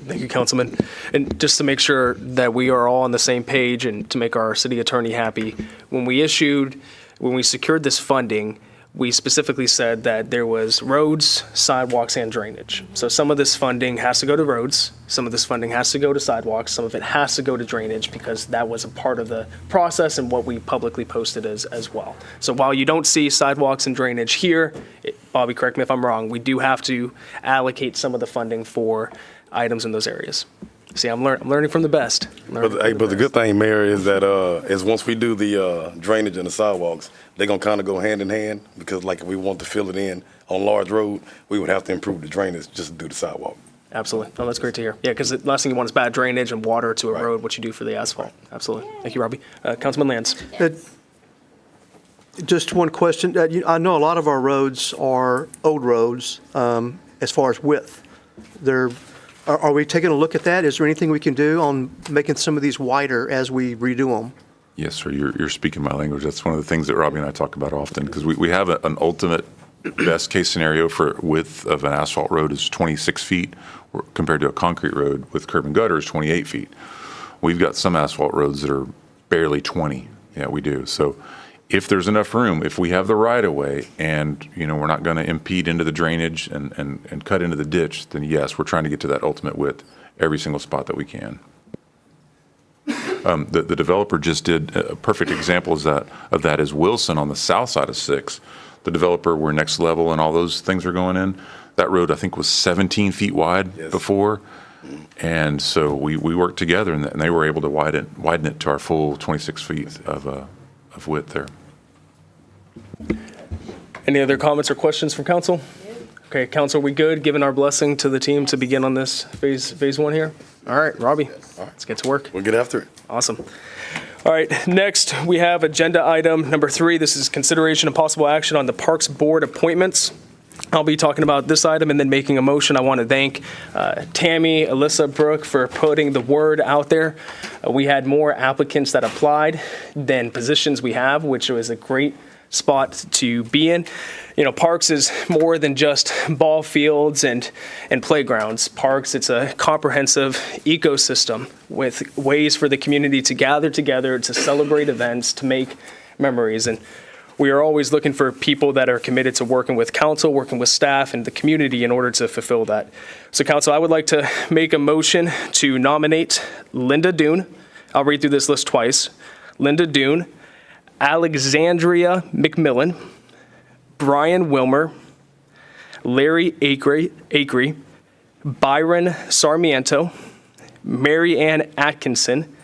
Thank you, Councilman. And just to make sure that we are all on the same page and to make our city attorney happy, when we secured this funding, we specifically said that there was roads, sidewalks, and drainage. So some of this funding has to go to roads, some of this funding has to go to sidewalks, some of it has to go to drainage because that was a part of the process and what we publicly posted as well. So while you don't see sidewalks and drainage here, Bobby, correct me if I'm wrong, we do have to allocate some of the funding for items in those areas. See, I'm learning from the best. But the good thing, Mayor, is that is once we do the drainage and the sidewalks, they're gonna kind of go hand in hand, because like if we want to fill it in on large road, we would have to improve the drainage just to do the sidewalk. Absolutely. No, that's great to hear. Yeah, because the last thing you want is bad drainage and water to a road, what you do for the asphalt. Absolutely. Thank you, Robbie. Councilman Lance. Just one question. I know a lot of our roads are old roads as far as width. Are we taking a look at that? Is there anything we can do on making some of these wider as we redo them? Yes, sir. You're speaking my language. That's one of the things that Robbie and I talk about often, because we have an ultimate best case scenario for width of an asphalt road is 26 feet compared to a concrete road with curb and gutter is 28 feet. We've got some asphalt roads that are barely 20. Yeah, we do. So if there's enough room, if we have the right of way and, you know, we're not going to impede into the drainage and cut into the ditch, then yes, we're trying to get to that ultimate width every single spot that we can. The developer just did a perfect example of that is Wilson on the south side of 6. The developer where Next Level and all those things are going in. That road, I think, was 17 feet wide before. And so we worked together, and they were able to widen it to our full 26 feet of width there. Any other comments or questions from council? Okay, council, we good, giving our blessing to the team to begin on this phase 1 here? All right, Robbie, let's get to work. We'll get after it. Awesome. All right, next we have agenda item number 3. This is consideration and possible action on the Parks Board appointments. I'll be talking about this item and then making a motion. I want to thank Tammy, Alyssa, Brooke for putting the word out there. We had more applicants that applied than positions we have, which was a great spot to be in. You know, parks is more than just ball fields and playgrounds. Parks, it's a comprehensive ecosystem with ways for the community to gather together, to celebrate events, to make memories. And we are always looking for people that are committed to working with council, working with staff and the community in order to fulfill that. So council, I would like to make a motion to nominate Linda Dune. I'll read through this list twice. Linda Dune, Alexandria McMillan, Brian Wilmer, Larry Acree, Byron Sarmiento, Mary Ann Atkinson,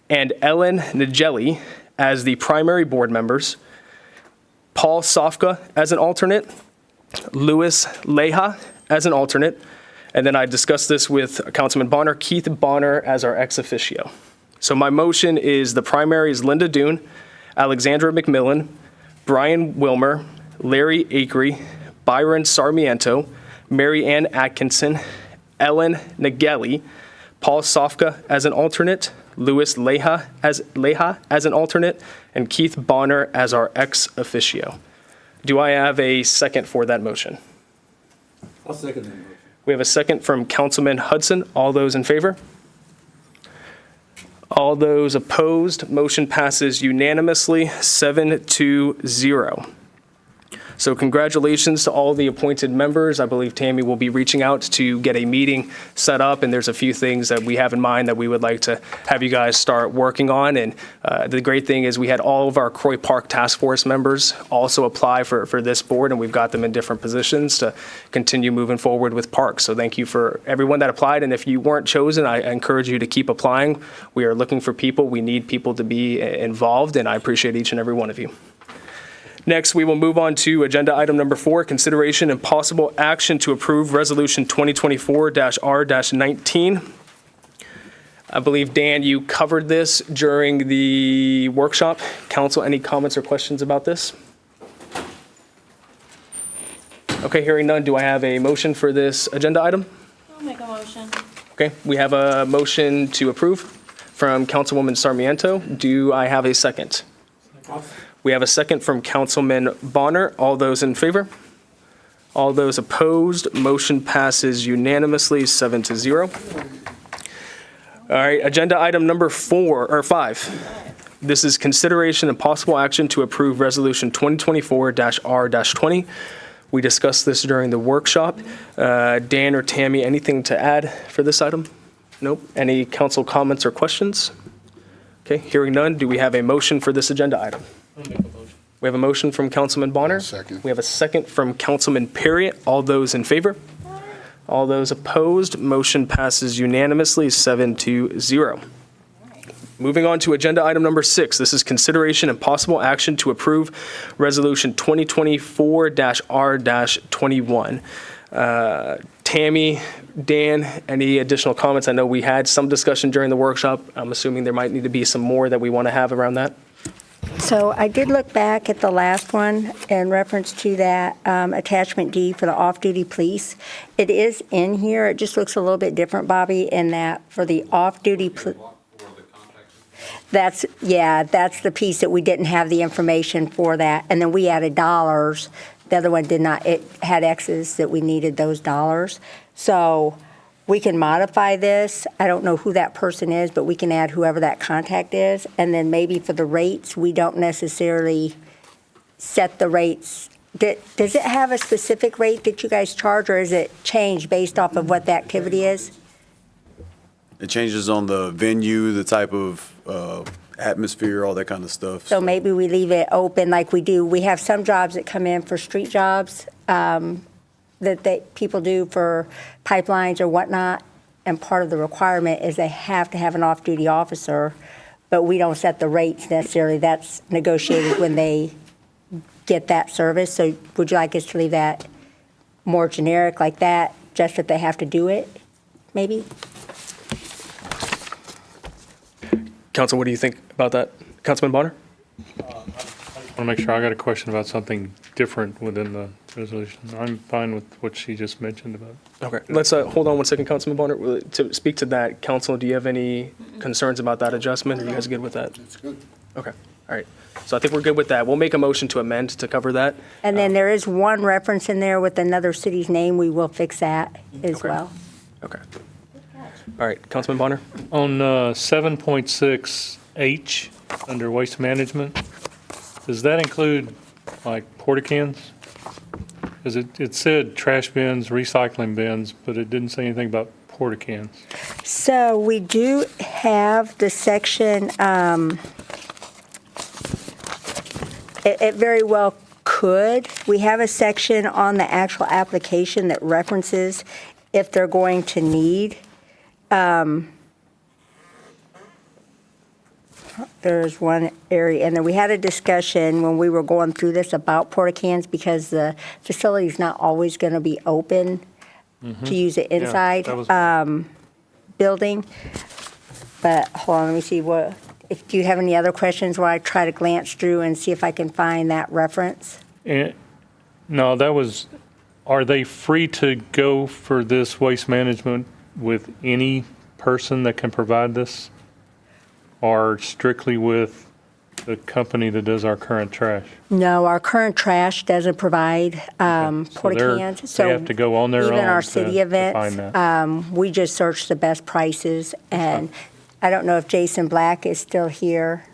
and Ellen Nagelli as the primary board members, Paul Sofka as an alternate, Louis Leha as an alternate, And then I discussed this with Councilman Bonner, Keith Bonner as our ex officio. So my motion is the primary is Linda Doon, Alexandra McMillan, Brian Wilmer, Larry Akery, Byron Sarmiento, Mary Ann Atkinson, Ellen Nageli, Paul Sofka as an alternate, Louis Leha as an alternate, and Keith Bonner as our ex officio. Do I have a second for that motion? I'll second that motion. We have a second from Councilman Hudson. All those in favor? All those opposed? Motion passes unanimously, 7-0. So congratulations to all the appointed members. I believe Tammy will be reaching out to get a meeting set up, and there's a few things that we have in mind that we would like to have you guys start working on. And the great thing is we had all of our Croy Park Task Force members also apply for this board, and we've got them in different positions to continue moving forward with parks. So thank you for everyone that applied, and if you weren't chosen, I encourage you to keep applying. We are looking for people. We need people to be involved, and I appreciate each and every one of you. Next, we will move on to agenda item number 4, consideration and possible action to approve resolution 2024-R-19. I believe, Dan, you covered this during the workshop. Council, any comments or questions about this? Okay, hearing none, do I have a motion for this agenda item? I'll make a motion. Okay, we have a motion to approve from Councilwoman Sarmiento. Do I have a second? We have a second from Councilman Bonner. All those in favor? All those opposed? Motion passes unanimously, 7-0. All right, agenda item number 5. This is consideration and possible action to approve resolution 2024-R-20. We discussed this during the workshop. Dan or Tammy, anything to add for this item? Nope. Any council comments or questions? Okay, hearing none, do we have a motion for this agenda item? We have a motion from Councilman Bonner. Second. We have a second from Councilman Perry. All those in favor? All those opposed? Motion passes unanimously, 7-0. Moving on to agenda item number 6. This is consideration and possible action to approve resolution 2024-R-21. Tammy, Dan, any additional comments? I know we had some discussion during the workshop. I'm assuming there might need to be some more that we want to have around that. So I did look back at the last one in reference to that attachment D for the off-duty police. It is in here. It just looks a little bit different, Bobby, in that for the off-duty that's the piece that we didn't have the information for that. And then we added dollars. The other one did not. It had X's that we needed those dollars. So we can modify this. I don't know who that person is, but we can add whoever that contact is. And then maybe for the rates, we don't necessarily set the rates. Does it have a specific rate that you guys charge, or is it changed based off of what the activity is? It changes on the venue, the type of atmosphere, all that kind of stuff. So maybe we leave it open like we do. We have some jobs that come in for street jobs that people do for pipelines or whatnot, and part of the requirement is they have to have an off-duty officer, but we don't set the rates necessarily. That's negotiated when they get that service. So would you like us to leave that more generic like that, just that they have to do it, maybe? Council, what do you think about that? Councilman Bonner? I want to make sure I got a question about something different within the resolution. I'm fine with what she just mentioned about. Okay, let's hold on one second, Councilman Bonner. To speak to that, Council, do you have any concerns about that adjustment? Are you guys good with that? That's good. Okay, all right. So I think we're good with that. We'll make a motion to amend to cover that. And then there is one reference in there with another city's name. We will fix that as well. Okay. All right, Councilman Bonner? On 7.6H, under waste management, does that include like porta cans? Because it said trash bins, recycling bins, but it didn't say anything about porta cans. So we do have the section, it very well could. We have a section on the actual application that references if they're going to need. There's one area, and then we had a discussion when we were going through this about porta cans because the facility's not always going to be open to use it inside that was- building. But hold on, let me see what, if do you have any other questions while I try to glance through and see if I can find that reference? No, that was, are they free to go for this waste management with any person that can provide this? Or strictly with the company that does our current trash? No, our current trash doesn't provide porta they're- cans. they have to go on their Even own our to city find events, that. we just search the best prices. And I don't know if Jason Black is still here.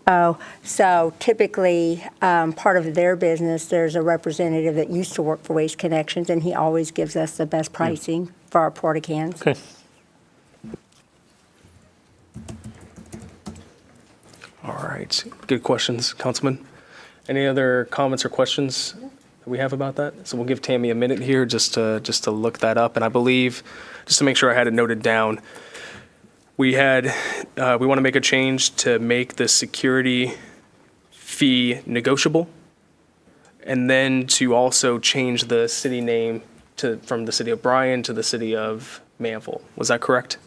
Oh, so typically, part of their business, there's a representative that used to work for Waste Connections, and he always gives us the best pricing for our porta cans. Okay. All right, good questions, Councilman. Any other comments or questions that we have about that? So we'll give Tammy a minute here just to look that up. And I believe, just to make sure I had it noted down, we want to make a change to make the security fee negotiable, and then to also change the city name from the city of Bryan to the city of Manvel. Was that correct?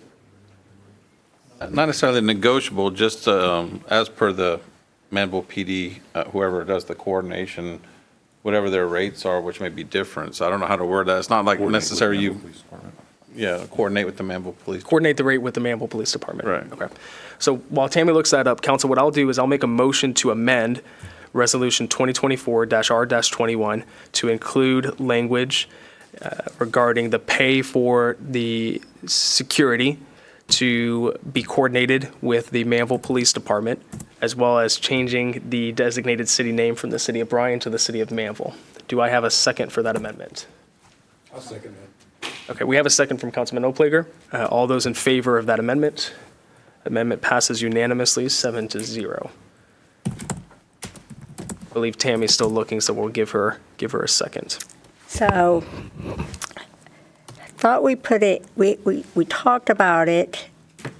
Not necessarily negotiable, just as per the Manvel PD, whoever does the coordination, whatever their rates are, which may be different. So I don't know how to word that. It's not like necessarily you, coordinate with the Manvel Police. Coordinate the rate with the Manvel Police Department. Right. Okay. So while Tammy looks that up, Council, what I'll do is I'll make a motion to amend Resolution 2024-R-21 to include language regarding the pay for the security to be coordinated with the Manvel Police Department, as well as changing the designated city name from the city of Bryan to the city of Manvel. Do I have a second for that amendment? I'll second that. Okay, we have a second from Councilman Oplager. All those in favor of that amendment? Amendment passes unanimously, 7-0. I believe Tammy's still looking, so we'll give her a second. So I thought we put it, we talked about it,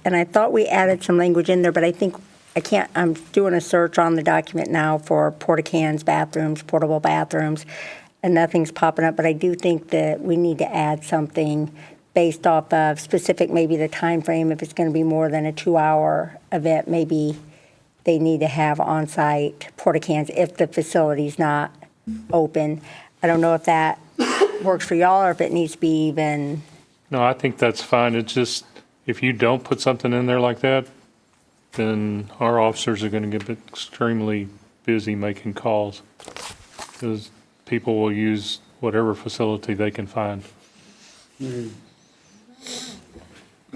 and I thought we added some language in there, but I think, I'm doing a search on the document now for porta cans, bathrooms, portable bathrooms, and nothing's popping up, but I do think that we need to add something based off of specific, maybe the time frame. If it's going to be more than a 2-hour event, maybe they need to have on-site porta cans if the facility's not open. I don't know if that works for y'all or if it needs to be even. No, I think that's fine. It's just, if you don't put something in there like that, then our officers are going to get extremely busy making calls, because people will use whatever facility they can find. Mayor,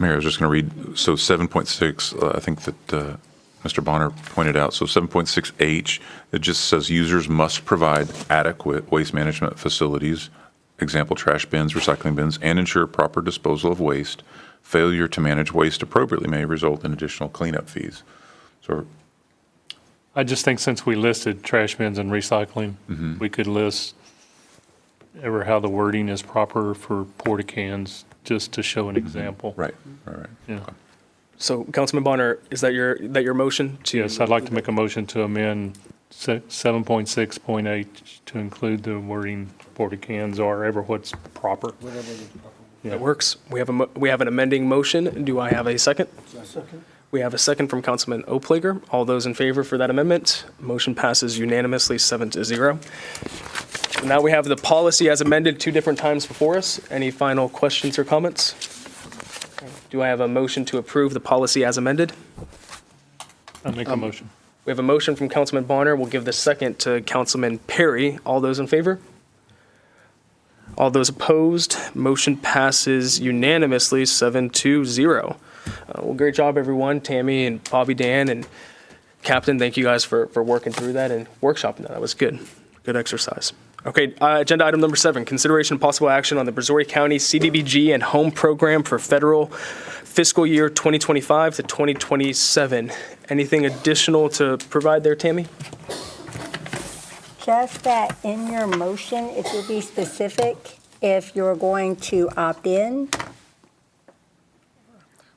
I was just going to read, so 7.6, I think that Mr. Bonner pointed out, so 7.6H, it just says users must provide adequate waste management facilities, example, trash bins, recycling bins, and ensure proper disposal of waste. Failure to manage waste appropriately may result in additional cleanup fees. So I just think since we listed trash bins and recycling, we could list ever how the wording is proper for porta cans, just to show an example. Right. Yeah. So, Councilman Bonner, is that your motion? Yes, I'd like to make a motion to amend 7.6.8 to include the wording porta cans or ever what's proper. That works. We have an amending motion. Do I have a second? Second. We have a second from Councilman Oplager. All those in favor for that amendment? Motion passes unanimously, 7-0. Now we have the policy as amended 2 different times before us. Any final questions or comments? Do I have a motion to approve the policy as amended? I'll make a motion. We have a motion from Councilman Bonner. We'll give the second to Councilman Perry. All those in favor? All those opposed? Motion passes unanimously, 7-0. Well, great job, everyone. Tammy and Bobby Dan and Captain, thank you guys for working through that and workshopping that. That was good. Good exercise. Okay, agenda item number 7, consideration and possible action on the Brazoria County CDBG and Home Program for federal fiscal year 2025 to 2027. Anything additional to provide there, Tammy? Just that in your motion, it will be specific if you're going to opt in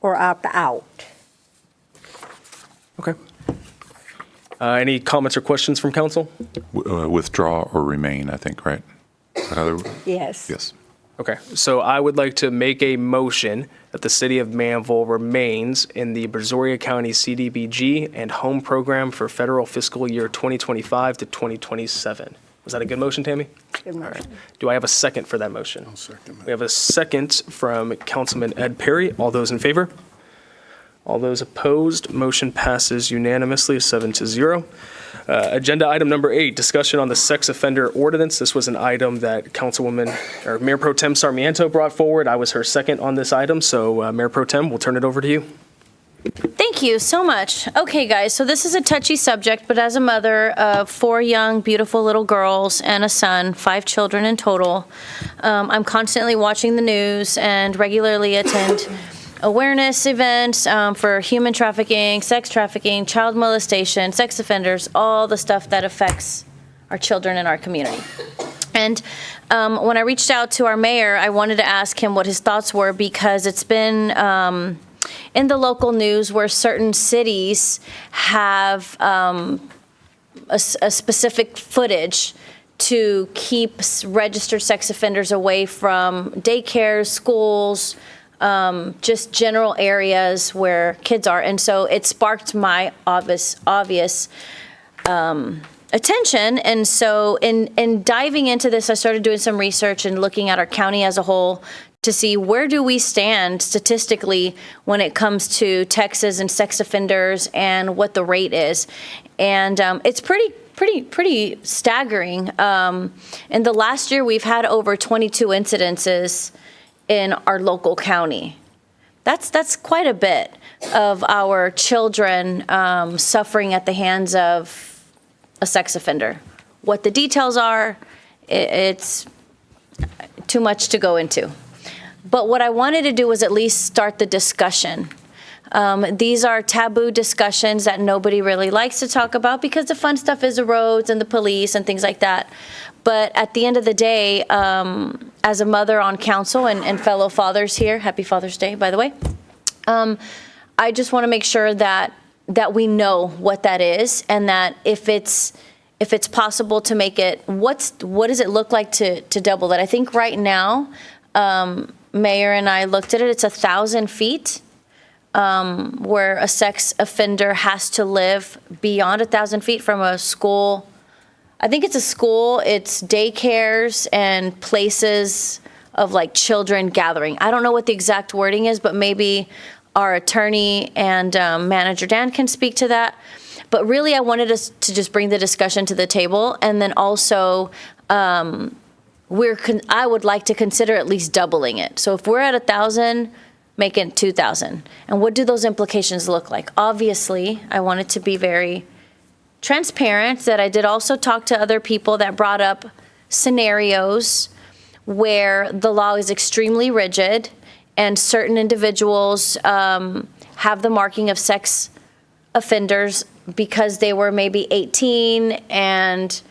or opt out. Okay. Any comments or questions from council? withdraw or remain, I think, right? Yes. Yes. Okay, so I would like to make a motion that the city of Manvel remains in the Brazoria County CDBG and home program for federal fiscal year 2025 to 2027. Was that a good motion, Tammy? Good All motion. right. Do I have a second for that motion? I'll second We have a second from Councilman Ed Perry. All those in favor? All those opposed? Motion passes unanimously, 7-0. Agenda item number 8, discussion on the sex offender ordinance. This was an item that Councilwoman, or Mayor Pro Tem Sarmiento brought forward. I was her second on this item, so Mayor Pro Tem, we'll turn it over to you. Thank you so much. Okay, guys, so this is a touchy subject, but as a mother of 4 young, beautiful little girls and a son, 5 children in total, I'm constantly watching the news and regularly attend awareness events for human trafficking, sex trafficking, child molestation, sex offenders, all the stuff that affects our children in our community. And when I reached out to our mayor, I wanted to ask him what his thoughts were, because it's been in the local news where certain cities have a specific footage to keep registered sex offenders away from daycares, schools, just general areas where kids are. And so it sparked my obvious attention. And so in diving into this, I started doing some research and looking at our county as a whole to see where do we stand statistically when it comes to Texas and sex offenders and what the rate is. And it's pretty staggering. In the last year, we've had over 22 incidences in our local county. That's quite a bit of our children suffering at the hands of a sex offender. What the details are, it's too much to go into. But what I wanted to do was at least start the discussion. These are taboo discussions that nobody really likes to talk about because the fun stuff is the roads and the police and things like that. But at the end of the day, as a mother on council and fellow fathers here, happy Father's Day, by the way, I just want to make sure that we know what that is, and that if it's possible to make it, what does it look like to double that? I think right now, Mayor and I looked at it, it's 1,000 feet. Where a sex offender has to live beyond 1,000 feet from a school. I think it's a school, it's daycares and places of like children gathering. I don't know what the exact wording is, but maybe our attorney and manager Dan can speak to that. But really, I wanted us to just bring the discussion to the table, and then also I would like to consider at least doubling it. So if we're at 1,000, make it 2,000. And what do those implications look like? Obviously, I want it to be very transparent, that I did also talk to other people that brought up scenarios where the law is extremely rigid and certain individuals have the marking of sex offenders because they were maybe 18 and,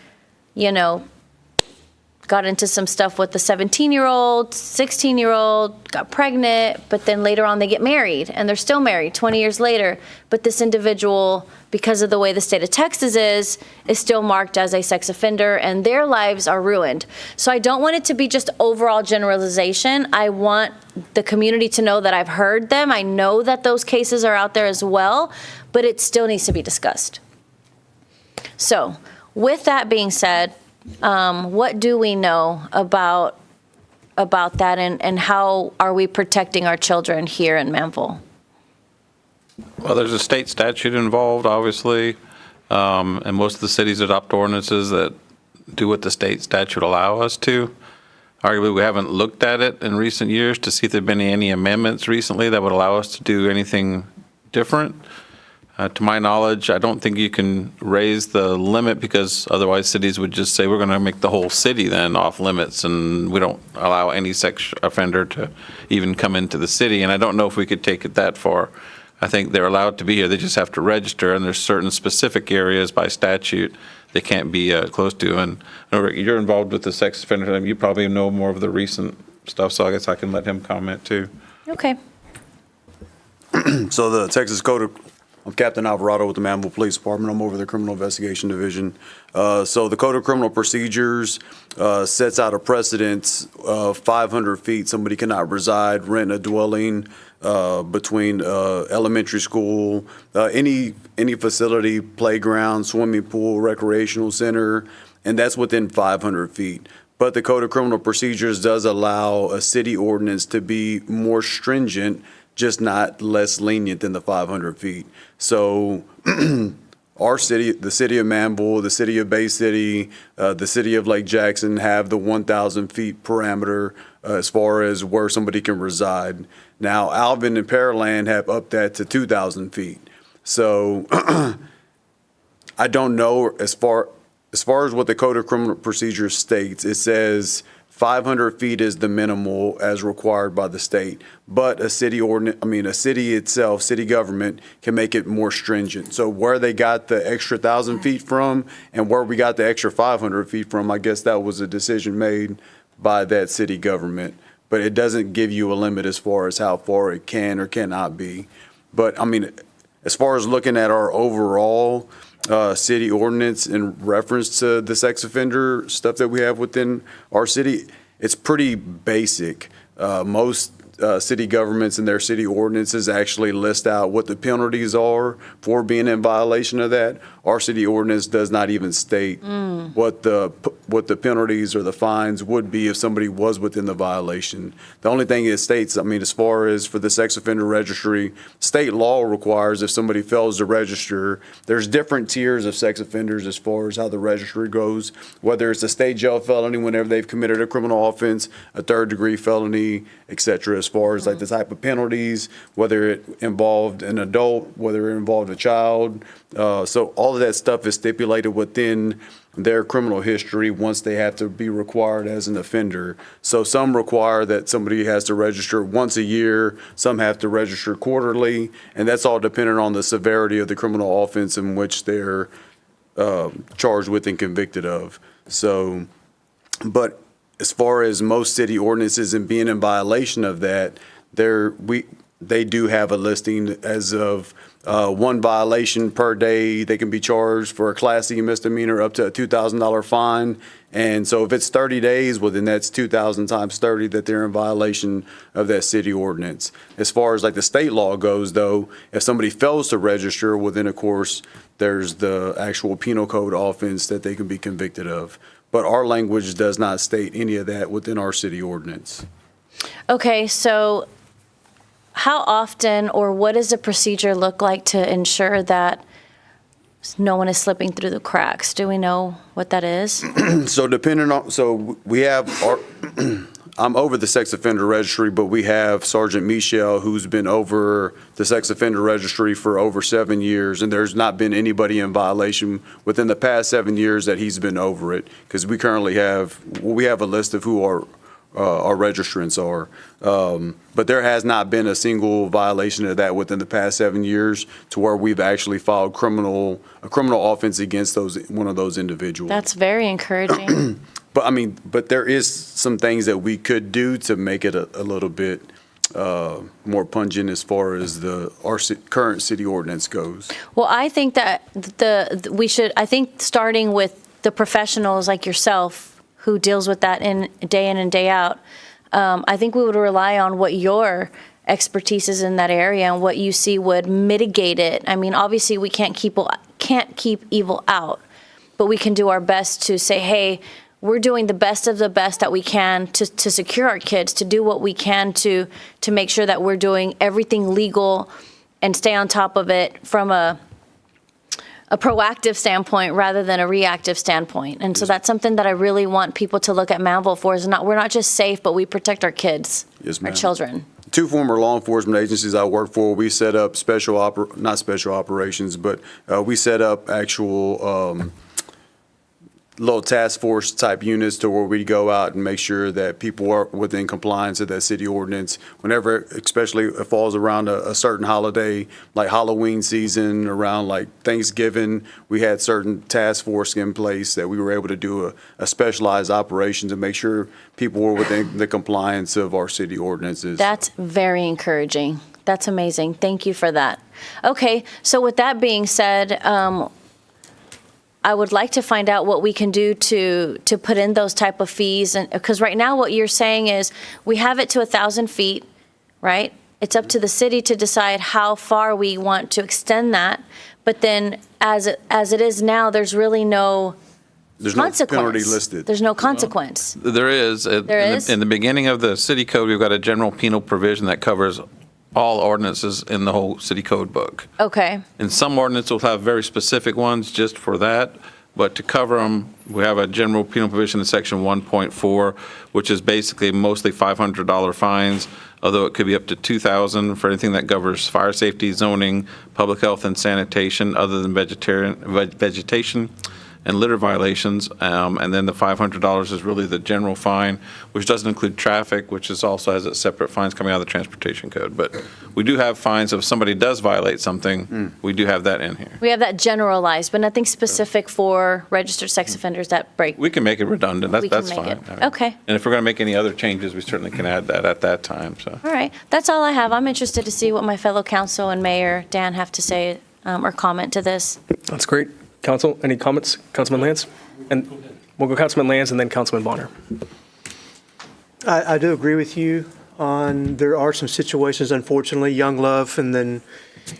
got into some stuff with the 17-year-old, 16-year-old, got pregnant, but then later on they get married, and they're still married 20 years later. But this individual, because of the way the state of Texas is still marked as a sex offender, and their lives are ruined. So I don't want it to be just overall generalization. I want the community to know that I've heard them. I know that those cases are out there as well, but it still needs to be discussed. So with that being said, what do we know about that, and how are we protecting our children here in Manvel? Well, there's a state statute involved, obviously, and most of the cities adopt ordinances that do what the state statute allow us to. Arguably, we haven't looked at it in recent years to see if there have been any amendments recently that would allow us to do anything different. To my knowledge, I don't think you can raise the limit, because otherwise cities would just say, we're going to make the whole city then off limits, and we don't allow any sex offender to even come into the city. And I don't know if we could take it that far. I think they're allowed to be here. They just have to register, and there's certain specific areas by statute they can't be close to. And Rick, you're involved with the sex offender. You probably know more of the recent stuff, so I guess I can let him comment too. Okay. So the Texas Code of I'm Captain Alvarado with the Manvel Police Department. I'm over the Criminal Investigation Division. So the Code of Criminal Procedures sets out a precedence of 500 feet. Somebody cannot reside, rent a dwelling between elementary school, any facility, playground, swimming pool, recreational center, and that's within 500 feet. But the Code of Criminal Procedures does allow a city ordinance to be more stringent, just not less lenient than the 500 feet. So our city, the city of Manvel, the city of Bay City, the city of Lake Jackson have the 1,000 feet parameter as far as where somebody can reside. Now, Alvin and Pearland have upped that to 2,000 feet. So I don't know as far as what the Code of Criminal Procedures states. It says 500 feet is the minimal as required by the state, but a city itself, city government can make it more stringent. So where they got the extra 1,000 feet from and where we got the extra 500 feet from, I guess that was a decision made by that city government. But it doesn't give you a limit as far as how far it can or cannot be. But I mean, as far as looking at our overall city ordinance in reference to the sex offender stuff that we have within our city, it's pretty basic. Most city governments and their city ordinances actually list out what the penalties are for being in violation of that. Our city ordinance does not even state what the penalties or the fines would be if somebody was within the violation. The only thing it states, I mean, as far as for the sex offender registry, state law requires if somebody fails to register, there's different tiers of sex offenders as far as how the registry goes, whether it's a state jail felony whenever they've committed a criminal offense, a third-degree felony, et cetera, as far as like the type of penalties, whether it involved an adult, whether it involved a child. So all of that stuff is stipulated within their criminal history once they have to be required as an offender. So some require that somebody has to register once a year, some have to register quarterly, and that's all dependent on the severity of the criminal offense in which they're charged with and convicted of. So, but as far as most city ordinances and being in violation of that, they do have a listing as of one violation per day. They can be charged for a Class C misdemeanor up to a $2,000 fine. And so if it's 30 days, well, then that's 2,000 times 30 that they're in violation of that city ordinance. As far as like the state law goes, though, if somebody fails to register, well, then of course, there's the actual penal code offense that they can be convicted of. But our language does not state any of that within our city ordinance. Okay, so how often or what does the procedure look like to ensure that no one is slipping through the cracks? Do we know what that is? So we have our, I'm over the sex offender registry, but we have Sergeant Michel who's been over the sex offender registry for over 7 years, and there's not been anybody in violation within the past 7 years that he's been over it, because we currently have a list of who our registrants are. But there has not been a single violation of that within the past 7 years to where we've actually filed a criminal offense against one of those individuals. That's very encouraging. But there is some things that we could do to make it a little bit more pungent as far as our current city ordinance goes. Well, I think that I think starting with the professionals like yourself who deals with that in and day out, I think we would rely on what your expertise is in that area and what you see would mitigate it. I mean, obviously we can't keep evil out, but we can do our best to say, hey, we're doing the best of the best that we can to secure our kids, to do what we can to make sure that we're doing everything legal and stay on top of it from a proactive standpoint rather than a reactive standpoint. And so that's something that I really want people to look at Manvel for, is we're not just safe, but we protect our kids, our children. 2 former law enforcement agencies I work for, we set up not special operations, but we set up actual little task force type units to where we go out and make sure that people are within compliance of that city ordinance. Whenever, especially if it falls around a certain holiday, like Halloween season, around like Thanksgiving, we had certain task force in place that we were able to do a specialized operation to make sure people were within the compliance of our city ordinances. That's very encouraging. That's amazing. Thank you for that. Okay, so with that being said, I would like to find out what we can do to put in those type of fees, and because right now what you're saying is we have it to 1,000 feet, right? It's up to the city to decide how far we want to extend that, but then as it is now, there's really no There's no consequence. penalty listed. There's no consequence. There is. In the beginning of the city code, we've got a general penal provision that covers all ordinances in the whole city code book. Okay. And some ordinances will have very specific ones just for that, but to cover them, we have a general penal provision in section 1.4, which is basically mostly $500 fines, although it could be up to $2,000 for anything that covers fire safety, zoning, public health and sanitation, other than vegetation and litter violations. And then the $500 is really the general fine, which doesn't include traffic, which is also has its separate fines coming out of the transportation code. But we do have fines if somebody does violate something. We do have that in here. We have that generalized, but nothing specific for registered sex offenders that break. We can make it redundant. We can That's make fine. it. I mean, Okay. And if we're going to make any other changes, we certainly can add that at that time. So. All right. That's all I have. I'm interested to see what my fellow council and Mayor Dan have to say or comment to this. That's great. Council, any comments? Councilman Lance? And we'll go Councilman Lance and then Councilman Bonner. I do agree with you on, there are some situations, unfortunately, young love, and then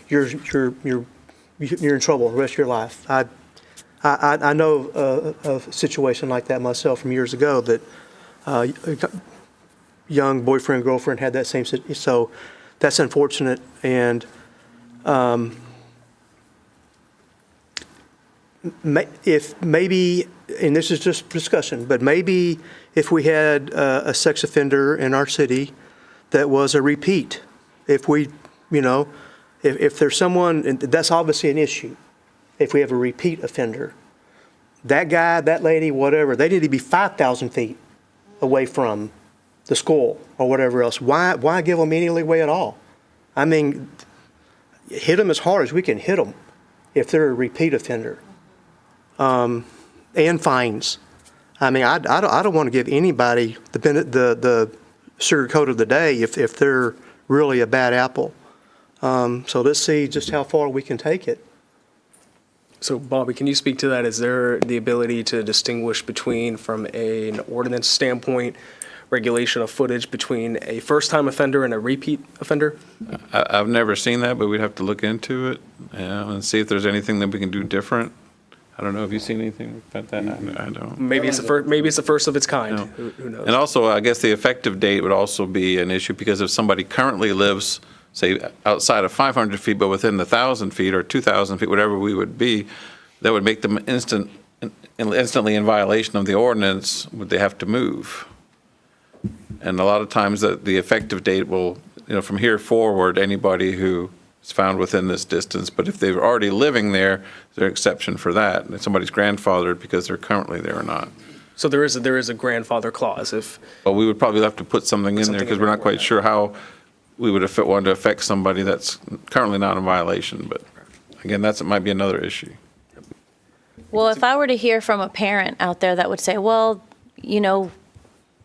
you're in trouble the rest of your life. I know a situation like that myself from years ago, that young boyfriend, girlfriend had that same situation. So that's unfortunate. And if maybe, and this is just discussion, but maybe if we had a sex offender in our city that was a repeat, if we, if there's someone, and that's obviously an issue, if we have a repeat offender, that guy, that lady, whatever, they need to be 5,000 feet away from the school or whatever else. Why give them any leeway at all? I mean, hit them as hard as we can hit them if they're a repeat offender. And fines. I mean, I don't want to give anybody the sugar coat of the day if they're really a bad apple. So let's see just how far we can take it. So Bobby, can you speak to that? Is there the ability to distinguish between, from an ordinance standpoint, regulation of footage between a first-time offender and a repeat offender? I've never seen that, but we'd have to look into it and see if there's anything that we can do different. I don't know. Have you seen anything about that? I don't. Maybe it's the first of its kind. No. Who knows? And also, I guess the effective date would also be an issue, because if somebody currently lives, say, outside of 500 feet, but within the 1,000 feet or 2,000 feet, whatever we would be, that would make them instantly in violation of the ordinance. Would they have to move? And a lot of times the effective date will, from here forward, anybody who is found within this distance, but if they're already living there, there's an exception for that. And if somebody's grandfathered because they're currently there or not. So there is a grandfather clause if. Well, we would probably have to put something in there because we're not quite sure how we would want to affect somebody that's currently not in violation. But again, that might be another issue. Well, if I were to hear from a parent out there that would say, well,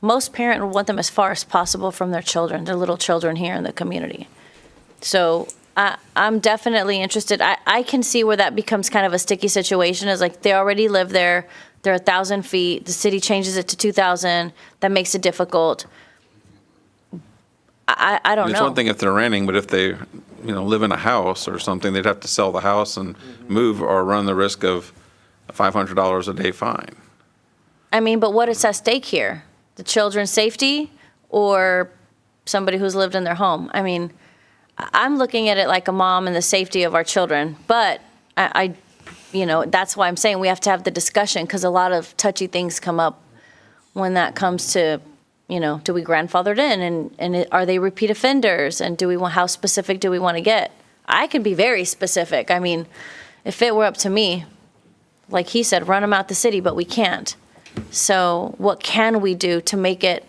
most parents would want them as far as possible from their children, their little children here in the community. So I'm definitely interested. I can see where that becomes kind of a sticky situation, is like they already live there, they're 1,000 feet, the city changes it to 2,000, that makes it difficult. I don't know. It's one thing if they're renting, but if they, live in a house or something, they'd have to sell the house and move or run the risk of a $500 a day fine. I mean, but what is at stake here? The children's safety or somebody who's lived in their home? I mean, I'm looking at it like a mom and the safety of our children, but that's why I'm saying we have to have the discussion, because a lot of touchy things come up when that comes to, do we grandfather it in, and are they repeat offenders, and how specific do we want to get? I can be very specific. I mean, if it were up to me, like he said, run them out the city, but we can't. So what can we do to make it,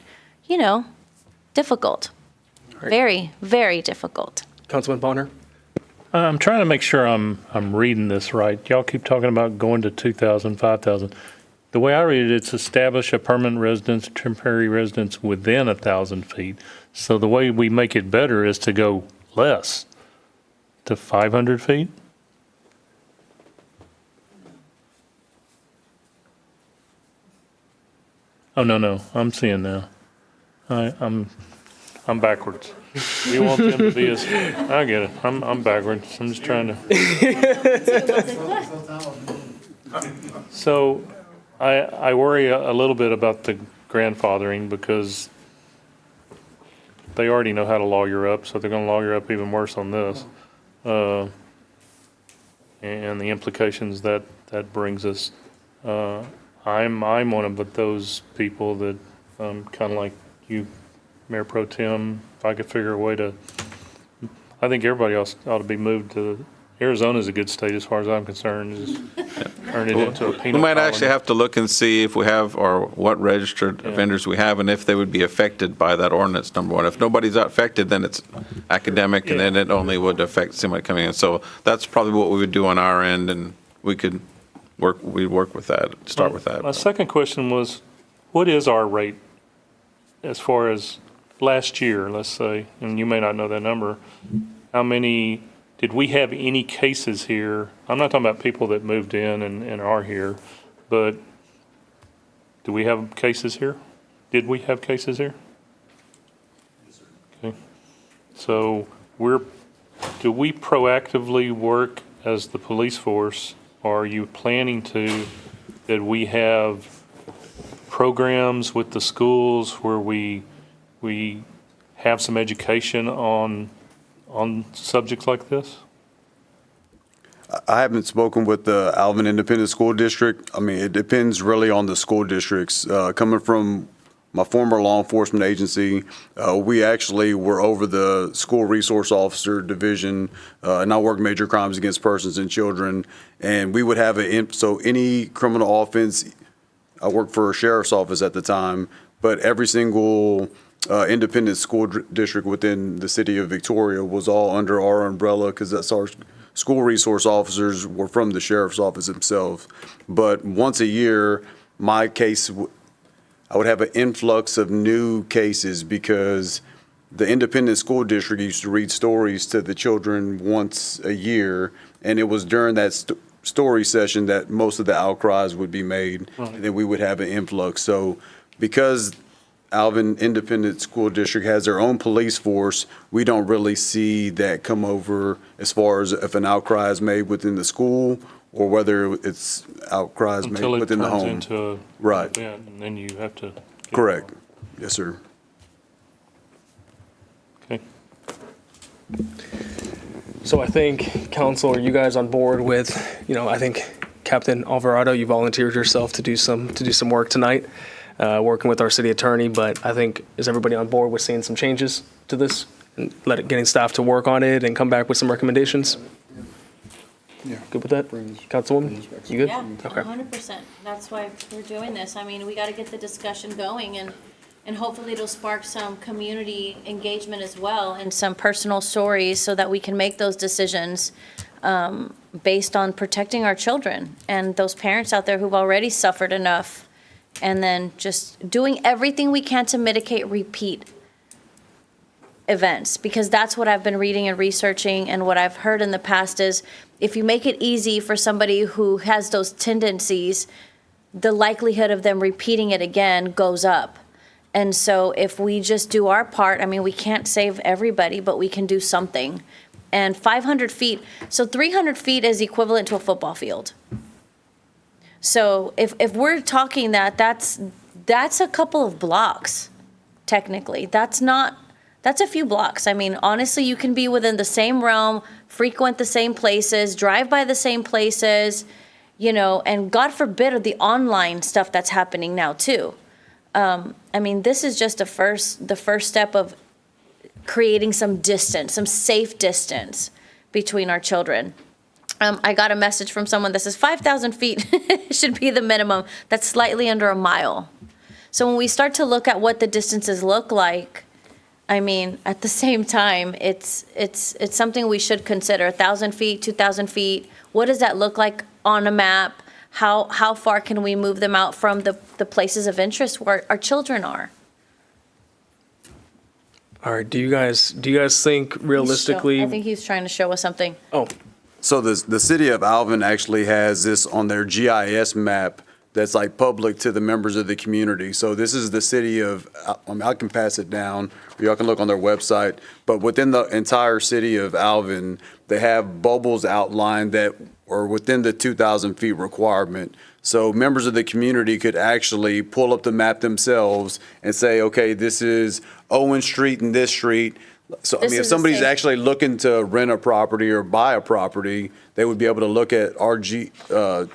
difficult? Right. Very, very difficult. Councilman Bonner? I'm trying to make sure I'm reading this right. Y'all keep talking about going to 2,000, 5,000. The way I read it, it's establish a permanent residence, temporary residence within 1,000 feet. So the way we make it better is to go less to 500 feet? Oh, no, I'm seeing now. I'm backwards. You want them to be as, I get it, I'm backwards, I'm just trying to. So, I worry a little bit about the grandfathering because they already know how to lawyer up, so they're gonna lawyer up even worse on this. And the implications that brings us. I'm one of those people that, kind of like you, Mayor Pro Tem, if I could figure a way to, I think everybody else ought to be moved to, Arizona's a good state as far as I'm concerned, just turn it into a peanut We might colony. actually have to look and see if we have, or what registered vendors we have, and if they would be affected by that ordinance, number one. If nobody's affected, then it's academic, and then it only would affect somebody coming in. So that's probably what we would do on our end, and we'd work with that, start with that. My second question was, what is our rate as far as last year, let's say, and you may not know that number, how many, did we have any cases here? I'm not talking about people that moved in and are here, but do we have cases here? Did we have cases here? Okay. So do we proactively work as the police force, or are you planning to, that we have programs with the schools where we have some education on subjects like this? I haven't spoken with the Alvin Independent School District. I mean, it depends really on the school districts. Coming from my former law enforcement agency, we actually were over the school resource officer division, and I worked major crimes against persons and children. And we would have so any criminal offense, I worked for a sheriff's office at the time, but every single independent school district within the city of Victoria was all under our umbrella, because that's our school resource officers were from the sheriff's office himself. But once a year, my case, I would have an influx of new cases, because the independent school district used to read stories to the children once a year, and it was during that story session that most of the outcries would be made, and then we would have an influx. So because Alvin Independent School District has their own police force, we don't really see that come over as far as if an outcry is made within the school or whether it's outcries made within the home. Until it turns into Right. an event, and then you have to. Correct. Yes, sir. Okay. So I think, council, are you guys on board with, I think Captain Alvarado, you volunteered yourself to do some work tonight, working with our city attorney, but I think, is everybody on board with seeing some changes to this and getting staff to work on it and come back with some recommendations? Yeah. Good with that? Councilwoman, you good? Yeah, Okay. 100%. That's why we're doing this. I mean, we got to get the discussion going, and hopefully it'll spark some community engagement as well and some personal stories so that we can make those decisions based on protecting our children and those parents out there who've already suffered enough, and then just doing everything we can to mitigate repeat events, because that's what I've been reading and researching, and what I've heard in the past is if you make it easy for somebody who has those tendencies, the likelihood of them repeating it again goes up. And so if we just do our part, I mean, we can't save everybody, but we can do something. And 500 feet, so 300 feet is equivalent to a football field. So if we're talking that's a couple of blocks, technically. That's a few blocks. I mean, honestly, you can be within the same realm, frequent the same places, drive by the same places, and God forbid the online stuff that's happening now too. I mean, this is just the first step of creating some distance, some safe distance between our children. I got a message from someone that says 5,000 feet should be the minimum. That's slightly under a mile. So when we start to look at what the distances look like, I mean, at the same time, it's something we should consider. 1,000 feet, 2,000 feet. What does that look like on a map? How far can we move them out from the places of interest where our children are? All right, do you guys think realistically? I think he's trying to show us something. Oh, So the city of Alvin actually has this on their GIS map that's like public to the members of the community. So this is the city of, I can pass it down, or y'all can look on their website. But within the entire city of Alvin, they have bubbles outlined that are within the 2,000 feet requirement. So members of the community could actually pull up the map themselves and say, okay, this is Owen Street and this street. So, I This mean, if is the somebody's same- actually looking to rent a property or buy a property, they would be able to look at the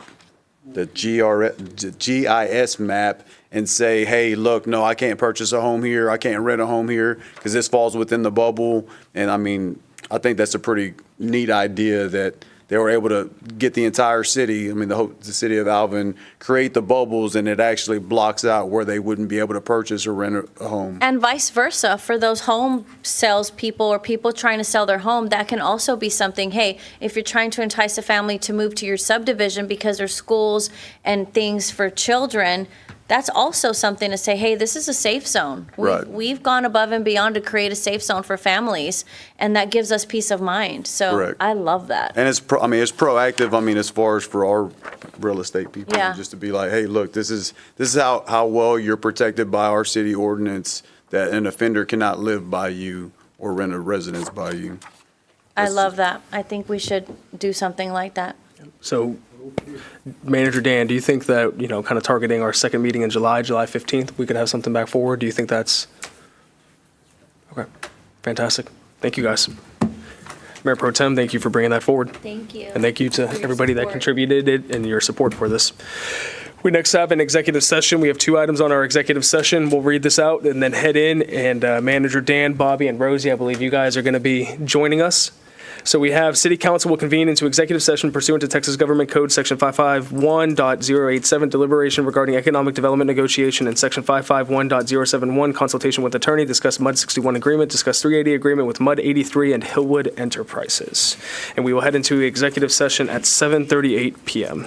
GIS map and say, hey, look, no, I can't purchase a home here, I can't rent a home here, because this falls within the bubble. And I mean, I think that's a pretty neat idea that they were able to get the entire city, I mean, the city of Alvin, create the bubbles, and it actually blocks out where they wouldn't be able to purchase or rent a home. And vice versa, for those home sales people or people trying to sell their home, that can also be something, hey, if you're trying to entice a family to move to your subdivision because there's schools and things for children, that's also something to say, hey, this is a safe zone. Right. We've gone above and beyond to create a safe zone for families, and that gives us peace of mind. So Correct. I love that. And it's proactive, I mean, as far as for our real estate people, Yeah. just to be like, hey, look, this is how well you're protected by our city ordinance, that an offender cannot live by you or rent a residence by you. I love that. I think we should do something like that. so Manager Dan, do you think that, kind of targeting our second meeting in July 15th, we could have something back forward? Do you think that's, okay, fantastic. Thank you, guys. Mayor Pro Tem, thank you for bringing that forward. Thank you. And thank you to everybody that contributed it and your support for this. We next have an executive session. We have 2 items on our executive session. We'll read this out and then head in. And Manager Dan, Bobby, and Rosie, I believe you guys are going to be joining us. So we have City Council will convene into executive session pursuant to Texas Government Code Section 551.087, deliberation regarding economic development negotiation, and Section 551.071, consultation with attorney, discuss MUD 61 agreement, discuss 380 agreement with MUD 83 and Hillwood Enterprises. And we will head into executive session at 7:38 p.m.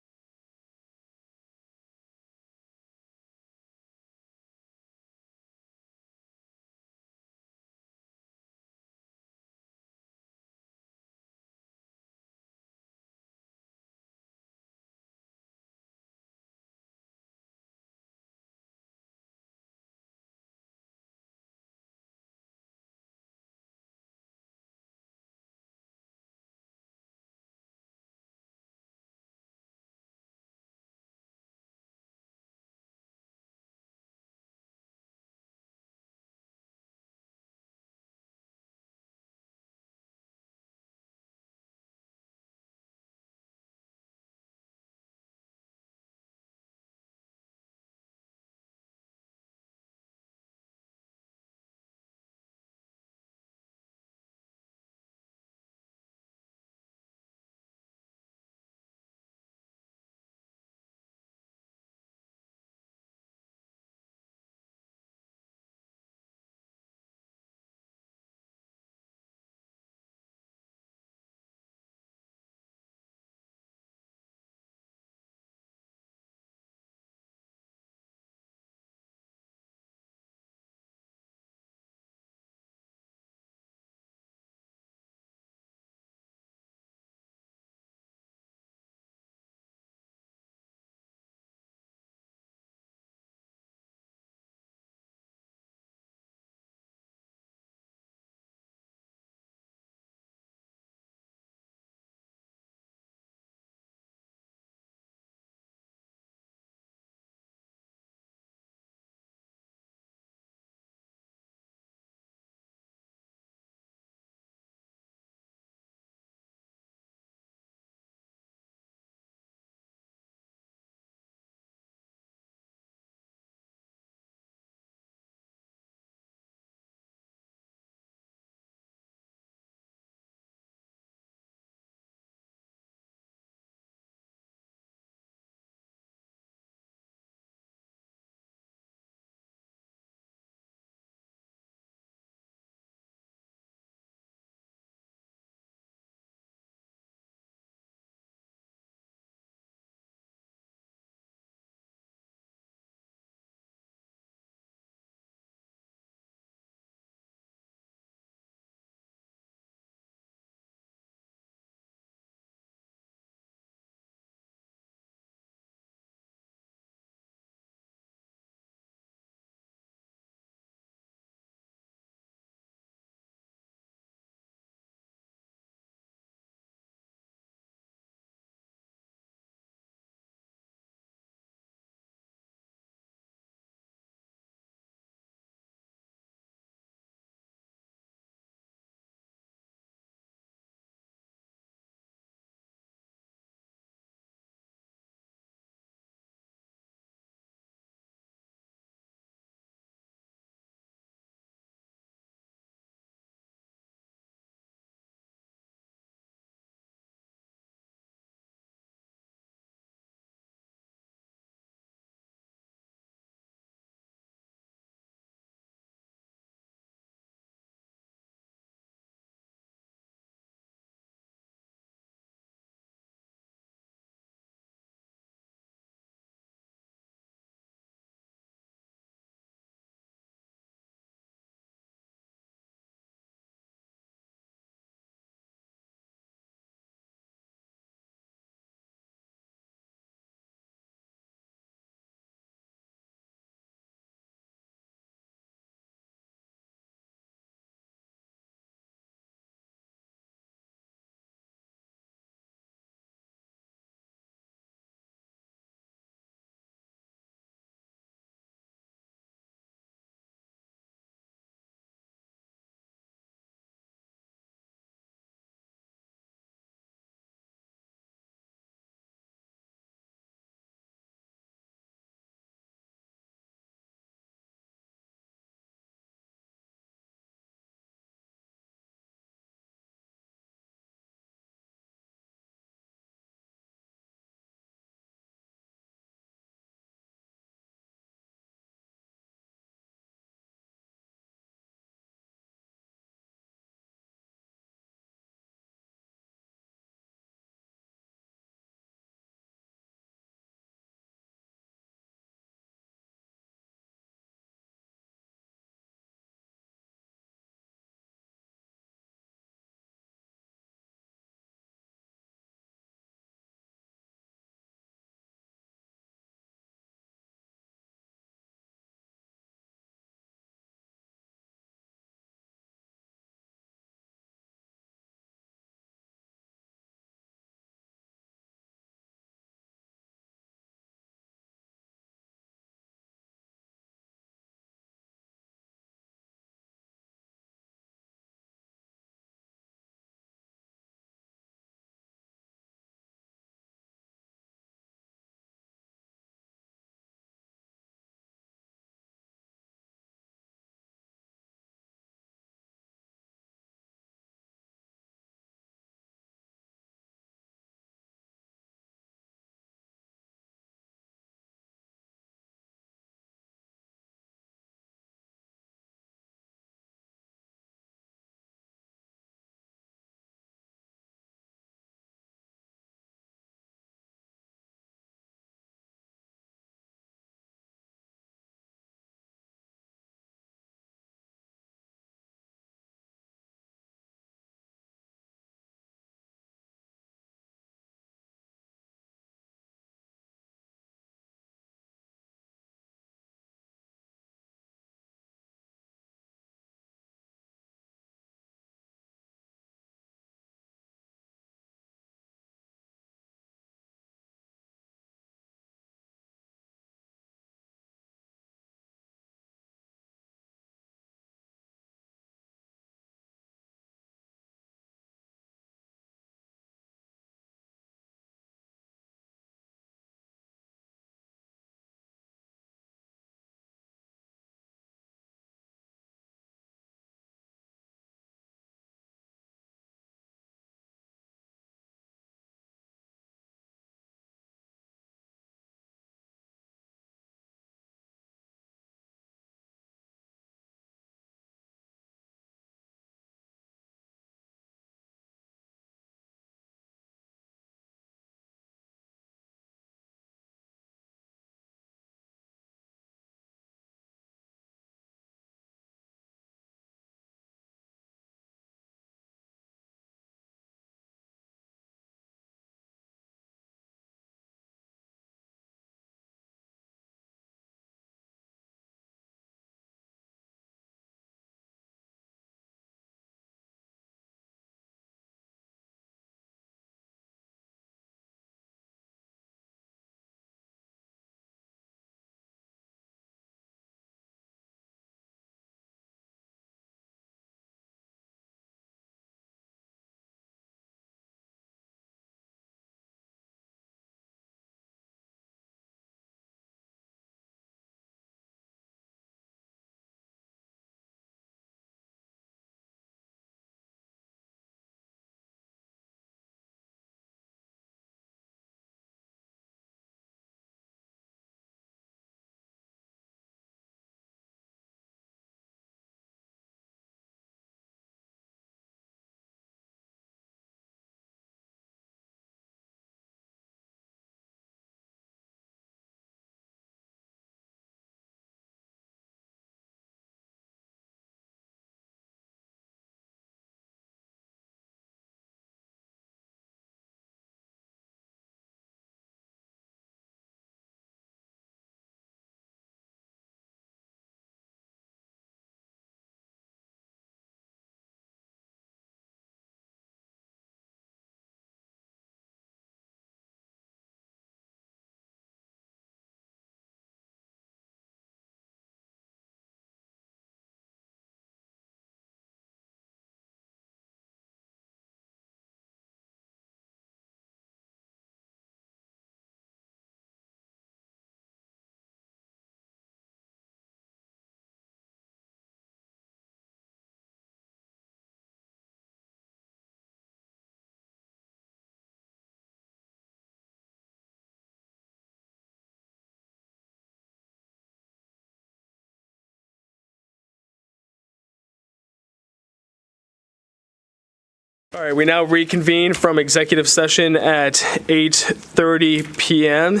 All right, we now reconvene from executive session at 8:30 p.m.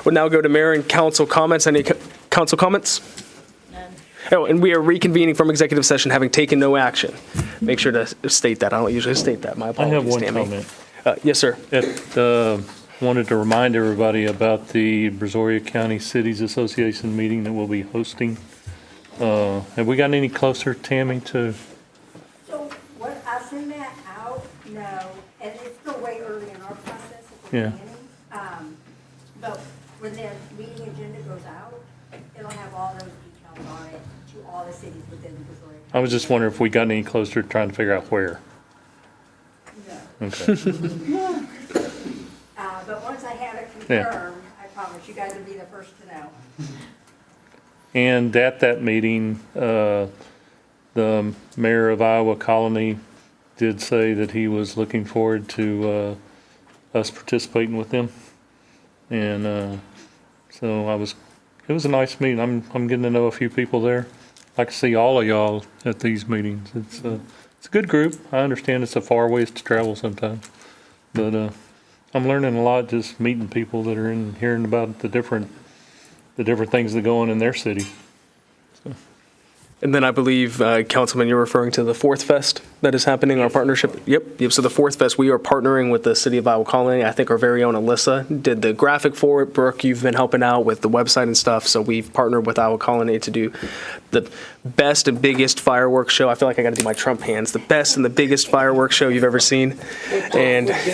We'll now go to mayor and council comments. Any council comments? None. Oh, and we are reconvening from executive session, having taken no action. Make sure to state that. I don't usually state that. My I apologies, have one Tammy. comment. Yes, sir. Wanted to remind everybody about the Brazoria County Cities Association meeting that we'll be hosting. Have we gotten any closer, Tammy, to? So what, I send that out, no, and it's still way early in our process at the Yeah. beginning. But when the meeting agenda goes out, it'll have all those details on it to all the cities within Missouri. I was just wondering if we got any closer to trying to figure out where. No. Okay. But once I have it Yeah. confirmed, I promise you guys will be the first to know. And at that meeting, the mayor of Iowa Colony did say that he was looking forward to us participating with them. And so it was a nice meeting. I'm getting to know a few people there. I can see all of y'all at these meetings. It's a good group. I understand it's a far ways to travel sometimes, but I'm learning a lot just meeting people that are in, hearing about the different things that go on in their city. And then I believe, Councilman, you're referring to the Fourth Fest that is happening, our partnership? Yep. So the Fourth Fest, we are partnering with the City of Iowa Colony. I think our very own Alyssa did the graphic for it. Brooke, you've been helping out with the website and stuff. So we've partnered with Iowa Colony to do the best and biggest fireworks show. I feel like I got to do my Trump hands. The best and the biggest fireworks show you've ever seen. And that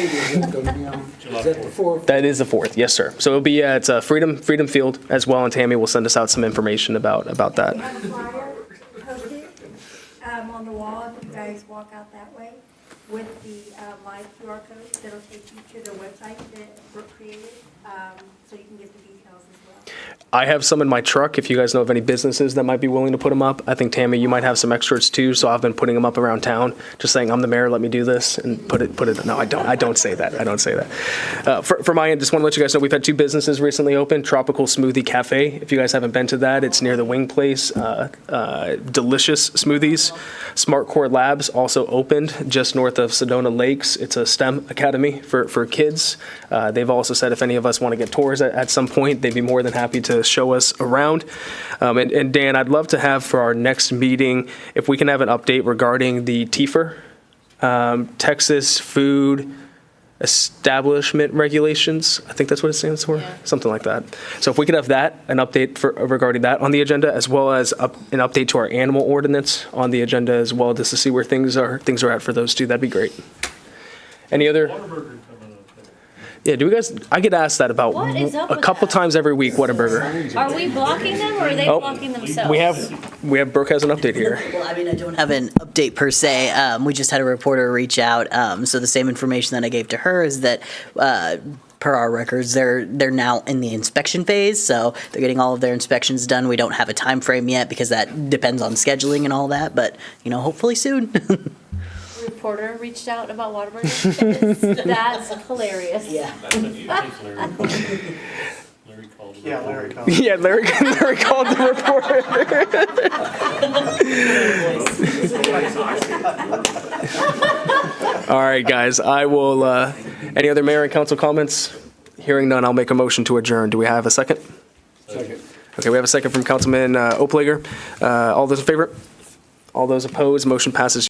is the 4th, yes, sir. So it'll be at Freedom Field as well, and Tammy will send us out some information about that. We have a flyer posted on the wall if you guys walk out that way with the live QR code that'll take you to the website that Brooke created, so you can get the details as well. I have some in my truck, if you guys know of any businesses that might be willing to put them up. I think, Tammy, you might have some extras too, so I've been putting them up around town, just saying, I'm the mayor, let me do this, and put it. No, I don't say that. I don't say that. For my end, just want to let you guys know, we've had 2 businesses recently open. Tropical Smoothie Cafe, if you guys haven't been to that, it's near the Wing Place. Delicious smoothies. Smart Core Labs also opened just north of Sedona Lakes. It's a STEM academy for kids. They've also said if any of us want to get tours at some point, they'd be more than happy to show us around. And Dan, I'd love to have for our next meeting, if we can have an update regarding the TFER, Texas Food Establishment Regulations. I think that's what it stands for, something like that. So if we could have that, an update regarding that on the agenda, as well as an update to our animal ordinance on the agenda as well, just to see where things are at for those 2, that'd be great. Any other? Yeah, I get asked that about What is up a with couple that? times every week, Whataburger. Are we blocking them or are they blocking themselves? We have Brooke has an update here. Well, I mean, I don't have an update per se. We just had a reporter reach out. So the same information that I gave to her is that per our records, they're now in the inspection phase. So they're getting all of their inspections done. We don't have a time frame yet because that depends on scheduling and all that. But, hopefully soon. Reporter reached out about Whataburger? That's hilarious. Yeah. Larry called. Yeah, Larry called. Yeah, Larry called the reporter. All right, guys, I will, any other mayor and council comments? Hearing none, I'll make a motion to adjourn. Do we have a second? Second. Okay, we have a second from Councilman Oplager. All those in favor? All those opposed? Motion passes.